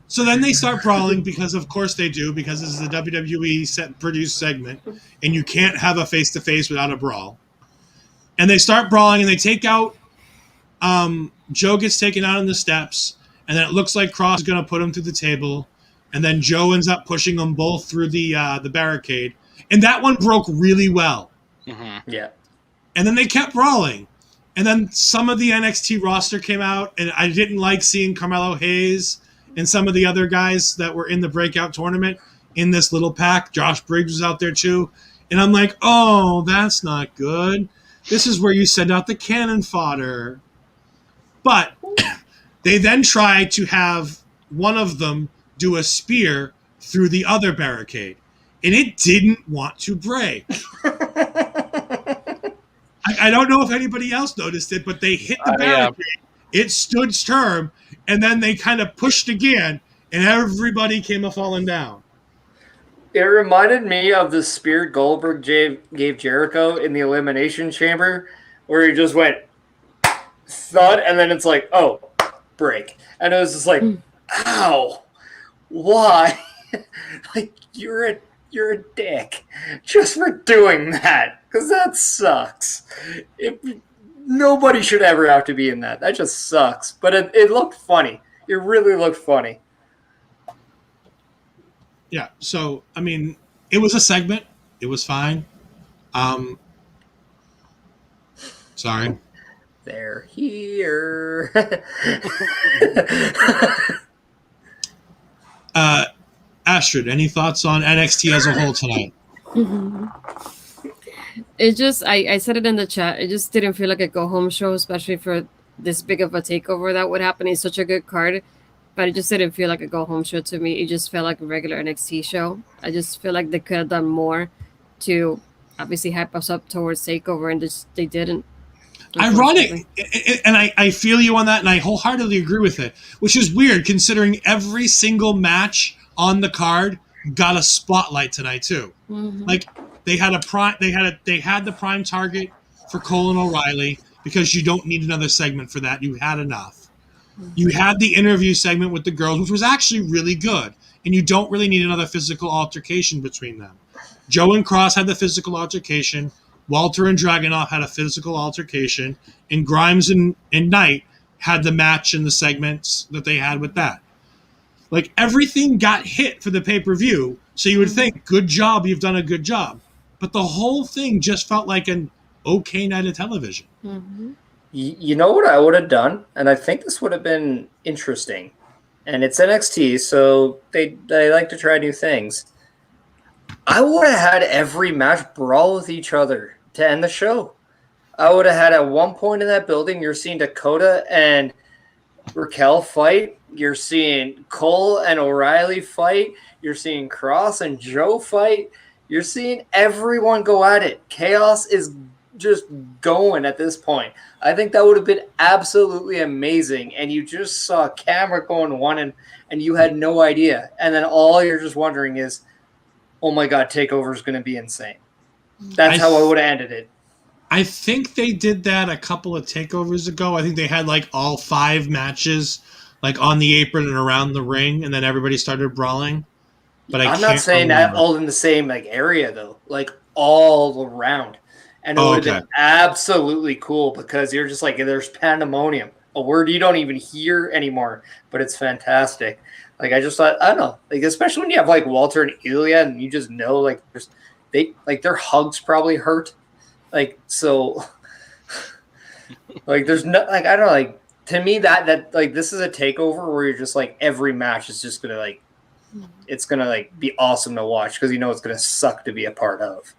Speaker 5: So then they start brawling, because of course they do, because this is a WWE produced segment, and you can't have a face-to-face without a brawl. And they start brawling, and they take out Joe gets taken out on the steps, and then it looks like Cross is going to put him through the table, and then Joe ends up pushing them both through the barricade. And that one broke really well.
Speaker 6: Mm-hmm.
Speaker 7: Yeah.
Speaker 5: And then they kept brawling. And then some of the NXT roster came out, and I didn't like seeing Carmelo Hayes and some of the other guys that were in the breakout tournament in this little pack. Josh Briggs was out there too. And I'm like, oh, that's not good. This is where you send out the cannon fodder. But they then try to have one of them do a spear through the other barricade. And it didn't want to break. I don't know if anybody else noticed it, but they hit the barricade. Yeah. It stood firm, and then they kind of pushed again, and everybody came falling down.
Speaker 7: It reminded me of the spear Goldberg gave Jericho in the Elimination Chamber, where he just went thud, and then it's like, oh, break. And it was just like, ow, why? Like, you're a dick just for doing that, because that sucks. Nobody should ever have to be in that. That just sucks. But it looked funny. It really looked funny.
Speaker 5: Yeah, so, I mean, it was a segment. It was fine. Sorry.
Speaker 7: They're here.
Speaker 5: Astrid, any thoughts on NXT as a whole tonight?
Speaker 8: It just, I said it in the chat, it just didn't feel like a go-home show, especially for this big of a takeover that would happen. It's such a good card, but it just didn't feel like a go-home show to me. It just felt like a regular NXT show. I just feel like they could have done more to obviously hype us up towards takeover, and they didn't.
Speaker 5: Ironic, and I feel you on that, and I wholeheartedly agree with it, which is weird considering every single match on the card got a spotlight tonight too.
Speaker 8: Mm-hmm.
Speaker 5: Like they had the prime target for Cole and O'Reilly because you don't need another segment for that. You had enough. You had the interview segment with the girls, which was actually really good, and you don't really need another physical altercation between them. Joe and Cross had the physical altercation. Walter and Dragunov had a physical altercation, and Grimes and Knight had the match and the segments that they had with that. Like, everything got hit for the pay-per-view, so you would think, good job, you've done a good job. But the whole thing just felt like an okay night of television.
Speaker 8: Mm-hmm.
Speaker 7: You know what I would have done? And I think this would have been interesting. And it's NXT, so they like to try new things. I would have had every match brawl with each other to end the show. I would have had at one point in that building, you're seeing Dakota and Raquel fight. You're seeing Cole and O'Reilly fight. You're seeing Cross and Joe fight. You're seeing everyone go at it. Chaos is just going at this point. I think that would have been absolutely amazing. And you just saw a camera going one and you had no idea. And then all you're just wondering is, oh my God, TakeOver is going to be insane. That's how I would have ended it.
Speaker 5: I think they did that a couple of takeovers ago. I think they had like all 5 matches like on the apron and around the ring, and then everybody started brawling. But I'm
Speaker 7: not saying that all in the same like area though, like all around. And it would have been absolutely cool because you're just like, there's pandemonium, a word you don't even hear anymore, but it's fantastic. Like, I just thought, I don't know, like, especially when you have like Walter and Ilya and you just know like their hugs probably hurt. Like, so like there's no, like, I don't know, like, to me that like this is a takeover where you're just like every match is just gonna like it's gonna like be awesome to watch because you know it's gonna suck to be a part of.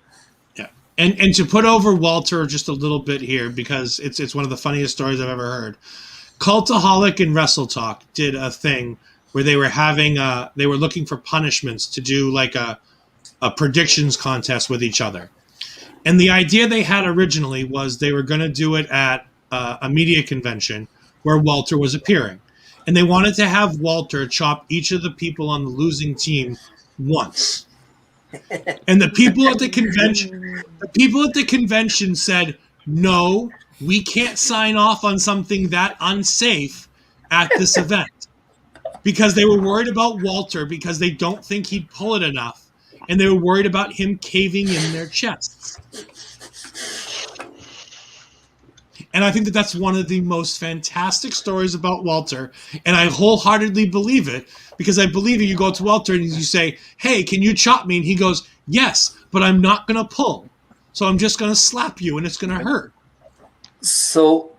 Speaker 5: Yeah. And to put over Walter just a little bit here, because it's one of the funniest stories I've ever heard. Cultaholic and Wrestle Talk did a thing where they were having they were looking for punishments to do like a predictions contest with each other. And the idea they had originally was they were going to do it at a media convention where Walter was appearing. And they wanted to have Walter chop each of the people on the losing team once. And the people at the convention said, no, we can't sign off on something that unsafe at this event. Because they were worried about Walter because they don't think he'd pull it enough. And they were worried about him caving in their chests. And I think that that's one of the most fantastic stories about Walter. And I wholeheartedly believe it because I believe you go to Walter and you say, hey, can you chop me? And he goes, yes, but I'm not going to pull. So I'm just going to slap you and it's going to hurt.
Speaker 7: So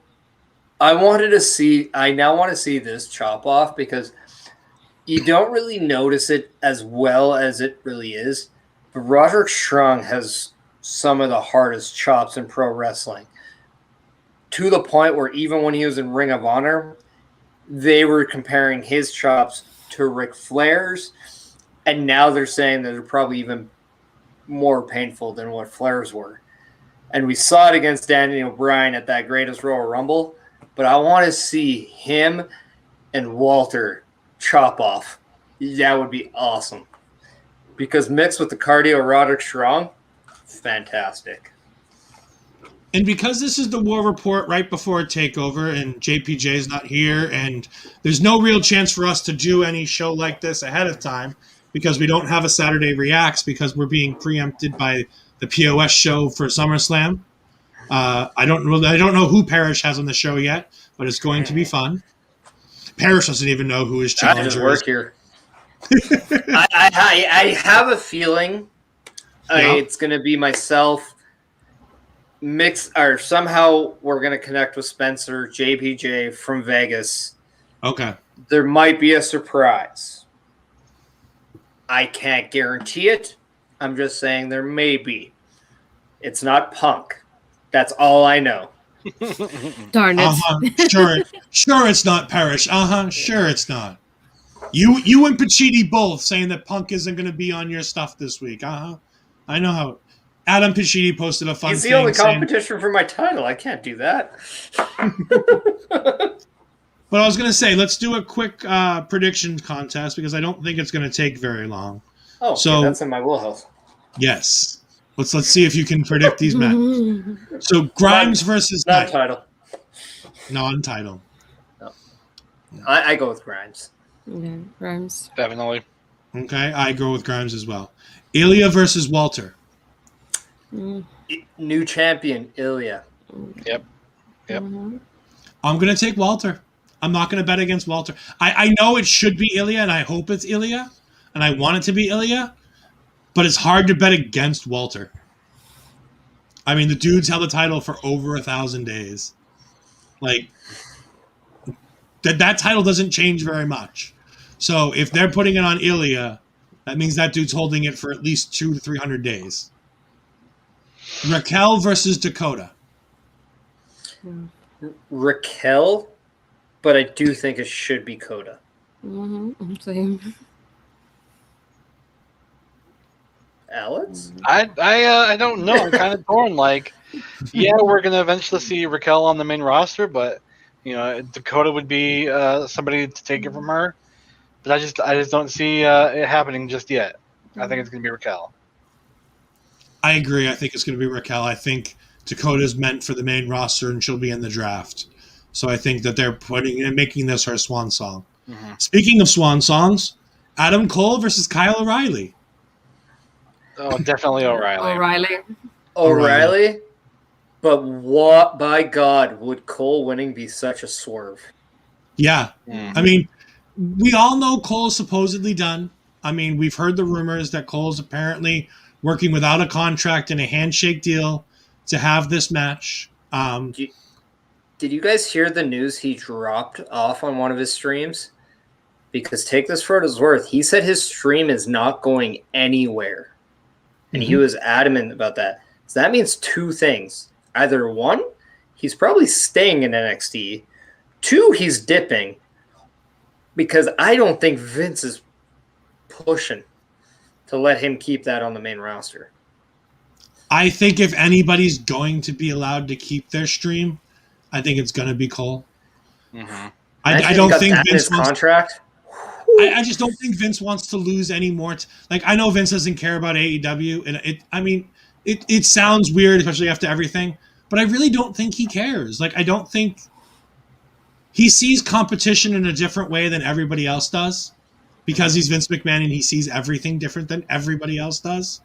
Speaker 7: I now want to see this chop off because you don't really notice it as well as it really is. But Roderick Strong has some of the hardest chops in pro wrestling. To the point where even when he was in Ring of Honor, they were comparing his chops to Ric Flair's. And now they're saying that they're probably even more painful than what Flair's were. And we saw it against Daniel Bryan at that Greatest Royal Rumble. But I want to see him and Walter chop off. That would be awesome. Because mixed with the cardio Roderick Strong, fantastic.
Speaker 5: And because this is the War Report right before a takeover and JPJ is not here and there's no real chance for us to do any show like this ahead of time because we don't have a Saturday Reacts because we're being preempted by the POS show for SummerSlam. I don't know who Parrish has on the show yet, but it's going to be fun. Parrish doesn't even know who his challenger is.
Speaker 7: Work here. I have a feeling it's going to be myself. Or somehow we're going to connect with Spencer, JPJ from Vegas.
Speaker 5: Okay.
Speaker 7: There might be a surprise. I can't guarantee it. I'm just saying there may be. It's not Punk. That's all I know.
Speaker 8: Darn it.
Speaker 5: Sure it's not Parrish. Sure it's not. You and Pacitti both saying that Punk isn't going to be on your stuff this week. I know how. Adam Pichidi posted a fun
Speaker 7: He's
Speaker 5: thing.
Speaker 7: the only
Speaker 5: saying,
Speaker 7: competition for my title. I can't do that.
Speaker 5: but I was going to say, let's do a quick prediction contest because I don't think it's going to take very long.
Speaker 7: Oh,
Speaker 5: so
Speaker 7: okay, that's in my wheelhouse.
Speaker 5: Yes. Let's see if you can predict these matches. So Grimes versus
Speaker 7: non-title.
Speaker 5: Non-title.
Speaker 7: No. I go with Grimes.
Speaker 8: Yeah, Grimes.
Speaker 6: Definitely.
Speaker 5: Okay, I go with Grimes as well. Ilya versus Walter.
Speaker 7: New champion, Ilya.
Speaker 6: Yep.
Speaker 8: Mm-hmm.
Speaker 5: I'm going to take Walter. I'm not going to bet against Walter. I know it should be Ilya, and I hope it's Ilya, and I want it to be Ilya, but it's hard to bet against Walter. I mean, the dude's held the title for over 1,000 days. Like, that title doesn't change very much. So if they're putting it on Ilya, that means that dude's holding it for at least 200 to 300 days. Raquel versus Dakota.
Speaker 7: Raquel, but I do think it should be Coda.
Speaker 8: Mm-hmm. Same.
Speaker 7: Alex?
Speaker 6: I don't know. I'm kind of torn. Like, yeah, we're gonna eventually see Raquel on the main roster, but Dakota would be somebody to take it from her. But I just don't see it happening just yet. I think it's gonna be Raquel.
Speaker 5: I agree. I think it's going to be Raquel. I think Dakota's meant for the main roster, and she'll be in the draft. So I think that they're making this her swan song. Mm-hmm. Speaking of swan songs, Adam Cole versus Kyle O'Reilly.
Speaker 6: Oh, definitely O'Reilly.
Speaker 7: O'Reilly? But what, by God, would Cole winning be such a swerve?
Speaker 5: Yeah. I mean, we all know Cole's supposedly done. I mean, we've heard the rumors that Cole's apparently working without a contract and a handshake deal to have this match.
Speaker 7: Did you guys hear the news he dropped off on one of his streams? Because take this for what it's worth. He said his stream is not going anywhere. And he was adamant about that. So that means two things. Either one, he's probably staying in NXT. Two, he's dipping. Because I don't think Vince is pushing to let him keep that on the main roster.
Speaker 5: I think if anybody's going to be allowed to keep their stream, I think it's going to be Cole.
Speaker 6: Mm-hmm.
Speaker 5: I don't think Vince wants
Speaker 7: contract.
Speaker 5: I just don't think Vince wants to lose any more. I know Vince doesn't care about AEW, and it sounds weird, especially after everything, but I really don't think he cares. Like, I don't think he sees competition in a different way than everybody else does, because he's Vince McMahon and he sees everything different than everybody else does.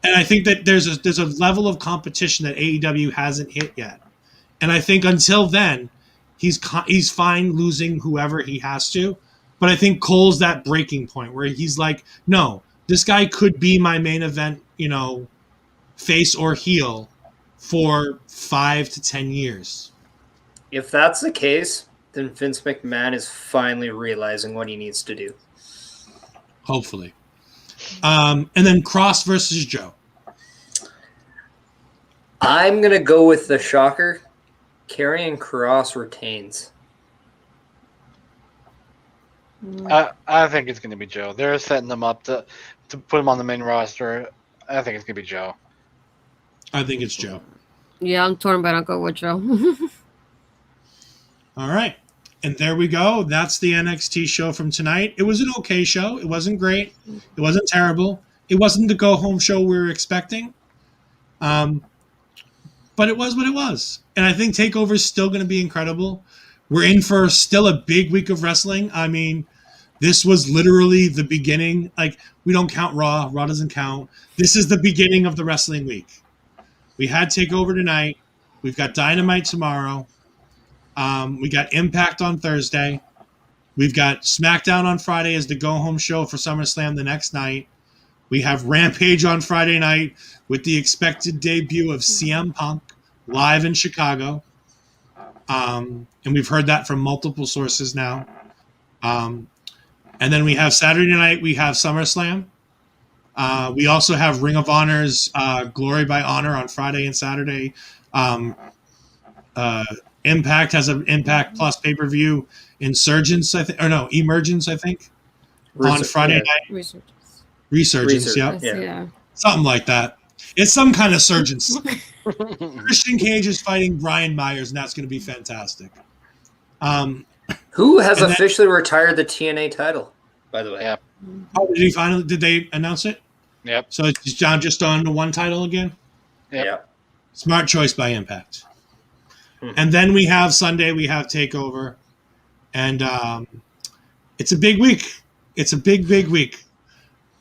Speaker 5: And I think that there's a level of competition that AEW hasn't hit yet. And I think until then, he's fine losing whoever he has to. But I think Cole's that breaking point where he's like, no, this guy could be my main event, face or heel for 5 to 10 years.
Speaker 7: If that's the case, then Vince McMahon is finally realizing what he needs to do.
Speaker 5: Hopefully. And then Cross versus Joe.
Speaker 7: I'm going to go with the shocker. Karrion Kross retains.
Speaker 6: I think it's going to be Joe. They're setting them up to put him on the main roster. I think it's going to be Joe.
Speaker 5: I think it's Joe.
Speaker 8: Yeah, I'm torn, but I'll go with Joe.
Speaker 5: All right. And there we go. That's the NXT show from tonight. It was an okay show. It wasn't great. It wasn't terrible. It wasn't the go-home show we were expecting. But it was what it was. And I think TakeOver is still going to be incredible. We're in for still a big week of wrestling. I mean, this was literally the beginning. Like, we don't count Raw. Raw doesn't count. This is the beginning of the wrestling week. We had TakeOver tonight. We've got Dynamite tomorrow. We got Impact on Thursday. We've got SmackDown on Friday as the go-home show for SummerSlam the next night. We have Rampage on Friday night with the expected debut of CM Punk live in Chicago. And we've heard that from multiple sources now. And then we have Saturday night, we have SummerSlam. We also have Ring of Honor's Glory by Honor on Friday and Saturday. Impact has an Impact Plus pay-per-view, Emergence, I think, on Friday night. Resurgence, yeah.
Speaker 8: Yeah.
Speaker 5: Something like that. It's some kind of surgeons. Christian Cage is fighting Brian Myers, and that's going to be fantastic.
Speaker 7: Who has officially retired the TNA title, by the way?
Speaker 6: Yeah.
Speaker 5: Oh, did they announce it?
Speaker 6: Yep.
Speaker 5: So it's just on the one title again?
Speaker 6: Yep.
Speaker 7: Yeah.
Speaker 5: Smart choice by Impact. And then we have Sunday, we have TakeOver. And it's a big week. It's a big, big week.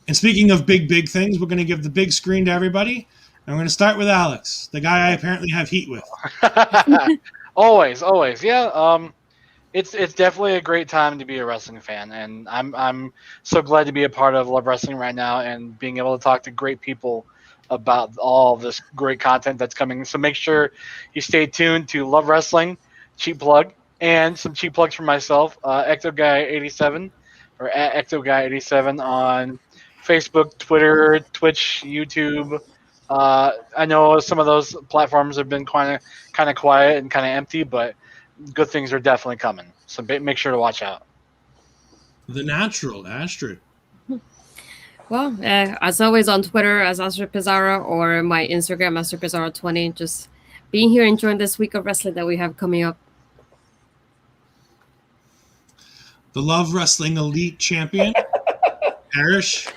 Speaker 5: And speaking of big, big things, we're going to give the big screen to everybody. And we're going to start with Alex, the guy I apparently have heat with.
Speaker 6: Always. Yeah. It's definitely a great time to be a wrestling fan, and I'm so glad to be a part of Love Wrestling right now and being able to talk to great people about all this great content that's coming. So make sure you stay tuned to Love Wrestling, cheap plug, and some cheap plugs for myself. EctoGuy87 or at EctoGuy87 on Facebook, Twitter, Twitch, YouTube. I know some of those platforms have been kind of quiet and kind of empty, but good things are definitely coming. So make sure to watch out.
Speaker 5: The Natural, Astrid.
Speaker 8: Well, as always on Twitter as Astrid Pizarro or my Instagram, Astrid Pizarro20. Just being here, enjoying this week of wrestling that we have coming up.
Speaker 5: The Love Wrestling Elite Champion, Parrish.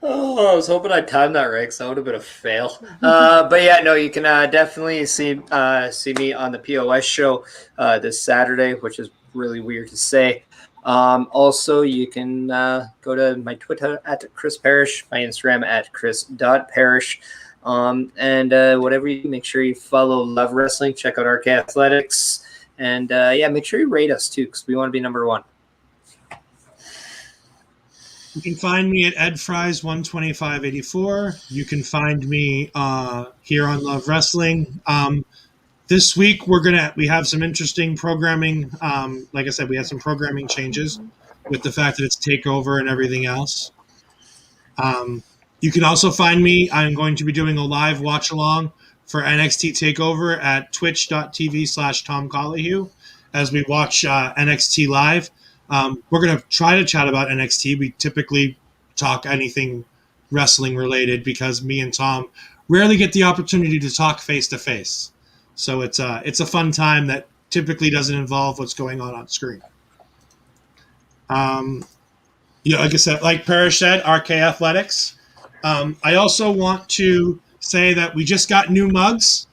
Speaker 7: Oh, I was hoping I timed that right, because that would have been a fail. But yeah, no, you can definitely see me on the POS show this Saturday, which is really weird to say. Also, you can go to my Twitter at Chris Parrish, my Instagram at chris.parrish. And whatever you make sure you follow Love Wrestling, check out RK Athletics, and make sure you rate us too, because we want to be number one.
Speaker 5: You can find me at edfries12584. You can find me here on Love Wrestling. This week we have some interesting programming. Like I said, we have some programming changes with the fact that it's TakeOver and everything else. You can also find me. I'm going to be doing a live watch along for NXT TakeOver at twitch.tv/Tom Collihue as we watch NXT live. We're going to try to chat about NXT. We typically talk anything wrestling related because me and Tom rarely get the opportunity to talk face to face. So it's a fun time that typically doesn't involve what's going on screen. Like I said, like Parrish said, RK Athletics. I also want to say that we just got new mugs.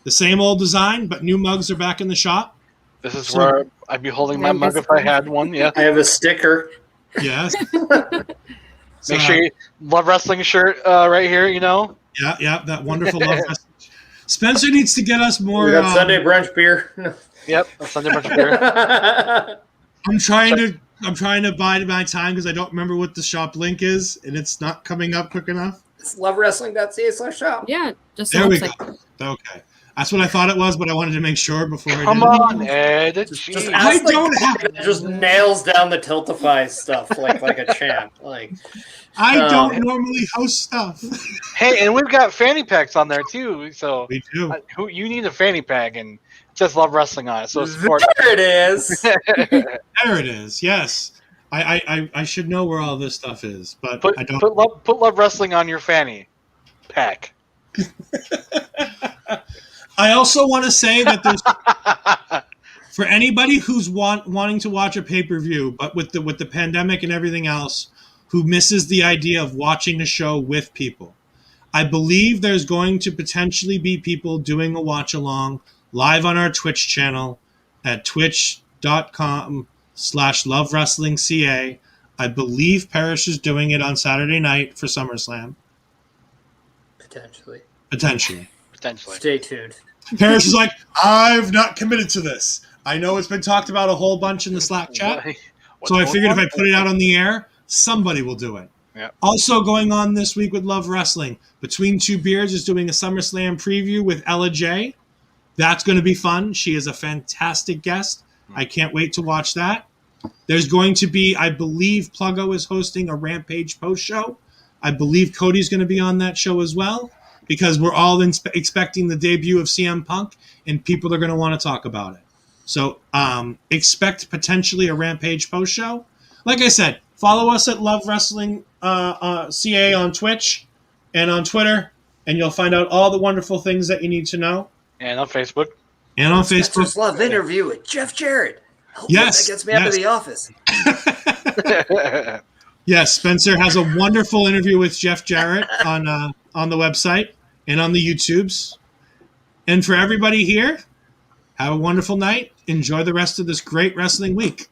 Speaker 5: The same old design, but new mugs are back in the shop.
Speaker 6: This is where I'd be holding my mug if I had one. Yeah,
Speaker 7: I have a sticker.
Speaker 5: Yes.
Speaker 6: Make sure you Love Wrestling shirt right here. You know.
Speaker 5: Yeah, that wonderful Love Wrestling. Spencer needs to get us more.
Speaker 7: We got Sunday brunch beer.
Speaker 6: Yep, Sunday brunch beer.
Speaker 5: I'm trying to bide my time because I don't remember what the shop link is, and it's not coming up quick enough.
Speaker 7: It's lovewrestling.ca/shop.
Speaker 8: Yeah, just
Speaker 5: there we go. Okay. That's what I thought it was, but I wanted to make sure before I did.
Speaker 6: Come on, Ed.
Speaker 5: I don't have
Speaker 7: it. Just nails down the Tiltify stuff like a champ.
Speaker 5: I don't normally host stuff.
Speaker 6: Hey, and we've got fanny packs on there too. So
Speaker 5: we do.
Speaker 6: You need a fanny pack and just Love Wrestling on it. So support.
Speaker 7: There it is.
Speaker 5: There it is. Yes. I should know where all this stuff is, but I don't.
Speaker 6: Put Love Wrestling on your fanny pack.
Speaker 5: I also want to say that there's for anybody who's wanting to watch a pay-per-view, but with the pandemic and everything else, who misses the idea of watching a show with people. I believe there's going to potentially be people doing a watch-along live on our Twitch channel at twitch.com/lovewrestlingca. I believe Parrish is doing it on Saturday night for SummerSlam.
Speaker 7: Potentially.
Speaker 6: Stay
Speaker 7: tuned.
Speaker 5: Parrish is like, I've not committed to this. I know it's been talked about a whole bunch in the Slack chat. So I figured if I put it out on the air, somebody will do it.
Speaker 6: Yep.
Speaker 5: Also going on this week with Love Wrestling, Between Two Beers is doing a SummerSlam preview with Ella J. That's going to be fun. She is a fantastic guest. I can't wait to watch that. There's going to be, I believe, Pluggo is hosting a Rampage post show. I believe Cody's going to be on that show as well, because we're all expecting the debut of CM Punk, and people are going to want to talk about it. So expect potentially a Rampage post show. Like I said, follow us at Love Wrestling CA on Twitch and on Twitter. and you'll find out all the wonderful things that you need to know.
Speaker 6: And on Facebook.
Speaker 5: And on Facebook.
Speaker 7: Spencer's Love interview with Jeff Jarrett.
Speaker 5: Yes.
Speaker 7: That gets me out of the office.
Speaker 5: Yes, Spencer has a wonderful interview with Jeff Jarrett on the website and on the YouTubes. And for everybody here, have a wonderful night. Enjoy the rest of this great wrestling week.